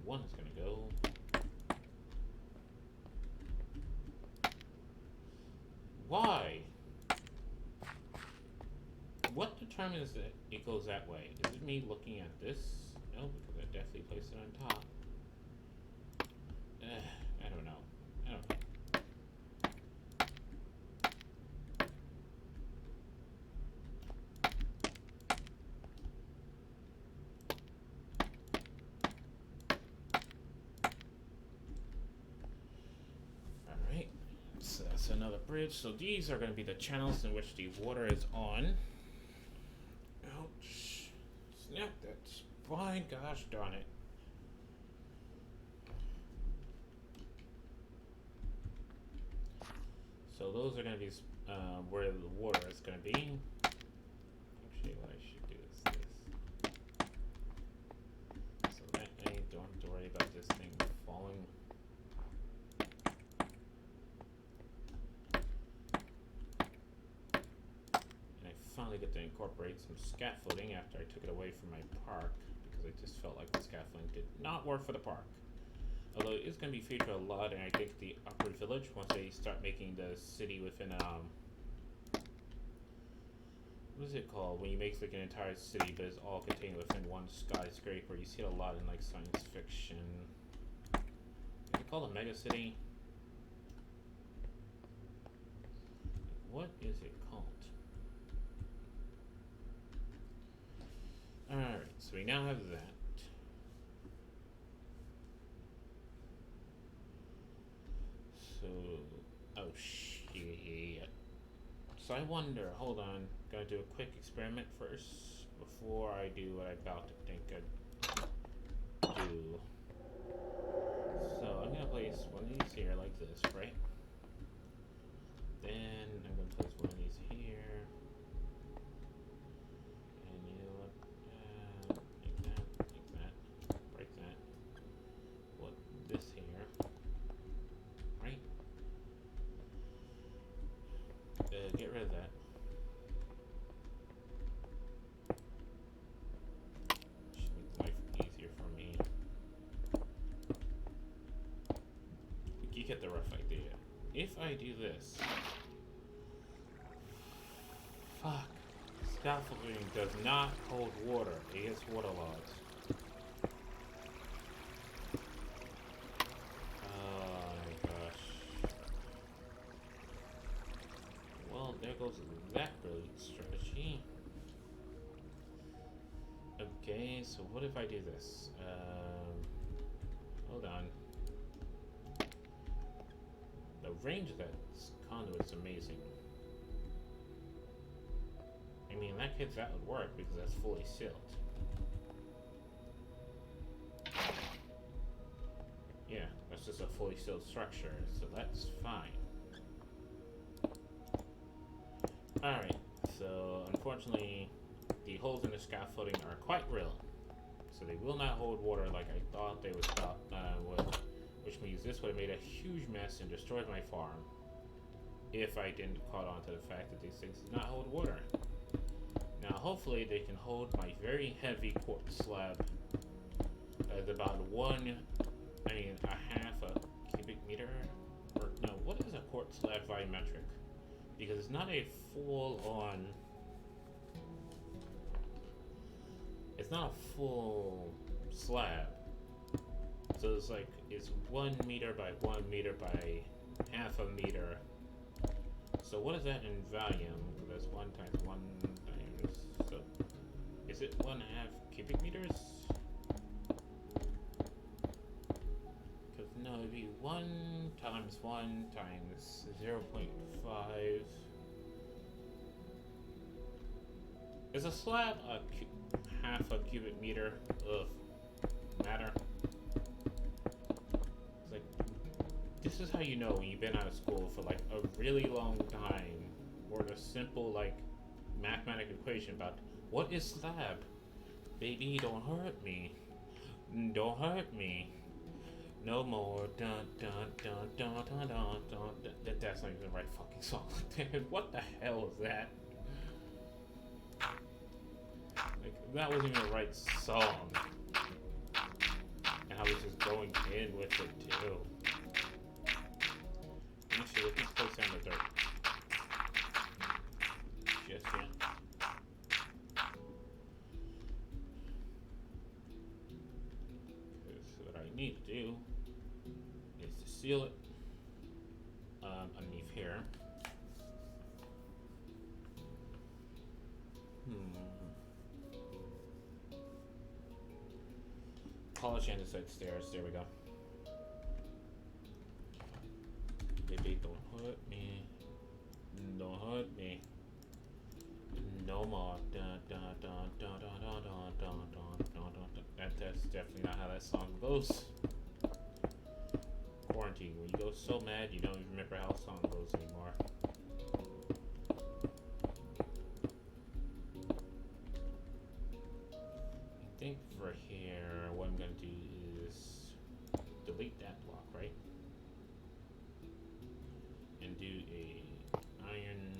One is going to go. Why? What determines that it goes that way? Is it me looking at this? No, because I definitely placed it on top. I don't know. I don't know. So that's another bridge. So these are going to be the channels in which the water is on. Ouch. Snap that spine. Gosh darn it. So those are going to be where the water is going to be. Actually, what I should do is this. So that I don't have to worry about this thing falling. Finally get to incorporate some scaffolding after I took it away from my park because I just felt like the scaffolding did not work for the park. Although it is going to be featured a lot, and I think the upper village, once they start making the city within what is it called when you make like an entire city but it's all contained within one skyscraper. You see it a lot in like science fiction. Is it called a mega city? What is it called? Alright, so we now have that. So, oh shit. So I wonder, hold on, gotta do a quick experiment first before I do what I'm about to think I'd do. So I'm gonna place one of these here like this, right? Then I'm gonna place one of these here. Get rid of that. Should make life easier for me. You get the rough idea. If I do this, fuck, scaffolding does not hold water. It gets waterlogged. There goes that brilliant strategy. Okay, so what if I do this? Hold on. The range of that conduit is amazing. I mean, in that case, that would work because that's fully sealed. Yeah, that's just a fully sealed structure, so that's fine. Alright, so unfortunately, the holes in the scaffolding are quite real. So they will not hold water like I thought they would stop, which means this would have made a huge mess and destroyed my farm if I didn't caught on to the fact that these things do not hold water. Now hopefully they can hold my very heavy quartz slab at about a half a cubic meter, or no, what is a quartz slab volumetric? Because it's not a full-on, it's not a full slab. So it's like, it's 1 meter by 1 meter by half a meter. So what is that in volume? That's 1 times 1 times, so is it 1/2 cubic meters? Because no, it'd be 1 times 1 times 0.5. Is a slab half a cubic meter of matter? It's like, this is how you know when you've been out of school for like a really long time, or a simple like mathematical equation about what is slab. Baby, don't hurt me. Don't hurt me. No more. Dun dun dun dun dun dun dun. That's not even the right fucking song. What the hell is that? Like, that wasn't even the right song. And I was just going in with it too. Actually, let's just place down the dirt. Just yeah. Because what I need to do is to seal it underneath here. Polish andesite stairs. There we go. Baby, don't hurt me. Don't hurt me. No more. Dun, dun, dun, dun, dun, dun, dun, dun, dun, dun, dun. That's definitely not how that song goes. Quarantine, when you go so mad you don't even remember how a song goes anymore. I think for here, what I'm gonna do is delete that block, right? And do a iron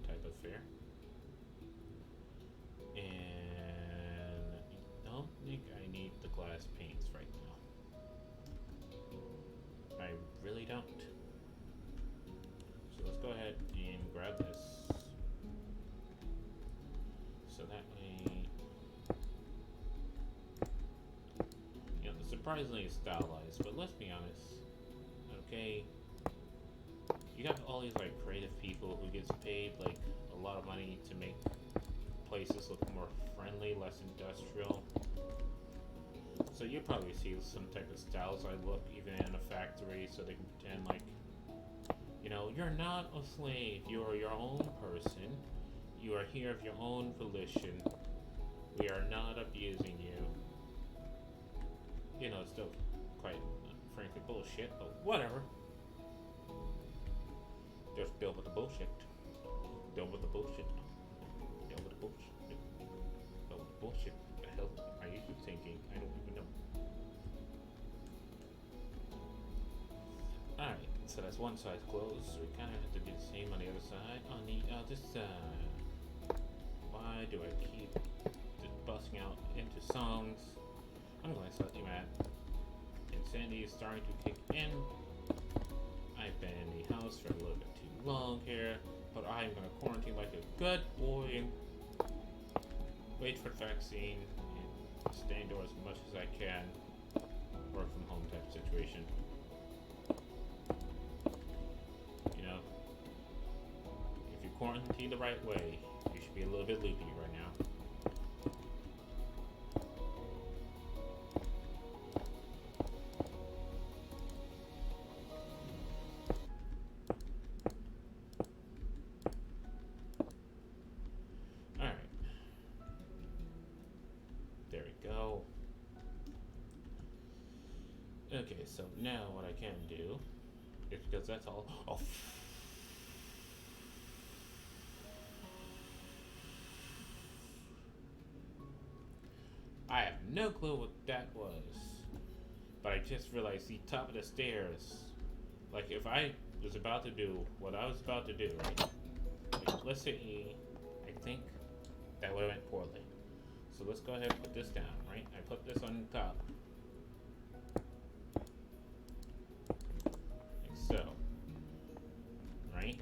type affair. And I don't think I need the glass paints right now. I really don't. So let's go ahead and grab this. So that way, you know, surprisingly it's stylized, but let's be honest, okay? You got all these like creative people who gets paid like a lot of money to make places look more friendly, less industrial. So you probably see some type of stylized look even in a factory, so they can pretend like, you know, you're not a slave, you're your own person. You are here of your own volition. We are not abusing you. You know, it's still quite, frankly, bullshit, but whatever. Just deal with the bullshit. Deal with the bullshit. Deal with the bullshit. Deal with the bullshit. What the hell are you thinking? I don't even know. Alright, so that's one side closed. So we kind of have to do the same on the other side. On the other side. Why do I keep busting out into songs? I'm going slightly mad. Insanity is starting to kick in. I've been in the house for a little bit too long here, but I'm going to quarantine like a good boy. Wait for the vaccine and stay indoors as much as I can. Work from home type of situation. You know, if you quarantine the right way, you should be a little bit loopy right now. Okay, so now what I can do is because that's all. Oh, I have no clue what that was, but I just realized the top of the stairs. Like if I was about to do what I was about to do, right? Like, let's say I think that would have went poorly. So let's go ahead and put this down, right? I put this on top, like so, right?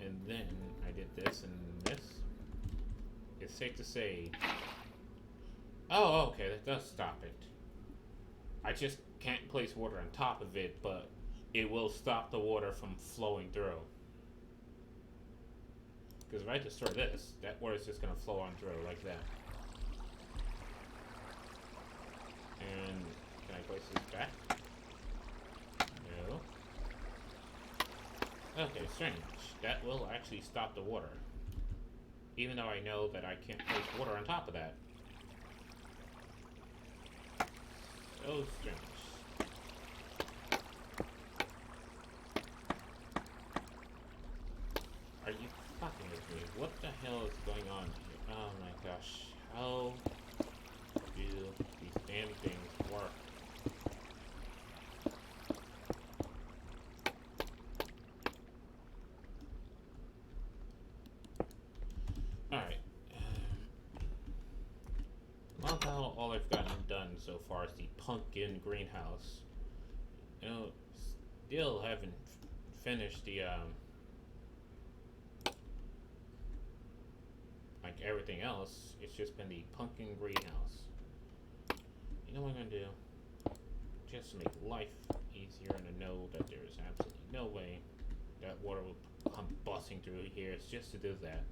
And then I did this and this. It's safe to say. Oh, okay, that does stop it. I just can't place water on top of it, but it will stop the water from flowing through. Because if I destroy this, that water is just going to flow on through like that. And can I place this back? No. Okay, strange. That will actually stop the water. Even though I know that I can't place water on top of that. So strange. Are you fucking with me? What the hell is going on here? Oh my gosh. How do these damn things work? Alright. Well, now all I've gotten done so far is the pumpkin greenhouse. You know, still haven't finished the, like everything else. It's just been the pumpkin greenhouse. You know what I'm gonna do? Just to make life easier and to know that there is absolutely no way that water will come busting through here. It's just to do that.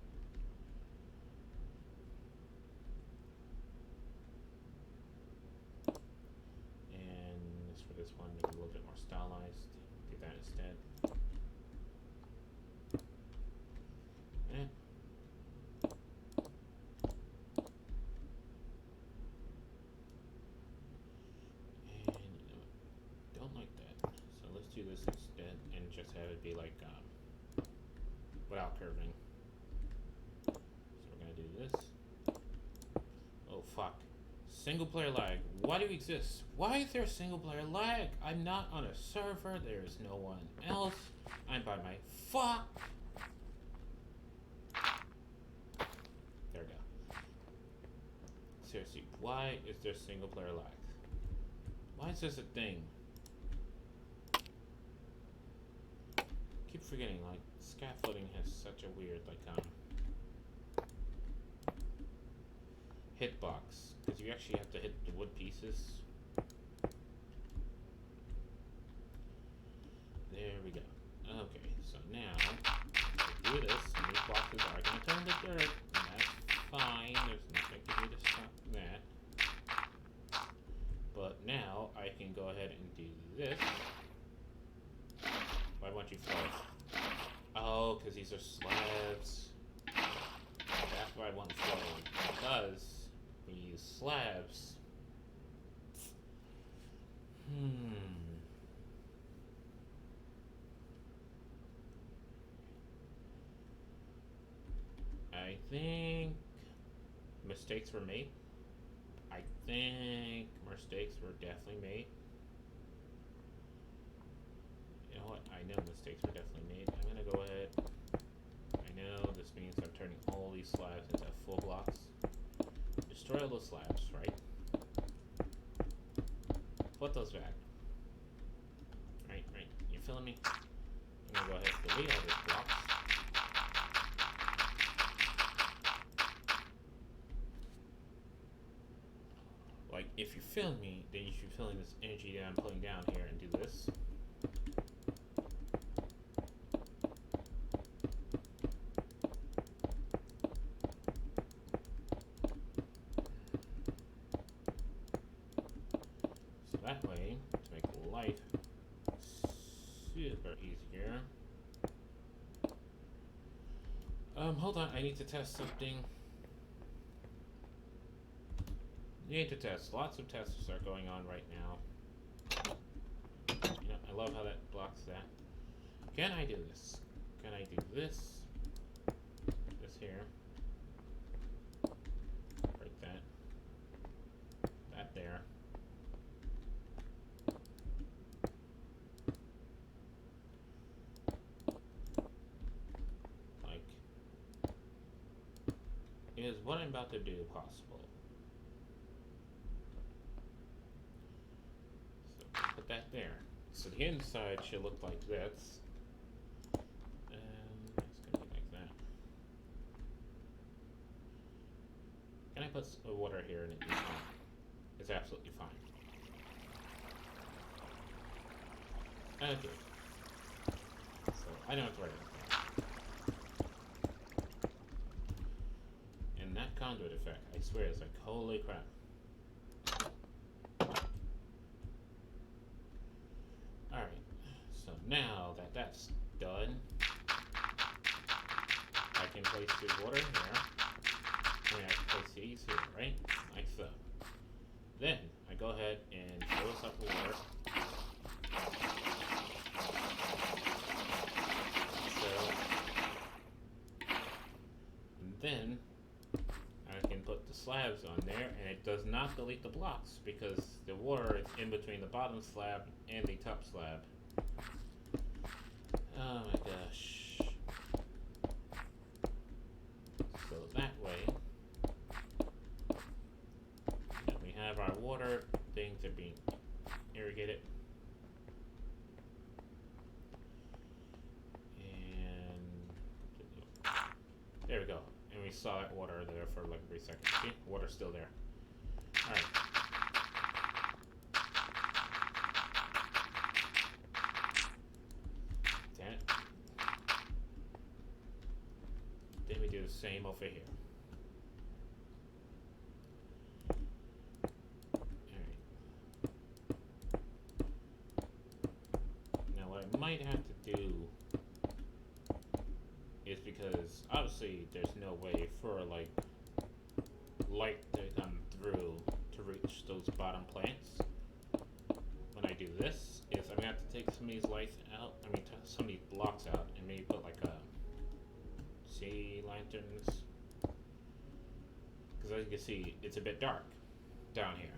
And for this one, make it a little bit more stylized. Do that instead. And don't like that. So let's do this instead and just have it be like without curving. So we're gonna do this. Oh fuck. Single player lag. Why do we exist? Why is there single player lag? I'm not on a server. There is no one else. I'm by my fuck. There we go. Seriously, why is there single player lag? Why is this a thing? Keep forgetting, like, scaffolding has such a weird, like, hitbox. Because you actually have to hit the wood pieces. There we go. Okay, so now, do this, and these boxes are going to turn to dirt, and that's fine. There's nothing I can do to stop that. But now, I can go ahead and do this. Why won't you flow? Oh, because these are slabs. That's why I want flow. Because we use slabs. I think mistakes were made. I think mistakes were definitely made. You know what? I know mistakes were definitely made. I'm gonna go ahead. I know this means I'm turning all these slabs into full blocks. Destroy all those slabs, right? Put those back. Right. You feeling me? I'm gonna go ahead and delete all these blocks. Like, if you feel me, then you should be feeling this energy that I'm putting down here and do this. So that way, to make life super easier. Hold on, I need to test something. Need to test. Lots of tests are going on right now. You know, I love how that blocks that. Can I do this? Can I do this? This here. Break that. That there. Like, is what I'm about to do possible? So put that there. So the inside should look like this. And it's gonna be like that. Can I put water here and it's fine? It's absolutely fine. Okay. So I don't have to worry about that. And that conduit effect, I swear, it's like, holy crap. Alright, so now that that's done, I can place the water here. I mean, I can place these here, right? Like so. Then, I go ahead and fill this up with water. So, and then, I can put the slabs on there, and it does not delete the blocks, because the water is in between the bottom slab and the top slab. Oh my gosh. So that way, we have our water, things are being irrigated. And there we go. And we saw that water there for like 3 seconds. See? Water's still there. Alright. Damn it. Then we do the same over here. Alright. Now what I might have to do is, because obviously there's no way for like light to come through to reach those bottom plants. When I do this, is I'm gonna have to take some of these lights out, some of these blocks out, and maybe put like sea lanterns. Because as you can see, it's a bit dark down here.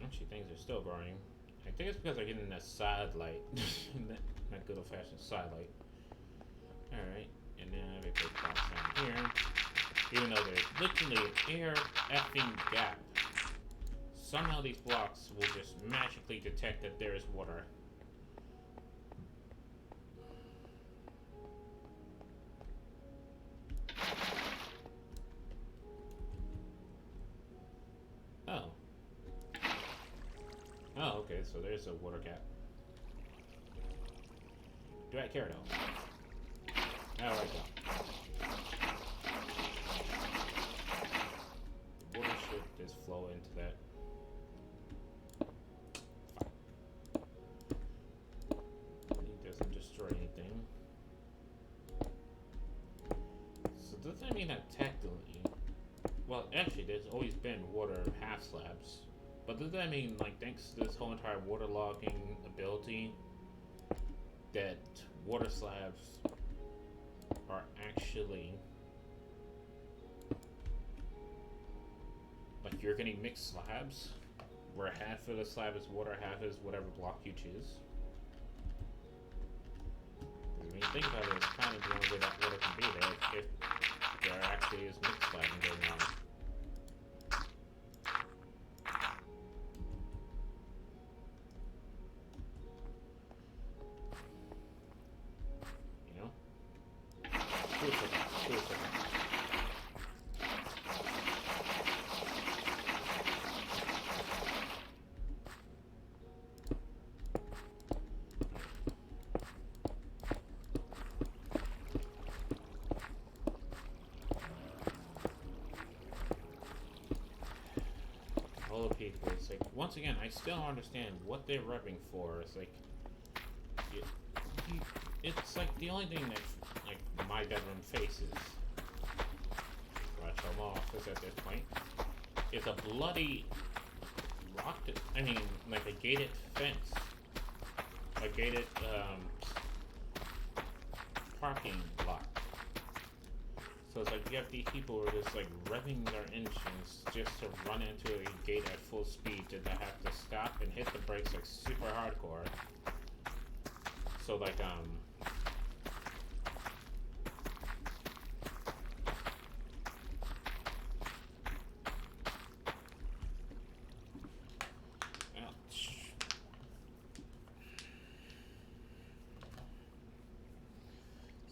Actually, things are still burning. I think it's because they're getting a side light. That good old-fashioned side light. Alright, and now we put blocks down here. Even though there's literally an air effing gap, somehow these blocks will just magically detect that there is water. Oh. Oh, okay, so there's a water gap. Do I care though? Oh, right now. The water should just flow into that. It doesn't destroy anything. So does that mean that technically, well, actually, there's always been water half slabs, but does that mean, like, thanks to this whole entire waterlogging ability, that water slabs are actually, like, you're getting mixed slabs, where half of the slab is water, half is whatever block you choose? Because when you think about it, it's kind of the only way that water can be there, if there actually is mixed slabbing going on. You know? Cool second. All the people, it's like, once again, I still don't understand what they're repping for. It's like, it's like the only thing that like my bedroom faces. Watch them off is at this point. Is a bloody locked. I mean, like a gated fence, a gated parking lot. So it's like you have these people who are just like revving their engines just to run into a gate at full speed to have to stop and hit the brakes like super hardcore. So like ouch.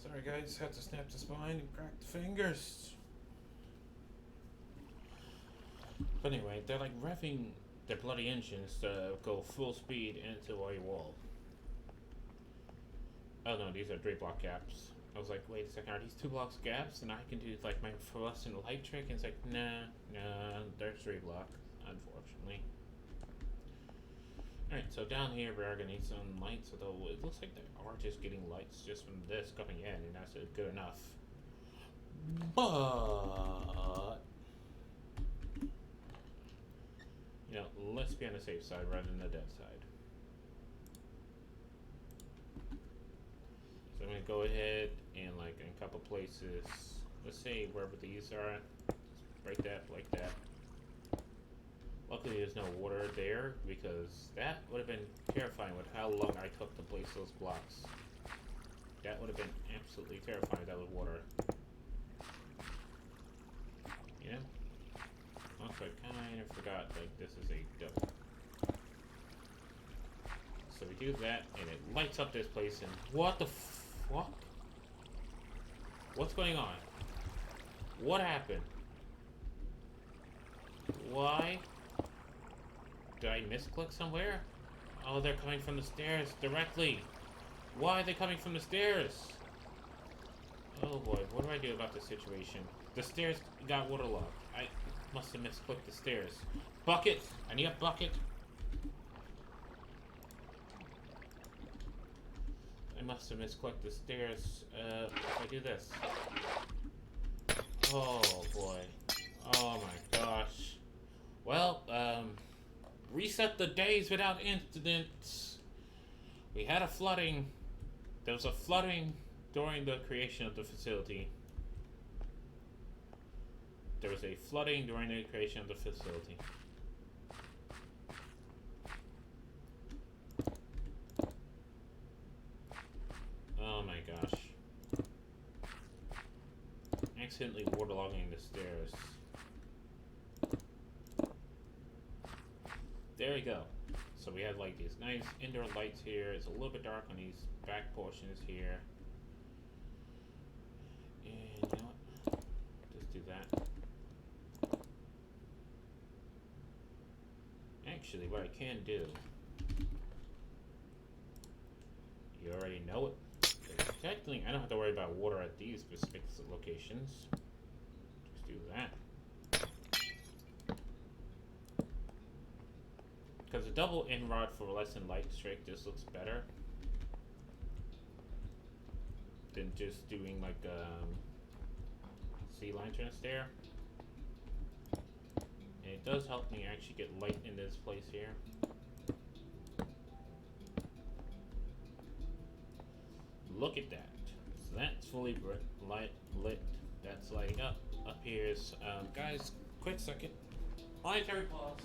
Sorry guys, had to snap the spine and crack the fingers. But anyway, they're like revving their bloody engines to go full speed into a wall. Oh no, these are 3-block gaps. I was like, wait a second, are these 2 blocks gaps? And I can do like my fluorescent light trick? And it's like, nah, they're 3-block, unfortunately. Alright, so down here we are gonna need some lights, although it looks like they are just getting lights just from this coming in, and that's good enough. But you know, let's be on the safe side rather than the dead side. So I'm gonna go ahead and like in a couple places, let's say wherever these are, just break that like that. Luckily there's no water there because that would have been terrifying with how long I took to place those blocks. That would have been absolutely terrifying if that was water. You know? Also, I kind of forgot like this is a double. So we do that and it lights up this place and what the fuck? What's going on? What happened? Why? Did I misclick somewhere? Oh, they're coming from the stairs directly. Why are they coming from the stairs? Oh boy, what do I do about this situation? The stairs got waterlogged. I must have misclicked the stairs. Bucket! I need a bucket. I must have misclicked the stairs. If I do this. Oh boy. Oh my gosh. Well, reset the days without incidents. We had a flooding. There was a flooding during the creation of the facility. There was a flooding during the creation of the facility. Oh my gosh. Accidentally waterlogging the stairs. There we go. So we have like these nice indoor lights here. It's a little bit dark on these back portions here. And you know what? Just do that. Actually, what I can do, you already know it. Technically, I don't have to worry about water at these specific locations. Just do that. Because a double in-rod fluorescent light strike just looks better than just doing like sea lantern stair. And it does help me actually get light in this place here. Look at that. So that's fully lit. That's lighting up. Up here's, guys, quick second. Monetary pause.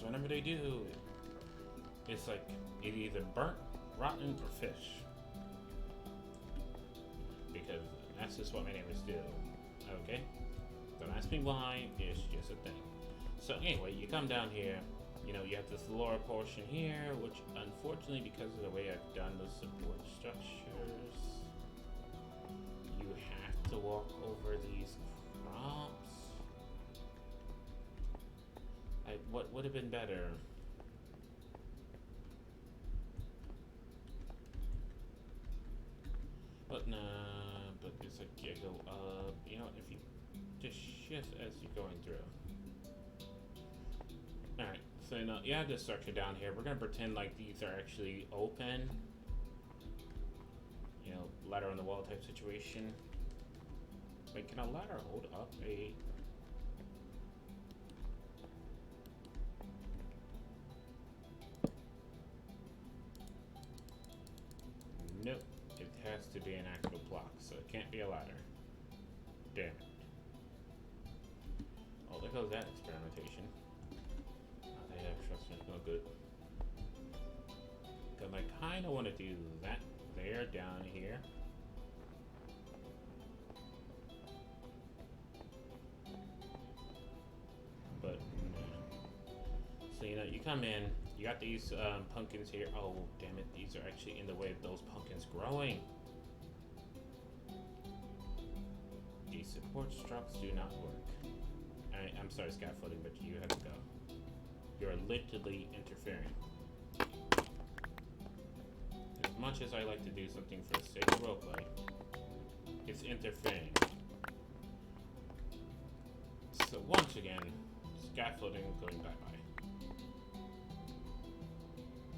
because whenever they do, it's like it either burnt, rotten, or fish. Because that's just what my neighbors do. Okay? Don't ask me why, it's just a thing. So anyway, you come down here, you know, you have this lower portion here, which unfortunately, because of the way I've done the support structures, you have to walk over these crops. What would have been better? But nah, but it's like you go up, you know, if you just shift as you're going through. Alright, so now you have this structure down here. We're gonna pretend like these are actually open. You know, ladder on the wall type situation. Wait, can a ladder hold up a... Nope, it has to be an actual block, so it can't be a ladder. Damn it. Oh, there goes that experimentation. They have trust me, no good. Cause I kinda wanna do that there down here. But so you know, you come in, you got these pumpkins here. Oh damn it, these are actually in the way of those pumpkins growing. These support structs do not work. I'm sorry, scaffolding, but you have to go. You're literally interfering. As much as I like to do something for the sake of roleplay, it's interfering. So once again, scaffolding going bye-bye.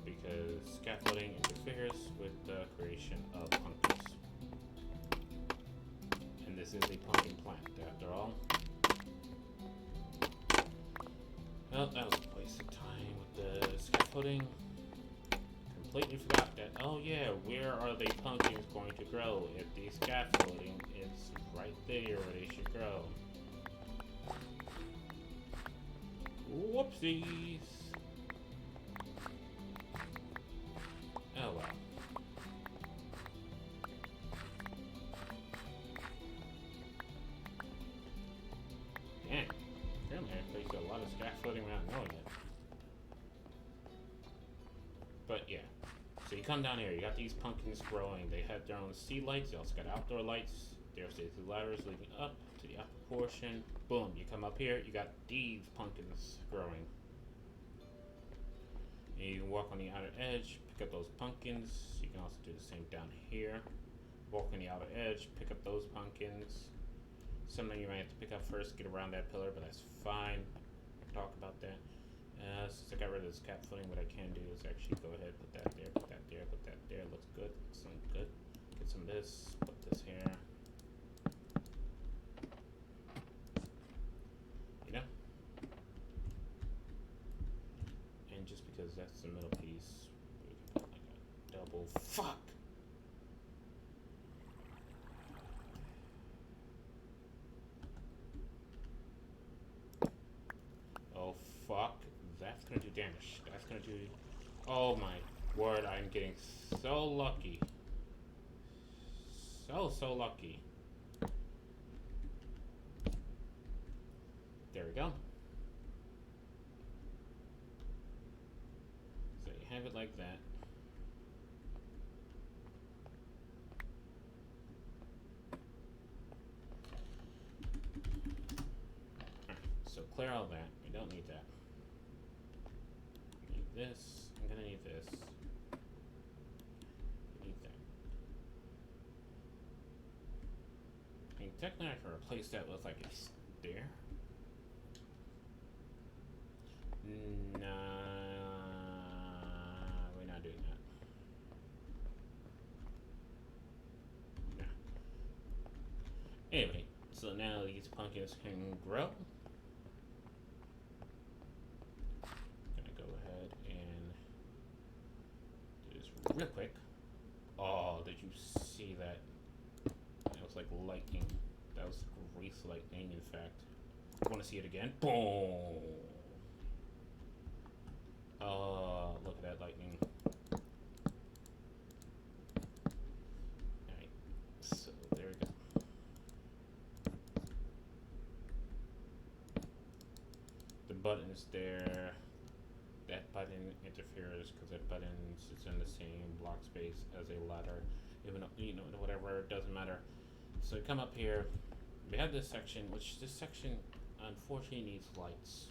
Because scaffolding interferes with the creation of pumpkins. And this is a pumpkin plant, after all. Well, that was a waste of time with the scaffolding. Completely forgot that, oh yeah, where are the pumpkins going to grow? If the scaffolding is right there where they should grow. Whoopsies! Oh well. Damn. Apparently I placed a lot of scaffolding without knowing it. But yeah. So you come down here, you got these pumpkins growing. They have their own sea lights, they also got outdoor lights. There's these ladders leading up to the upper portion. Boom, you come up here, you got these pumpkins growing. And you can walk on the outer edge, pick up those pumpkins. You can also do the same down here. Walk on the outer edge, pick up those pumpkins. Something you might have to pick up first, get around that pillar, but that's fine. Talk about that. Since I got rid of this scaffolding, what I can do is actually go ahead, put that there, put that there, put that there. Looks good, looks good. Get some of this, put this here. You know? And just because that's the middle piece, we can put like a double. Fuck! Oh, fuck. That's gonna do damage. That's gonna do... Oh my word, I'm getting so lucky. So lucky. There we go. So you have it like that. Alright, so clear all that. We don't need that. We need this. I'm gonna need this. We need that. I mean, technically I can replace that with like a stair. Nah, we're not doing that. Nah. Anyway, so now these pumpkins can grow. Gonna go ahead and do this real quick. Oh, did you see that? That was like lightning. That was grease lightning, in fact. Want to see it again? Boom! is there. That button interferes because that button sits in the same block space as a ladder. Even though, whatever, it doesn't matter. So come up here. We have this section, which this section unfortunately needs lights.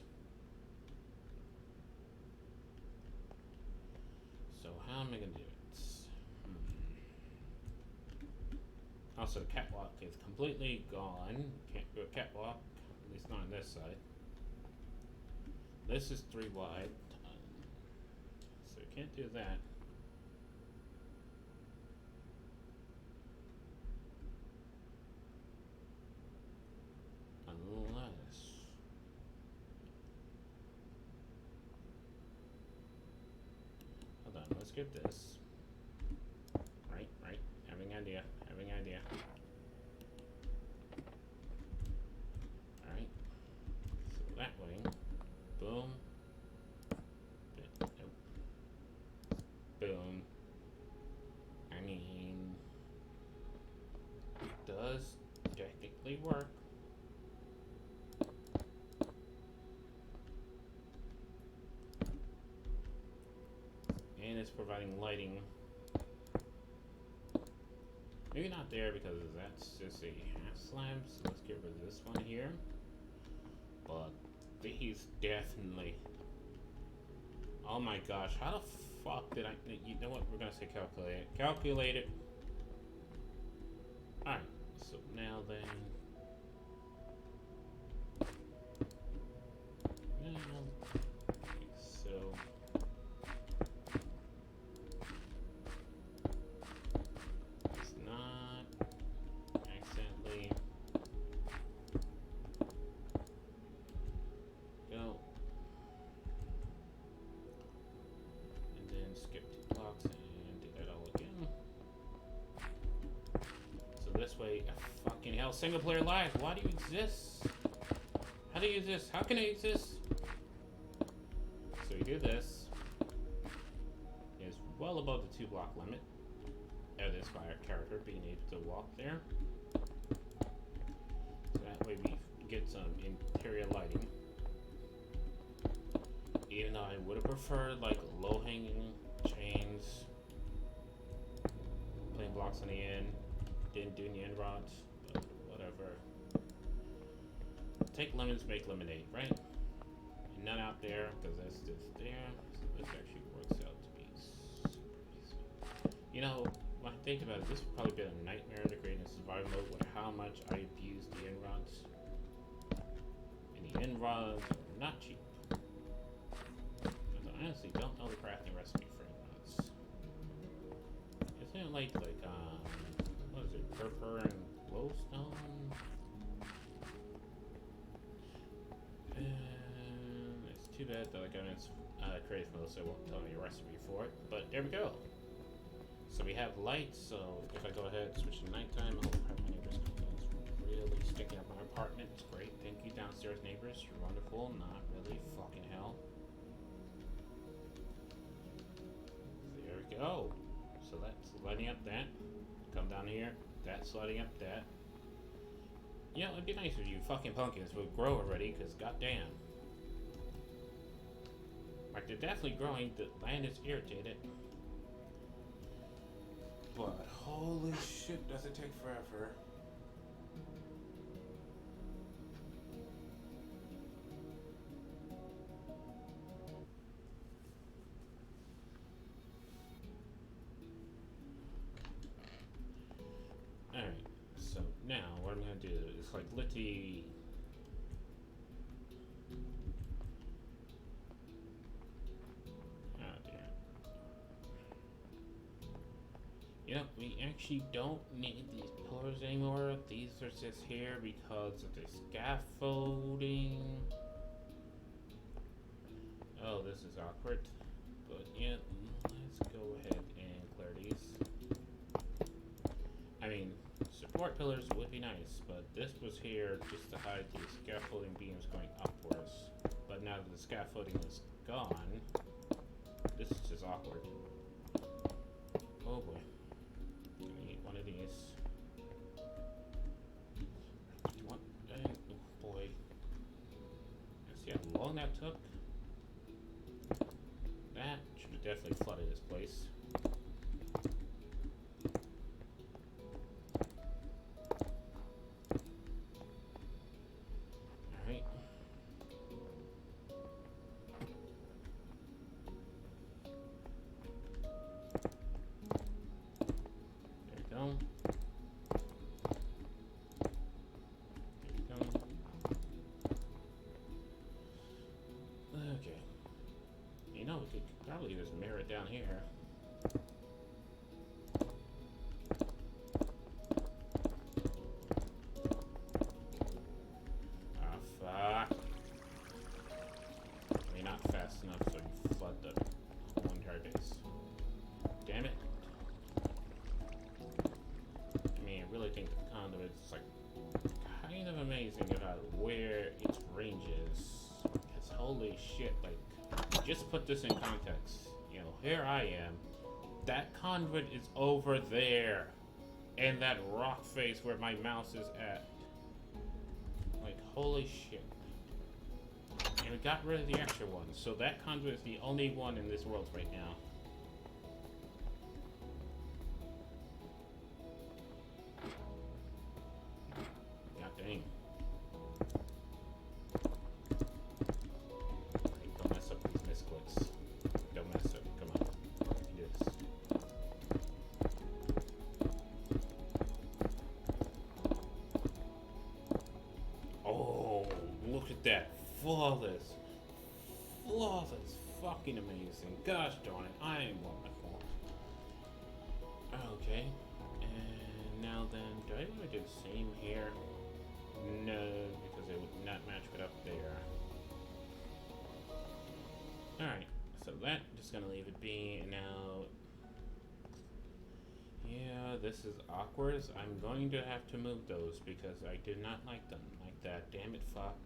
So how am I gonna do it? Also, the catwalk is completely gone. Can't do a catwalk, at least not on this side. This is 3 wide, so we can't do that. Unless... Hold on, let's get this. Right, having idea. Alright, so that way, boom, nope, boom. I mean, it does technically work. And it's providing lighting. Maybe not there because that's just a half slab, so let's get rid of this one here. But these definitely... Oh my gosh, how the fuck did I... You know what, we're gonna say calculate it. Calculate it. Alright, so now then... This way, fucking hell, single player live, why do you exist? How do you exist? How can I exist? So we do this. It's well above the 2 block limit. This by our character being able to walk there. So that way we get some interior lighting. Even though I would have preferred like low hanging chains, plain blocks on the end. Didn't do any end rods, but whatever. Take lemons, make lemonade, right? And none out there, because that's just there. So this actually works out to be super easy. You know, when I think about it, this would probably be a nightmare to create in survival mode with how much I abuse the end rods. And the end rods are not cheap. Because I honestly don't know the crafting recipe for end rods. Isn't it like what is it, purple and glowstone? And it's too bad that I got in creative mode, so it won't tell me a recipe for it. But there we go. So we have lights, so if I go ahead and switch to nighttime, I'll have my neighbors really sticking up my apartment. It's great. Thank you, downstairs neighbors. You're wonderful. Not really. Fucking hell. There we go. So that's lighting up that. Come down here. That's lighting up that. You know, it'd be nice if you fucking pumpkins would grow already, because goddamn. Like, they're definitely growing. The land is irritated. But holy shit, does it take forever. Alright, so now what I'm gonna do is like literally... Oh dear. You know, we actually don't need these pillars anymore. These are just here because of the scaffolding. Oh, this is awkward. But yeah, let's go ahead and clear these. I mean, support pillars would be nice, but this was here just to hide the scaffolding beams going upwards. But now that the scaffolding is gone, this is just awkward. Oh boy. Gonna need one of these. One, oh boy. See how long that took? definitely flooded this place. Alright. There we go. Okay. You know, we could probably just mirror it down here. Ah, fuck. I mean, not fast enough so you flood the whole entire base. Damn it. I mean, I really think the conduit's like kind of amazing about where its range is. Because holy shit, like, just put this in context. You know, here I am. That conduit is over there. And that rock face where my mouse is at. Like, holy shit. And we got rid of the extra one. So that conduit is the only one in this world right now. God dang. Don't mess up these misclicks. Don't mess up. Come on. You can do this. Oh, look at that. Flawless. Flawless. Fucking amazing. Gosh darn it. I am wonderful. Okay. And now then, do I want to do the same here? No, because it would not match it up there. Alright, so that, just gonna leave it be, and now... Yeah, this is awkward. I'm going to have to move those because I did not like them like that. Damn it, fuck.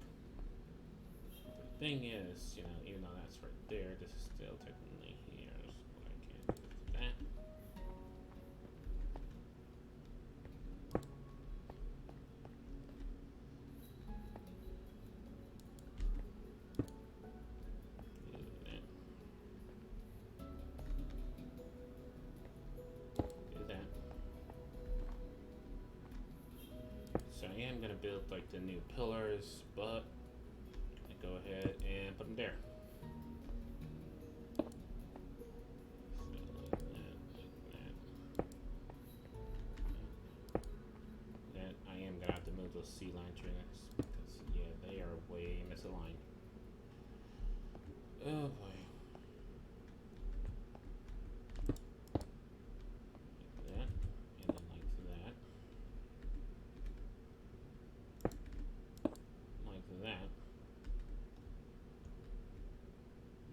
The thing is, you know, even though that's right there, this is still technically here, so I can't do that. So I am going to build like the new pillars, but I go ahead and put them there. So like that. Then I am going to have to move those sea lanterns because, yeah, they are way misaligned. Oh boy.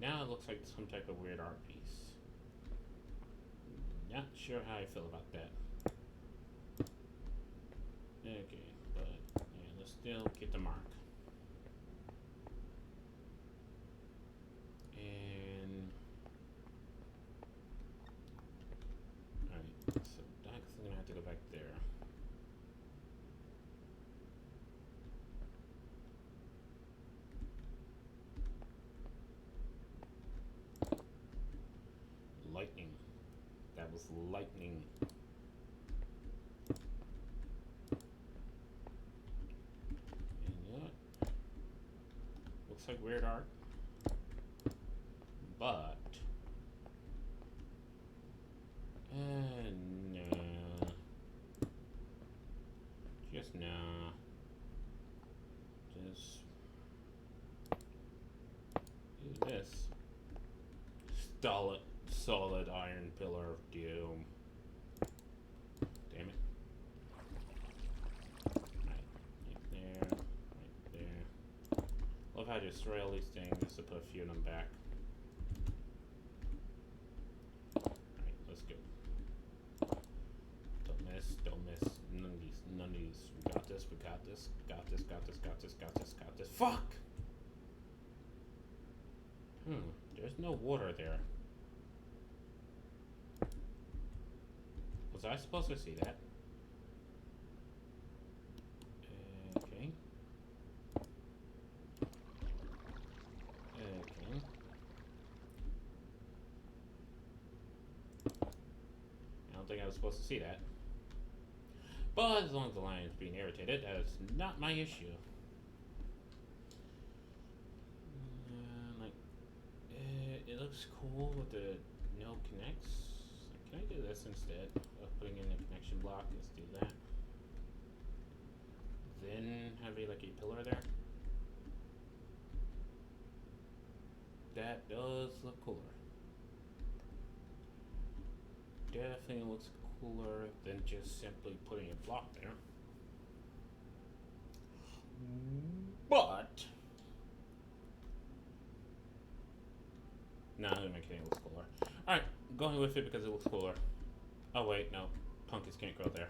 Now it looks like some type of weird art piece. Not sure how I feel about that. Okay, but yeah, let's still get the mark. And alright, so that's gonna have to go back there. Lightning. That was lightning. And you know what? Looks like weird art. But nah. Just nah. Just do this. Solid iron pillar of doom. Damn it. Right there. Right there. Love how I destroy all these things just to put a few of them back. Alright, let's go. Don't miss, don't miss. None of these, none of these. We got this, we got this, got this, got this, got this, got this, got this. Fuck! There's no water there. Was I supposed to see that? Okay. Okay. was supposed to see that. But as long as the line is being irritated, that is not my issue. It looks cool with the no connects. Can I do this instead of putting in a connection block? Let's do that. Then have like a pillar there. That does look cooler. Definitely looks cooler than just simply putting a block there. But nah, I'm kidding, it looks cooler. Alright, going with it because it looks cooler. Oh wait, no. Pumpkins can't grow there.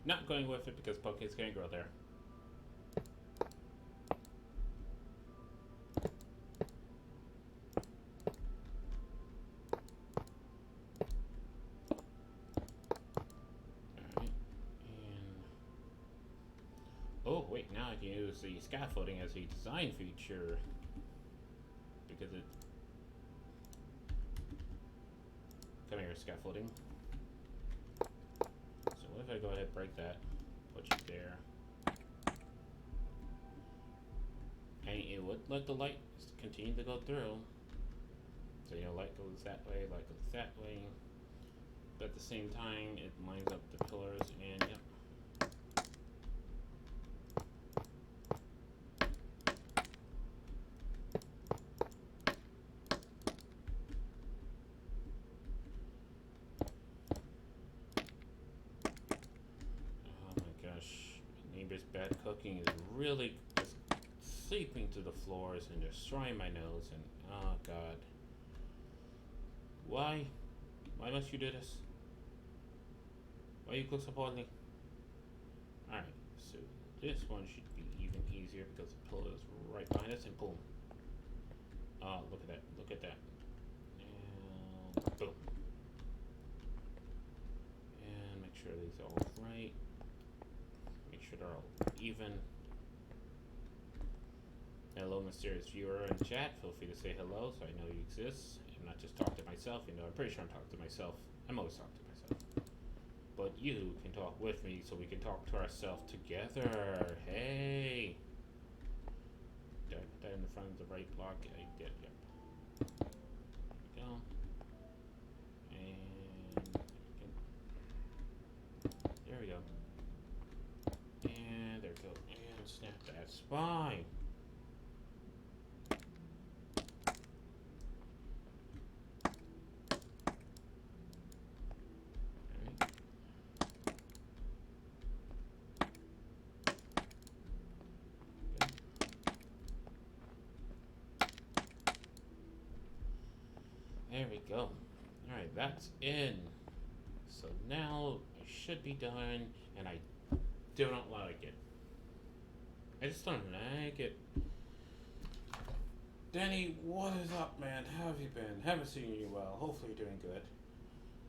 Not going with it because pumpkins can't grow there. Alright, and oh wait, now I can use the scaffolding as a design feature because it. Come here, scaffolding. So what if I go ahead and break that, put you there, and it would let the light continue to go through. So light goes that way, light goes that way, but at the same time it lines up the pillars and yep. Bad cooking is really just seeping to the floors and destroying my nose and oh god. Why must you do this? Why you cook so poorly? Alright, so this one should be even easier because the pillar is right behind us and boom. Oh, look at that. And boom. And make sure these are all right. They're all even. Hello, mysterious viewer in chat. Feel free to say hello so I know you exist and not just talk to myself. I'm pretty sure I'm talking to myself. I'm always talking to myself. But you can talk with me so we can talk to ourselves together. Hey! Did I put that in the front of the right block? I did, yep. There we go. And there we go. And there we go. And snap that spine. Alright. There we go. Alright, that's in. So now I should be done, and I do not like it. I just don't like it. Danny, what is up, man? How have you been? Haven't seen you well. Hopefully you're doing good.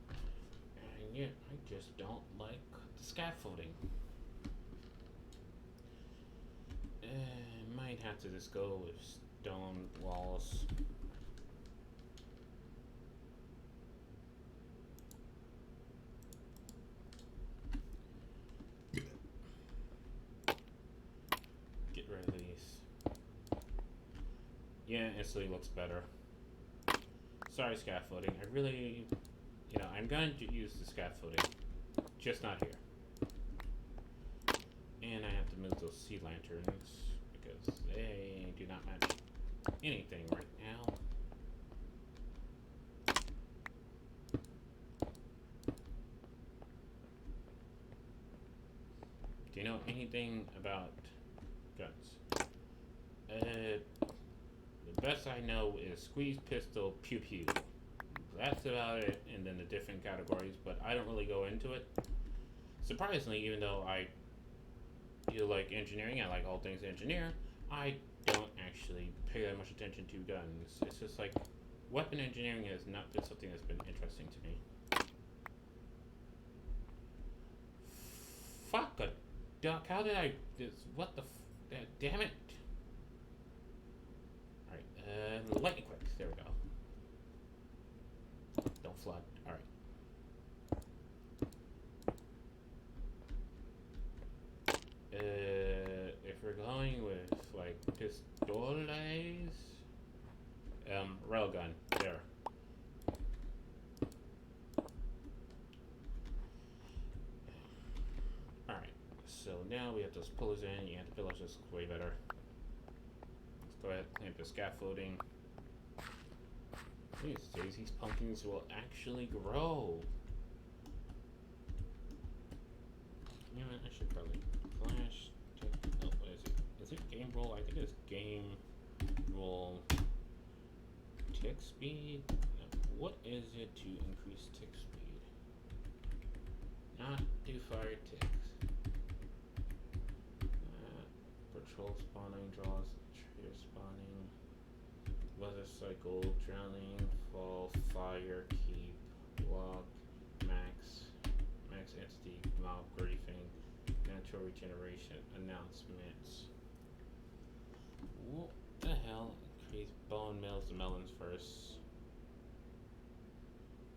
And yeah, I just don't like the scaffolding. Might have to just go with stone walls. Yeah, instantly looks better. Sorry, scaffolding. I really, I'm going to use the scaffolding, just not here. And I have to move those sea lanterns because they do not match anything right now. Do you know anything about guns? The best I know is squeeze pistol, pew pew. That's about it, and then the different categories, but I don't really go into it. Surprisingly, even though I do like engineering, I like all things engineer, I don't actually pay that much attention to guns. It's just like, weapon engineering has not been something that's been interesting to me. Fuck a duck, how did I, what the damn it. Lightning quick. There we go. flood. All right. If we're going with like pistoles, railgun there. All right. So now we have those pillars in. Yeah, the pillars just look way better. Let's go ahead and clamp the scaffolding. These days, these pumpkins will actually grow. You know what? I should probably flash. Oh, what is it? Is it game roll? I think it's game roll tick speed. No. What is it to increase tick speed? Not do fire ticks. Patrol spawning draws trader spawning. Weather cycle, drowning, fall, fire, keep, walk, max entity, mob griefing, natural regeneration, announcements. What the hell? Increase bone mills and melons first.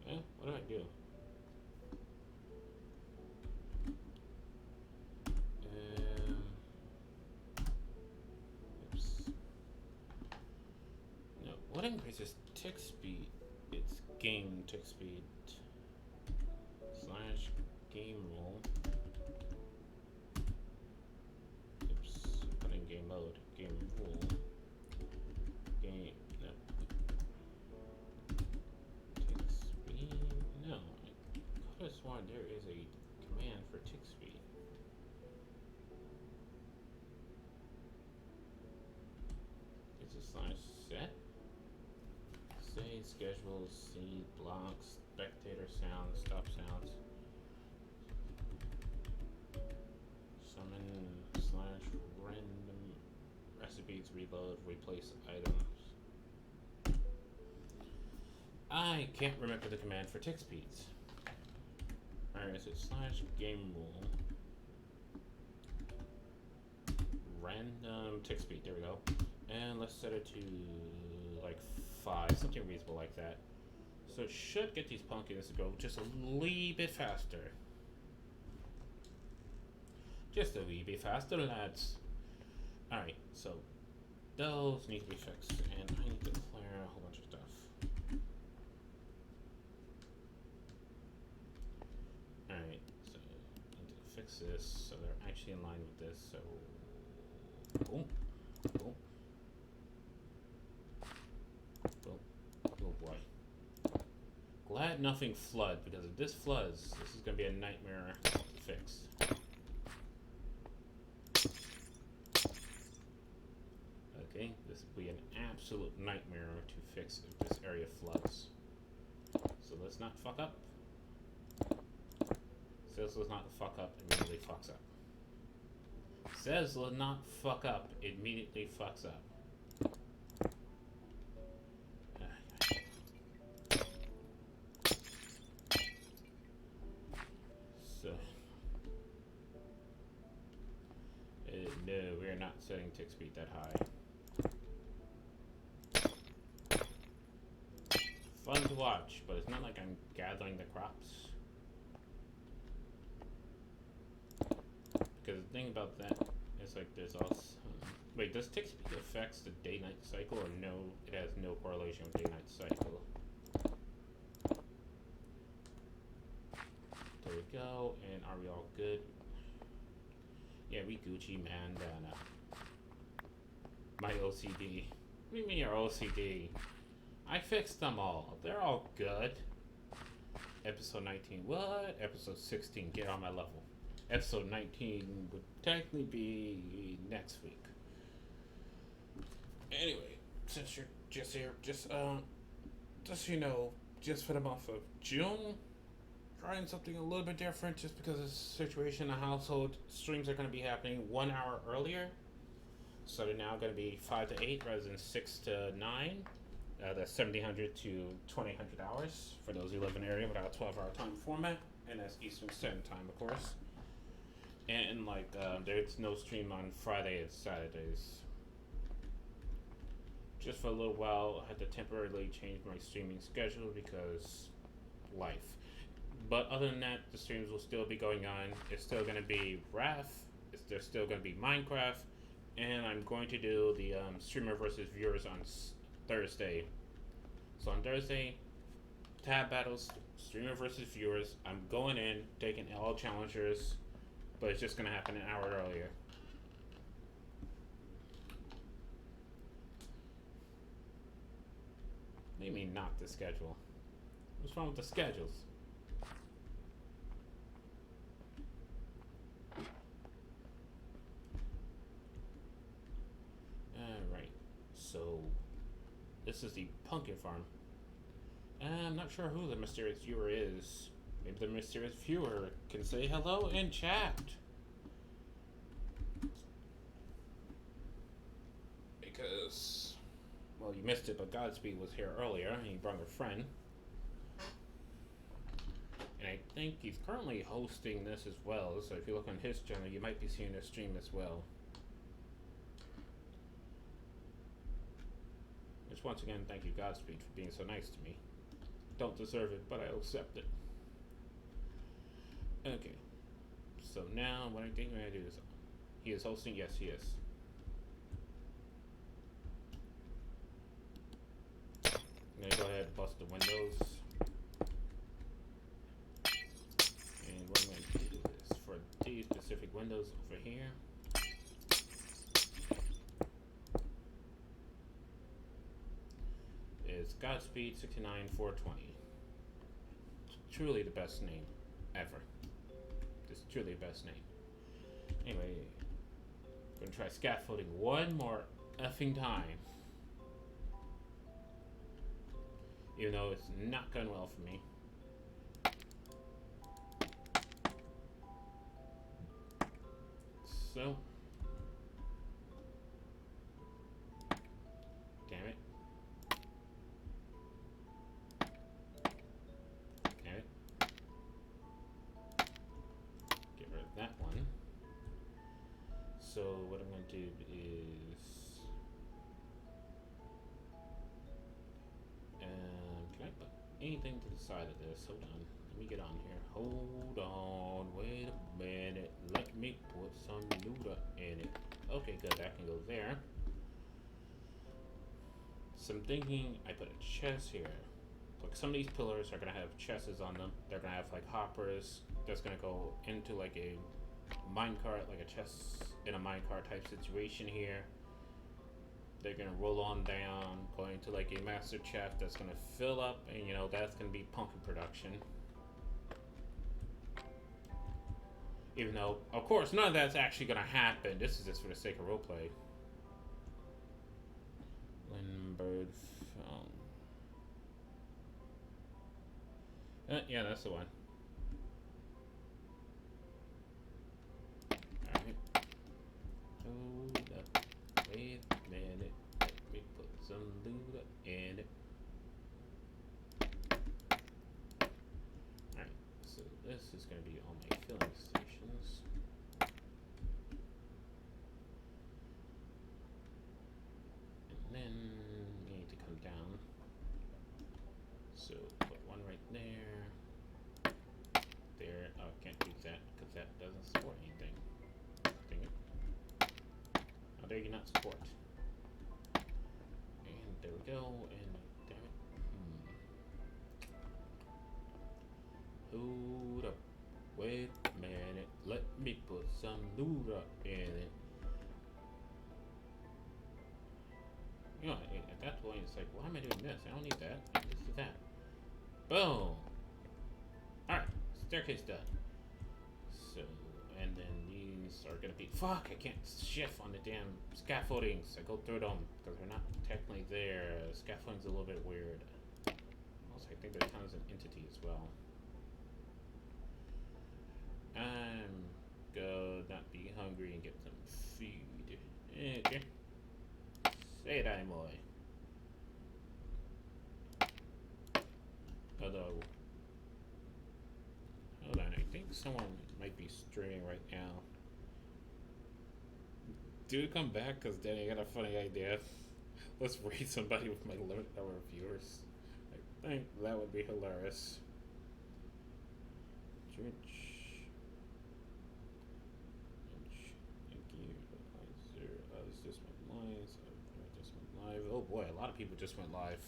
What do I do? What increases tick speed? It's game tick speed / game roll. Oops, put in game mode. Game roll. Game. No. Tick speed. No. I could have sworn there is a command for tick speed. It's a /set. Say schedules, seed, blocks, spectator sounds, stop sounds. Summon / random recipes, reload, replace items. I can't remember the command for tick speeds. Alright, is it / game rule? Random tick speed, there we go. And let's set it to like 5, something reasonable like that. So it should get these pumpkins to go just a wee bit faster. Just a wee bit faster, lads. Alright, so those need to be fixed, and I need to clear a whole bunch of stuff. Alright, so I need to fix this so they're actually in line with this, so boom, boom. Oh boy. Glad nothing flood, because if this floods, this is going to be a nightmare to fix. Okay, this will be an absolute nightmare to fix if this area floods. So let's not fuck up. Says let's not fuck up, immediately fucks up. Says let's not fuck up, immediately fucks up. No, we're not setting tick speed that high. Fun to watch, but it's not like I'm gathering the crops. Because the thing about that is like there's also... wait, does tick speed affects the day-night cycle, or no, it has no correlation with day-night cycle? There we go, and are we all good? Yeah, we Gucci bandana. My OCD. What do you mean your OCD? I fixed them all. They're all good. Episode 19. What? Episode 16. Get on my level. Episode 19 would technically be next week. Anyway, since you're just here, just so you know, just for the month of June, trying something a little bit different just because of the situation in the household. Streams are going to be happening 1 hour earlier. So they're now going to be 5 to 8 rather than 6 to 9. That's 1700 to 2000 hours for those who live in the area without a 12-hour time format. And that's Eastern Standard Time, of course. And like, there's no stream on Friday and Saturdays. Just for a little while, I had to temporarily change my streaming schedule because life. But other than that, the streams will still be going on. It's still going to be Wrath. There's still going to be Minecraft. And I'm going to do the streamer versus viewers on Thursday. So on Thursday, tab battles, streamer versus viewers. I'm going in, taking all challengers. But it's just going to happen an hour earlier. What do you mean not the schedule? What's wrong with the schedules? Alright, so this is the pumpkin farm. I'm not sure who the mysterious viewer is. Maybe the mysterious viewer can say hello in chat. Because, well, you missed it, but Godspeed was here earlier, and he brought a friend. And I think he's currently hosting this as well, so if you look on his channel, you might be seeing this stream as well. Which, once again, thank you, Godspeed, for being so nice to me. Don't deserve it, but I'll accept it. Okay. So now, what I think I'm going to do is... He is hosting? Yes, he is. I'm going to go ahead and bust the windows. And what I'm going to do is, for these specific windows over here... is Godspeed 69420. Truly the best name ever. Just truly the best name. Anyway, I'm gonna try scaffolding one more effing time. Even though it's not going well for me. So, damn it. That one. So what I'm going to do is, can I put anything to the side of this? Hold on, let me get on here. Hold on, wait a minute. Let me put some Nuda in it. Okay, good. That can go there. So I'm thinking I put a chest here. Like some of these pillars are gonna have chests on them. They're gonna have like hoppers. That's gonna go into like a minecart, like a chest in a minecart type situation here. They're gonna roll on down, go into like a master chest that's gonna fill up, and you know that's gonna be pumpkin production. Even though, of course, none of that's actually gonna happen. This is just for the sake of roleplay. Lindbergh film. Yeah, that's the one. Alright. Hold up. Wait a minute. Let me put some loot up in it. Alright, so this is going to be all my filling stations. And then you need to come down. So put one right there. There. Oh, I can't do that because that doesn't support anything. Dang it. Oh, there you not support. And there we go. And damn it. Hold up. Wait a minute. Let me put some loot up in it. You know, at that point, it's like, why am I doing this? I don't need that. I just do that. Boom. Alright, staircase done. So, and then these are gonna be, fuck, I can't shift on the damn scaffoldings. I go through them because they're not technically there. Scaffolding's a little bit weird. Also, I think they're kind of an entity as well. I'm gonna not be hungry and get some food. Okay. Say that, boy. Although, hold on, I think someone might be streaming right now. Dude, come back, because Danny, I got a funny idea. Let's raid somebody with my limited number of viewers. I think that would be hilarious. Inch. Thank you. This went live. This went live. Oh boy, a lot of people just went live.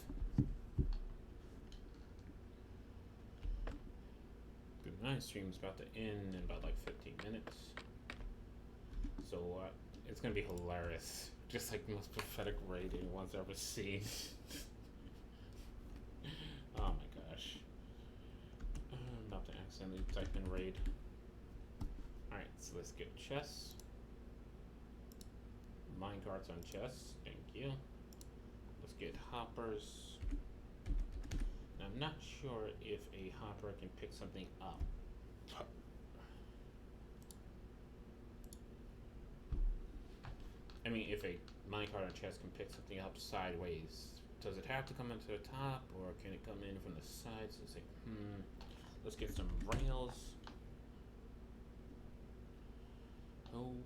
Good night. Stream's about to end in about like 15 minutes. So it's gonna be hilarious. Just like the most pathetic raid anyone's ever seen. Oh my gosh. I'm about to accidentally type in raid. Alright, so let's get chests. Minecarts on chests, thank you. Let's get hoppers. Now, I'm not sure if a hopper can pick something up. I mean, if a minecart on chest can pick something up sideways, does it have to come into the top, or can it come in from the sides? Let's say, let's get some rails. Hold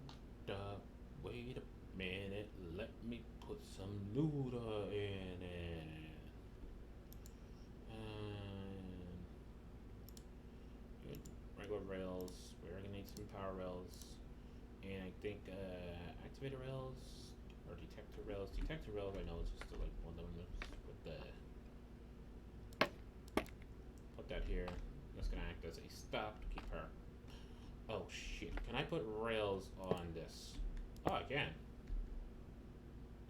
up, wait a minute, let me put some loot in it. Good. Regular rails, we're gonna need some power rails. And I think activator rails or detector rails. Detector rails, I know it's just like one of them with the. Put that here. That's gonna act as a stop to keep her. Oh shit! Can I put rails on this? Oh, I can.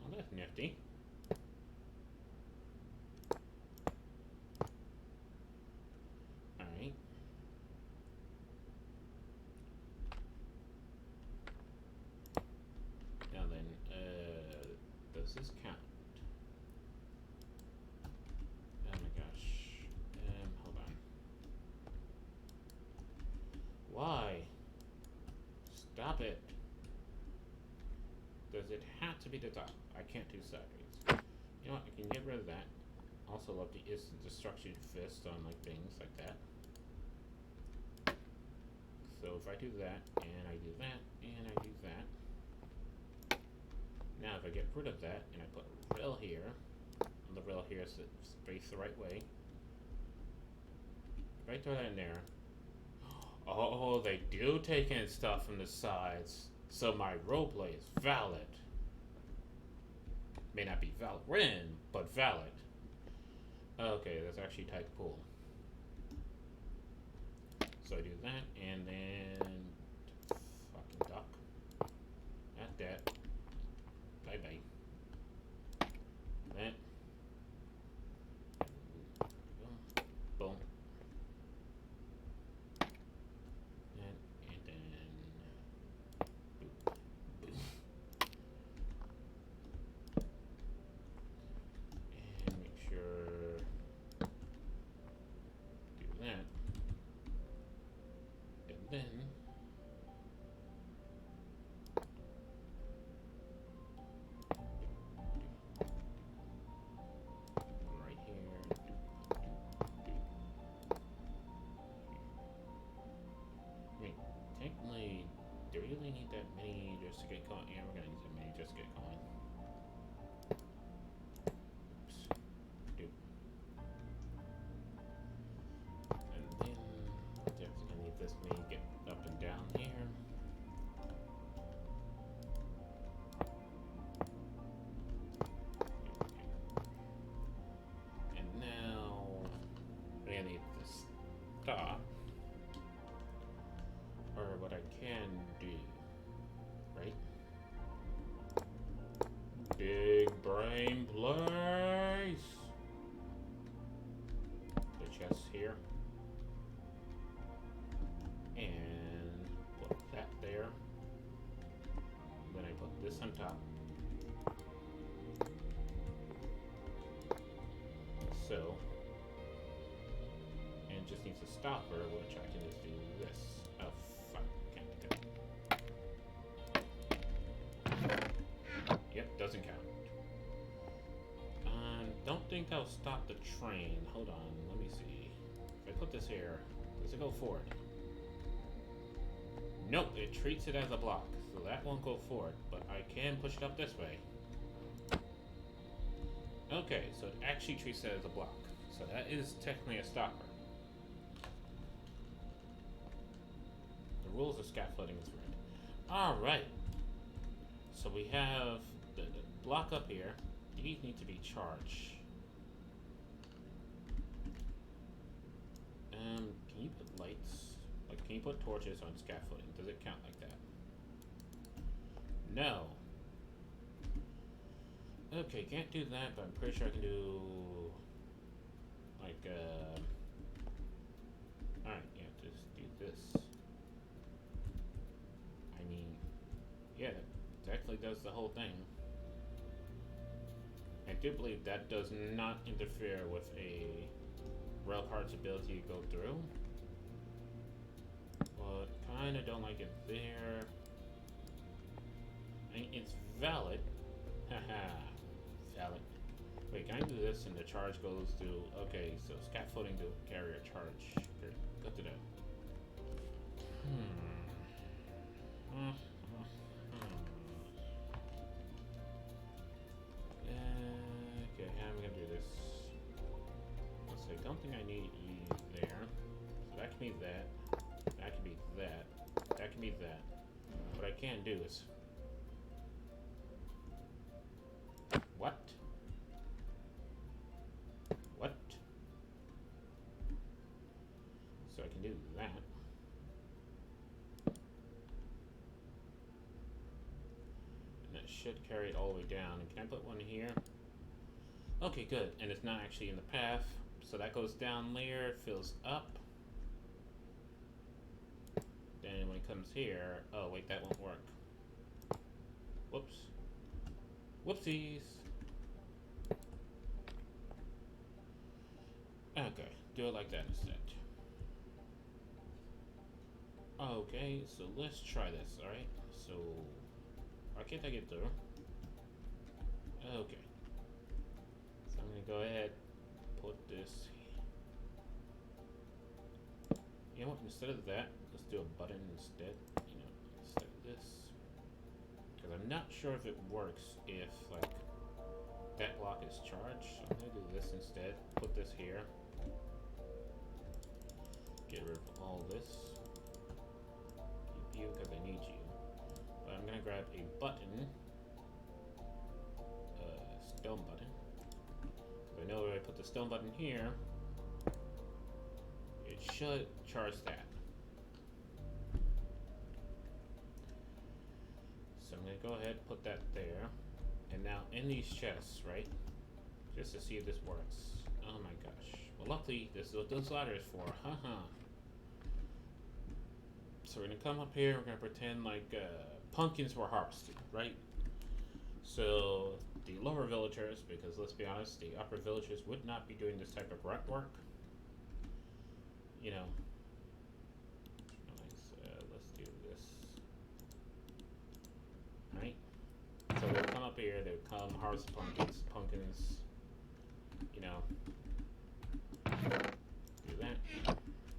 Oh, that's nifty. All right. Now then, does this count? Oh my gosh. Hold on. Why? Stop it. Does it have to be the top? I can't do sideways. You know what? I can get rid of that. Also love the instant destruction fist on like things like that. So if I do that, and I do that, and I do that. Now if I get rid of that, and I put a rail here, and the rail here is spaced the right way. If I throw that in there, oh, they do take in stuff from the sides, so my roleplay is valid. May not be Valorant, but valid. Okay, that's actually type cool. So I do that, and then fucking duck. At that. Bye bye. That. Boom. That, and then. Boop. Boop. And make sure. Do that. And then. Right here. I mean, technically, do we really need that many just to get going? Yeah, we're gonna need that many just to get going. Oops. Doop. And then, definitely gonna need this many to get up and down here. And now, we're gonna need to stop. Or what I can do, right? Big brain place. The chest here. And put that there. Then I put this on top. So, and it just needs a stopper, which I can just do this. Oh, fuck. Can't do it. Yep, doesn't count. Don't think that'll stop the train. Hold on, let me see. If I put this here, does it go forward? Nope, it treats it as a block. So that won't go forward, but I can push it up this way. Okay, so it actually treats it as a block. So that is technically a stopper. rules of scaffolding is read. Alright. So we have the block up here. These need to be charged. Can you put lights? Like, can you put torches on scaffolding? Does it count like that? No. Okay, can't do that, but I'm pretty sure I can do like alright, yeah, just do this. I mean, yeah, that actually does the whole thing. I do believe that does not interfere with a rail card's ability to go through. But kinda don't like it there. I mean, it's valid. Haha. Valid. Wait, can I do this and the charge goes through? Okay, so scaffolding to carry a charge. Good to know. Okay, how am I gonna do this? Let's say, don't think I need E there. So that can be that. That can be that. That can be that. What I can do is... What? What? So I can do that. And that should carry it all the way down. And can I put one here? Okay, good. And it's not actually in the path. So that goes down layer, fills up. Then when it comes here, oh wait, that won't work. Whoops. Whoopsies. Okay, do it like that instead. Okay, so let's try this, alright? So, why can't I get through? Okay. So I'm gonna go ahead, put this. You know what, instead of that, let's do a button instead. You know, instead of this. Because I'm not sure if it works if, like, that block is charged. So I'm gonna do this instead. Put this here. Get rid of all this. Keep you because I need you. But I'm gonna grab a button. Stone button. Because I know if I put the stone button here, it should charge that. So I'm gonna go ahead and put that there. And now in these chests, right? Just to see if this works. Oh my gosh. Well, luckily, this is what this ladder is for. Haha. So we're gonna come up here, we're gonna pretend like pumpkins were harvested, right? So the lower villagers, because let's be honest, the upper villagers would not be doing this type of grunt work. You know. Let's do this. Right? So they'll come up here, they'll come harvest pumpkins, you know. Do that.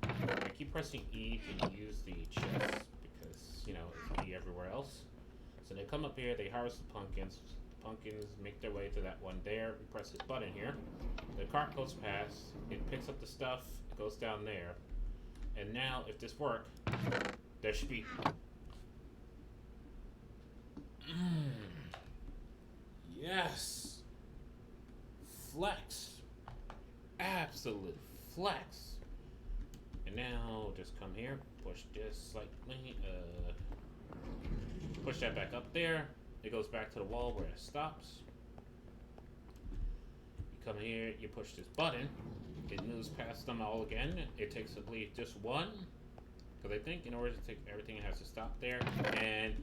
I keep pressing E to use the chest because, you know, it's E everywhere else. So they come up here, they harvest the pumpkins. Pumpkins make their way to that one there. We press this button here. The cart goes past. It picks up the stuff. It goes down there. And now, if this works, there should be... Yes! Flex! Absolute flex! And now, just come here, push this slightly, push that back up there. It goes back to the wall where it stops. You come here, you push this button. It moves past them all again. It takes, I believe, just one. Because I think in order to take everything, it has to stop there. And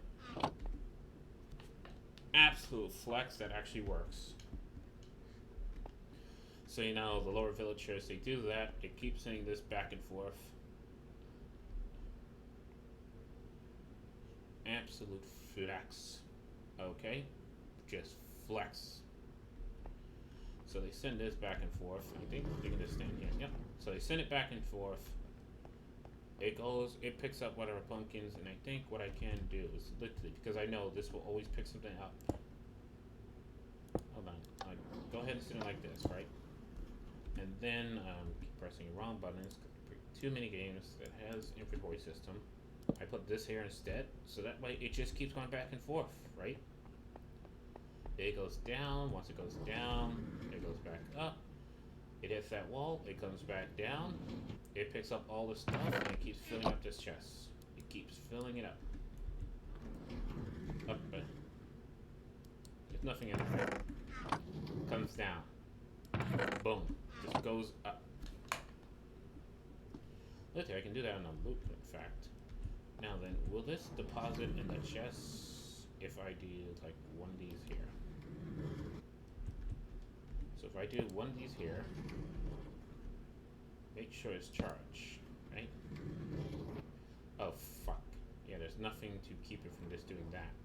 absolute flex, that actually works. So you know, the lower villagers, they do that. It keeps sending this back and forth. Absolute flex. Okay? Just flex. So they send this back and forth. I think they can just stand here. Yep. So they send it back and forth. It goes, it picks up whatever pumpkins, and I think what I can do is literally, because I know this will always pick something up. Hold on. Go ahead and send it like this, right? And then keep pressing the wrong buttons. Too many games that has inventory system. I put this here instead, so that way it just keeps going back and forth, right? It goes down. Once it goes down, it goes back up. It hits that wall. It comes back down. It picks up all the stuff and it keeps filling up this chest. It keeps filling it up. Up. There's nothing in there. Comes down. Boom. Just goes up. Okay, I can do that on a loop, in fact. Now then, will this deposit in the chest if I do like one of these here? So if I do one of these here, make sure it's charged, right? Oh, fuck. Yeah, there's nothing to keep it from just doing that.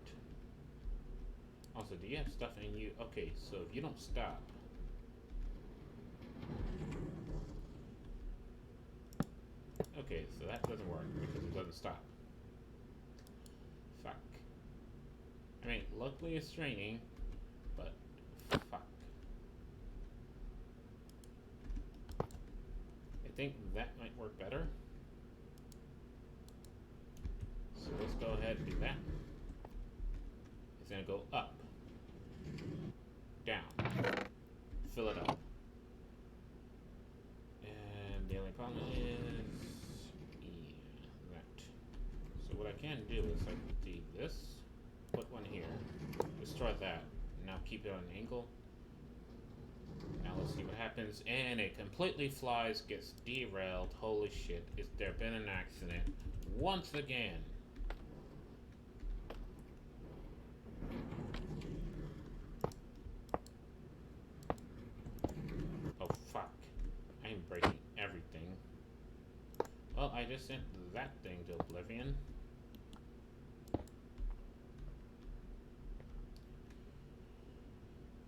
Also, do you have stuff in you? Okay, so if you don't stop, okay, so that doesn't work because it doesn't stop. Fuck. I mean, luckily it's raining, but fuck. I think that might work better. So let's go ahead and do that. It's gonna go up, down, fill it up. And the only problem is, yeah, that. So what I can do is I can do this, put one here, destroy that, now keep it on an angle. Now let's see what happens, and it completely flies, gets derailed. Holy shit, is there been an accident once again? Oh fuck, I'm breaking everything. Well, I just sent that thing to oblivion.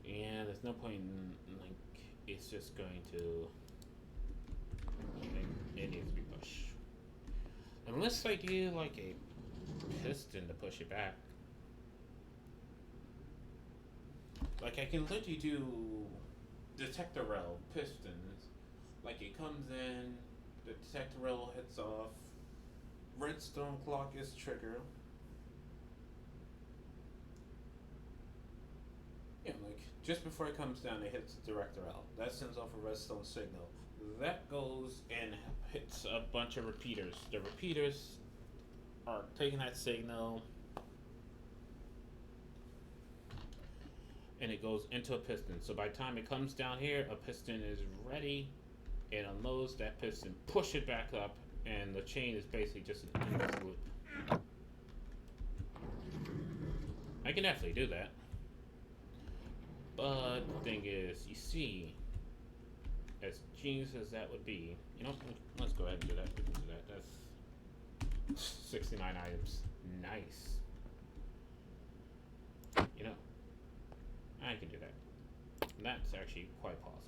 And there's no point in, like, it's just going to, it needs to be pushed. Unless I do, like, a piston to push it back. Like, I can literally do detector rail pistons. Like, it comes in, the detector rail hits off, redstone clock is triggered. Yeah, like, just before it comes down, it hits the director out. That sends off a redstone signal. That goes and hits a bunch of repeaters. The repeaters are taking that signal, and it goes into a piston. So by the time it comes down here, a piston is ready. It unloads that piston, push it back up, and the chain is basically just an endless loop. I can definitely do that. But the thing is, you see, as genius as that would be, you know, let's go ahead and do that. We can do that. That's 69 items. Nice. You know, I can do that. That's actually quite possible.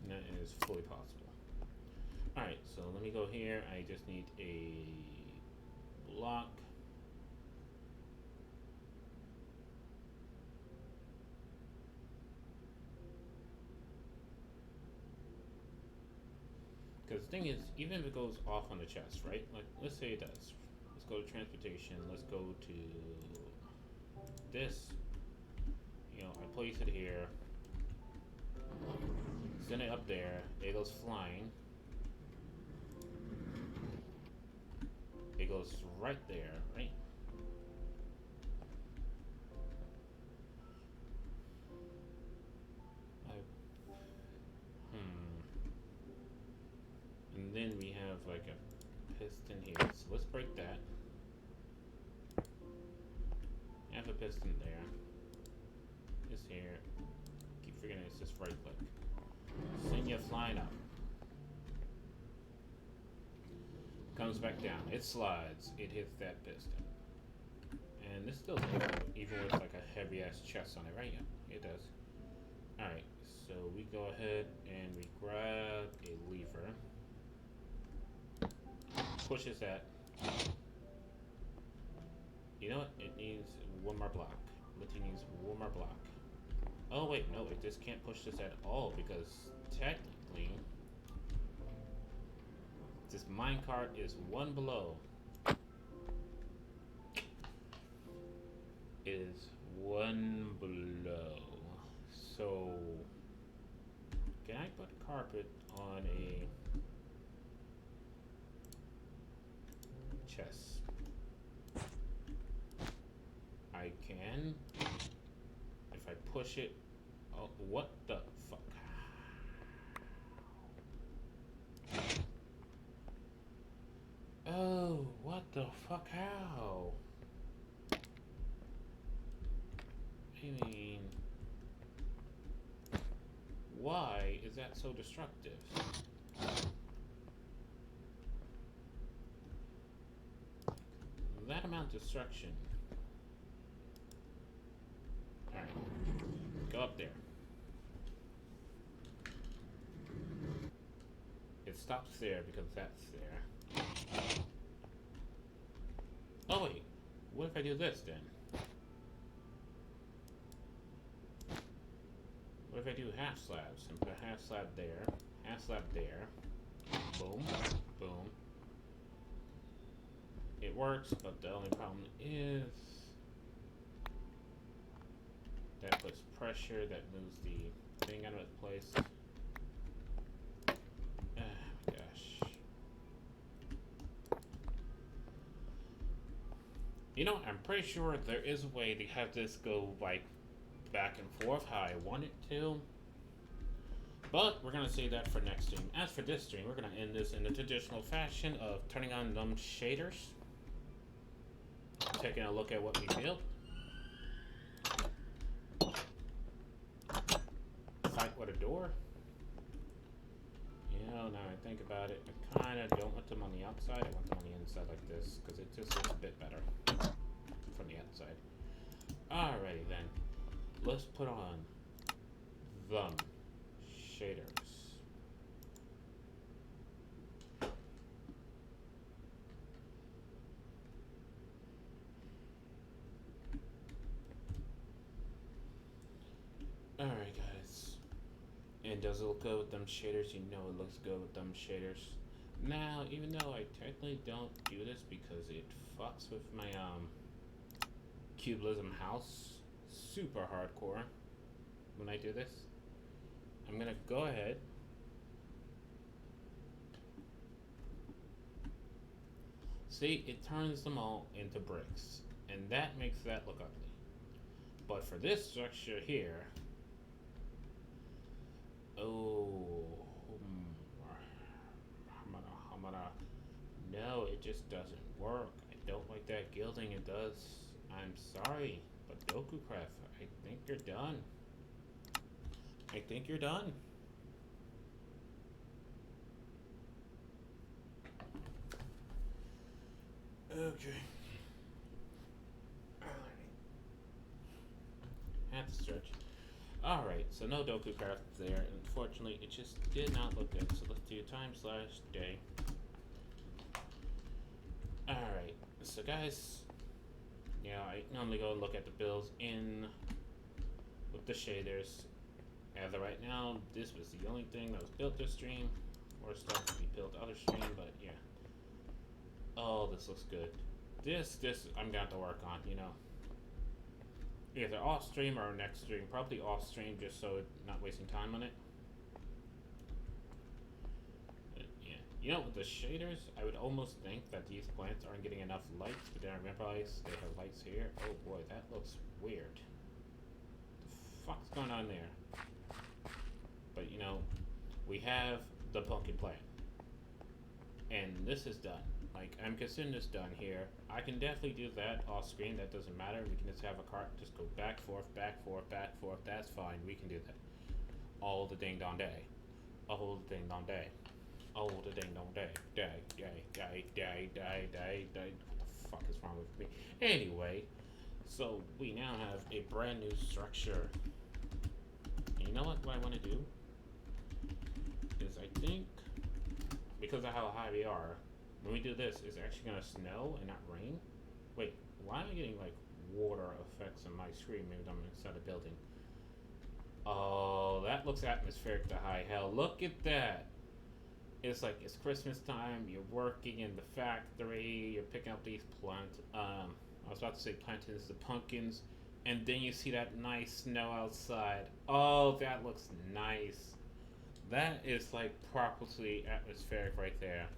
That is fully possible. Alright, so let me go here. I just need a block. Because the thing is, even if it goes off on the chest, right? Like, let's say it does. Let's go to transportation. Let's go to this. You know, I place it here. Send it up there. It goes flying. It goes right there, right? And then we have like a piston here. So let's break that. Have a piston there. This here. Keep forgetting it's just right click. Send you flying up. Comes back down. It slides. It hits that piston. And this still goes even with like a heavy ass chest on it, right? Yeah, it does. Alright, so we go ahead and we grab a lever. Pushes that. You know what? It needs one more block. Literally needs one more block. Oh wait, no, I just can't push this at all because technically this minecart is one below. It is one below. So can I put carpet on a chest? I can. If I push it, oh, what the fuck? Oh, what the fuck? How? I mean, why is that so destructive? That amount of destruction. Alright, go up there. It stops there because that's there. Oh wait, what if I do this then? What if I do half slabs and put a half slab there, half slab there, boom, boom. It works, but the only problem is that puts pressure, that moves the thing out of its place. Oh my gosh. You know, I'm pretty sure there is a way to have this go like back and forth how I want it to. But we're gonna save that for next stream. As for this stream, we're gonna end this in the traditional fashion of turning on them shaders. Taking a look at what we built. Fight with a door. You know, now I think about it, I kinda don't want them on the outside, I want them on the inside like this, because it just looks a bit better from the outside. Alrighty then. Let's put on them shaders. Alright guys. And does it look good with them shaders? You know it looks good with them shaders. Now, even though I technically don't do this because it fucks with my Cubism house super hardcore when I do this, I'm gonna go ahead see, it turns them all into bricks, and that makes that look ugly. But for this structure here, oh, no, it just doesn't work. I don't like that gilding it does. I'm sorry, but DokuCraft, I think you're done. I think you're done. Okay. Had to stretch. Alright, so no DokuCraft there. Unfortunately, it just did not look good. So let's do time/day. Alright, so guys, yeah, I normally go and look at the builds in with the shaders. As of right now, this was the only thing that was built this stream. More stuff to be built other stream, but yeah. Oh, this looks good. This I'm gonna have to work on, you know. Either off stream or next stream. Probably off stream just so not wasting time on it. But yeah. You know, with the shaders, I would almost think that these plants aren't getting enough lights, but then I realize they have lights here. Oh boy, that looks weird. The fuck's going on there? But you know, we have the pumpkin plant. And this is done. Like, I'm considering this done here. I can definitely do that off screen. That doesn't matter. We can just have a cart just go back, forth, back, forth, back, forth. That's fine. We can do that. All the ding dong day. All the ding dong day. All the ding dong day. Day, day, day, day, day, day, day. What the fuck is wrong with me? Anyway, so we now have a brand new structure. And you know what I want to do? Is I think, because of how high we are, when we do this, it's actually gonna snow and not rain. Wait, why am I getting like water effects on my screen? Maybe I'm inside a building. Oh, that looks atmospheric to high hell. Look at that. It's like it's Christmas time. You're working in the factory. You're picking up these I was about to say plantains, the pumpkins, and then you see that nice snow outside. Oh, that looks nice. That is like properly atmospheric right there.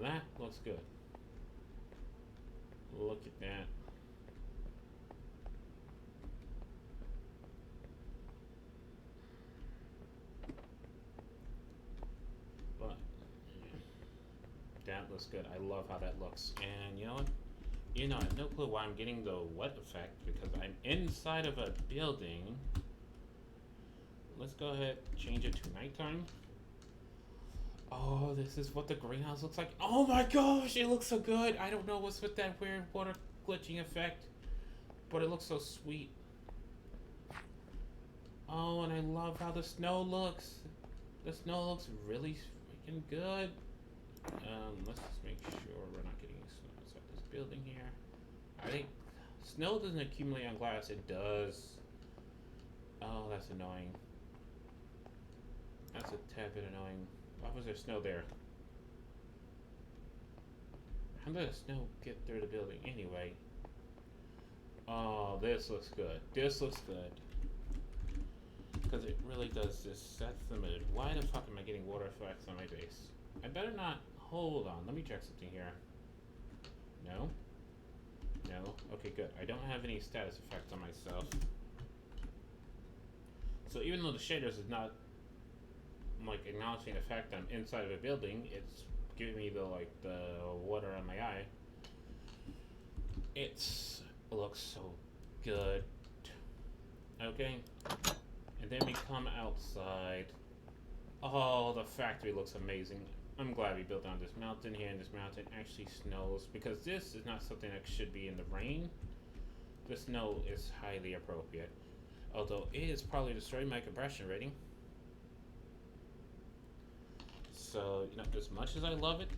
That looks good. Look at that. But that looks good. I love how that looks. And you know what? I have no clue why I'm getting the wet effect because I'm inside of a building. Let's go ahead, change it to nighttime. Oh, this is what the greenhouse looks like. Oh my gosh, it looks so good. I don't know what's with that weird water glitching effect, but it looks so sweet. Oh, and I love how the snow looks. The snow looks really freaking good. Let's just make sure we're not getting snow inside this building here. I think snow doesn't accumulate on glass. It does. Oh, that's annoying. That's a tad bit annoying. Why was there snow there? How did the snow get through the building anyway? Oh, this looks good. This looks good. Because it really does just set the mood. Why the fuck am I getting water effects on my base? I better not. Hold on. Let me check something here. No? No? Okay, good. I don't have any status effects on myself. So even though the shaders is not like acknowledging the fact that I'm inside of a building, it's giving me the water on my eye. It looks so good. Okay, and then we come outside. Oh, the factory looks amazing. I'm glad we built on this mountain here, and this mountain actually snows because this is not something that should be in the rain. The snow is highly appropriate, although it is probably destroying my compression rating. So, as much as I love it,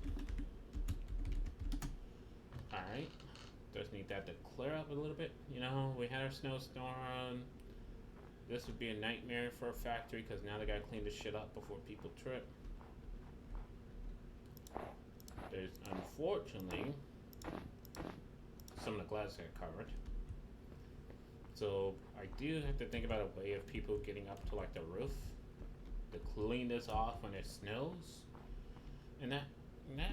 alright, just need that to clear up a little bit. We had our snowstorm. This would be a nightmare for a factory because now they gotta clean this shit up before people trip. There's, unfortunately, some of the glass got covered. So, I do have to think about a way of people getting up to, the roof to clean this off when it snows. And that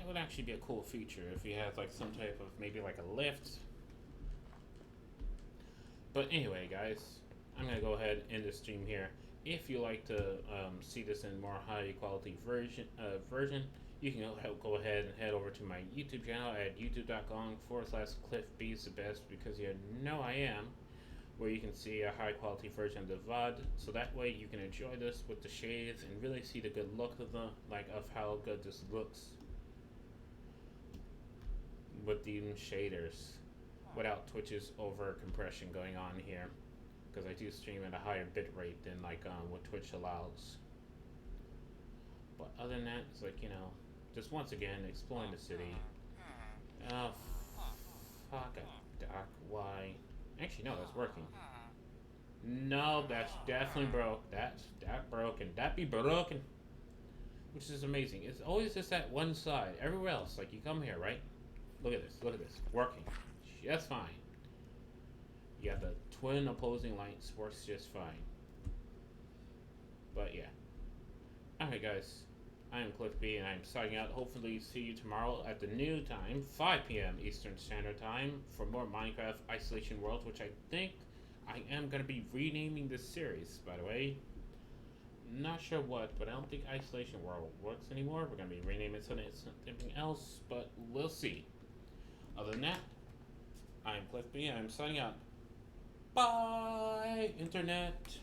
would actually be a cool feature if you had some type of maybe a lift. But anyway, guys, I'm gonna go ahead and end the stream here. If you like to see this in more high quality version, you can go ahead and head over to my YouTube channel at youtube.com/CliffBeesTheBest because you know I am, where you can see a high quality version of the VOD, so that way you can enjoy this with the shades and really see the good look of of how good this looks with the shaders without Twitch's over compression going on here, because I do stream at a higher bit rate than what Twitch allows. But other than that, it's just once again exploring the city. Oh, fuck a dock. Why? Actually, no, that's working. No, that's definitely broke. That broken. That be broken. Which is amazing. It's always just that one side. Everywhere else, you come here, right? Look at this. Look at this. Working. Just fine. You got the twin opposing lights. Works just fine. But yeah. Alright, guys. I am Cliff B, and I'm signing out. Hopefully, see you tomorrow at the new time, 5 p.m. Eastern Standard Time, for more Minecraft Isolation World, which I think I am going to be renaming this series, by the way. Not sure what, but I don't think Isolation World works anymore. We're going to be renaming it something else, but we'll see. Other than that, I'm Cliff B, and I'm signing out. Bye, Internet!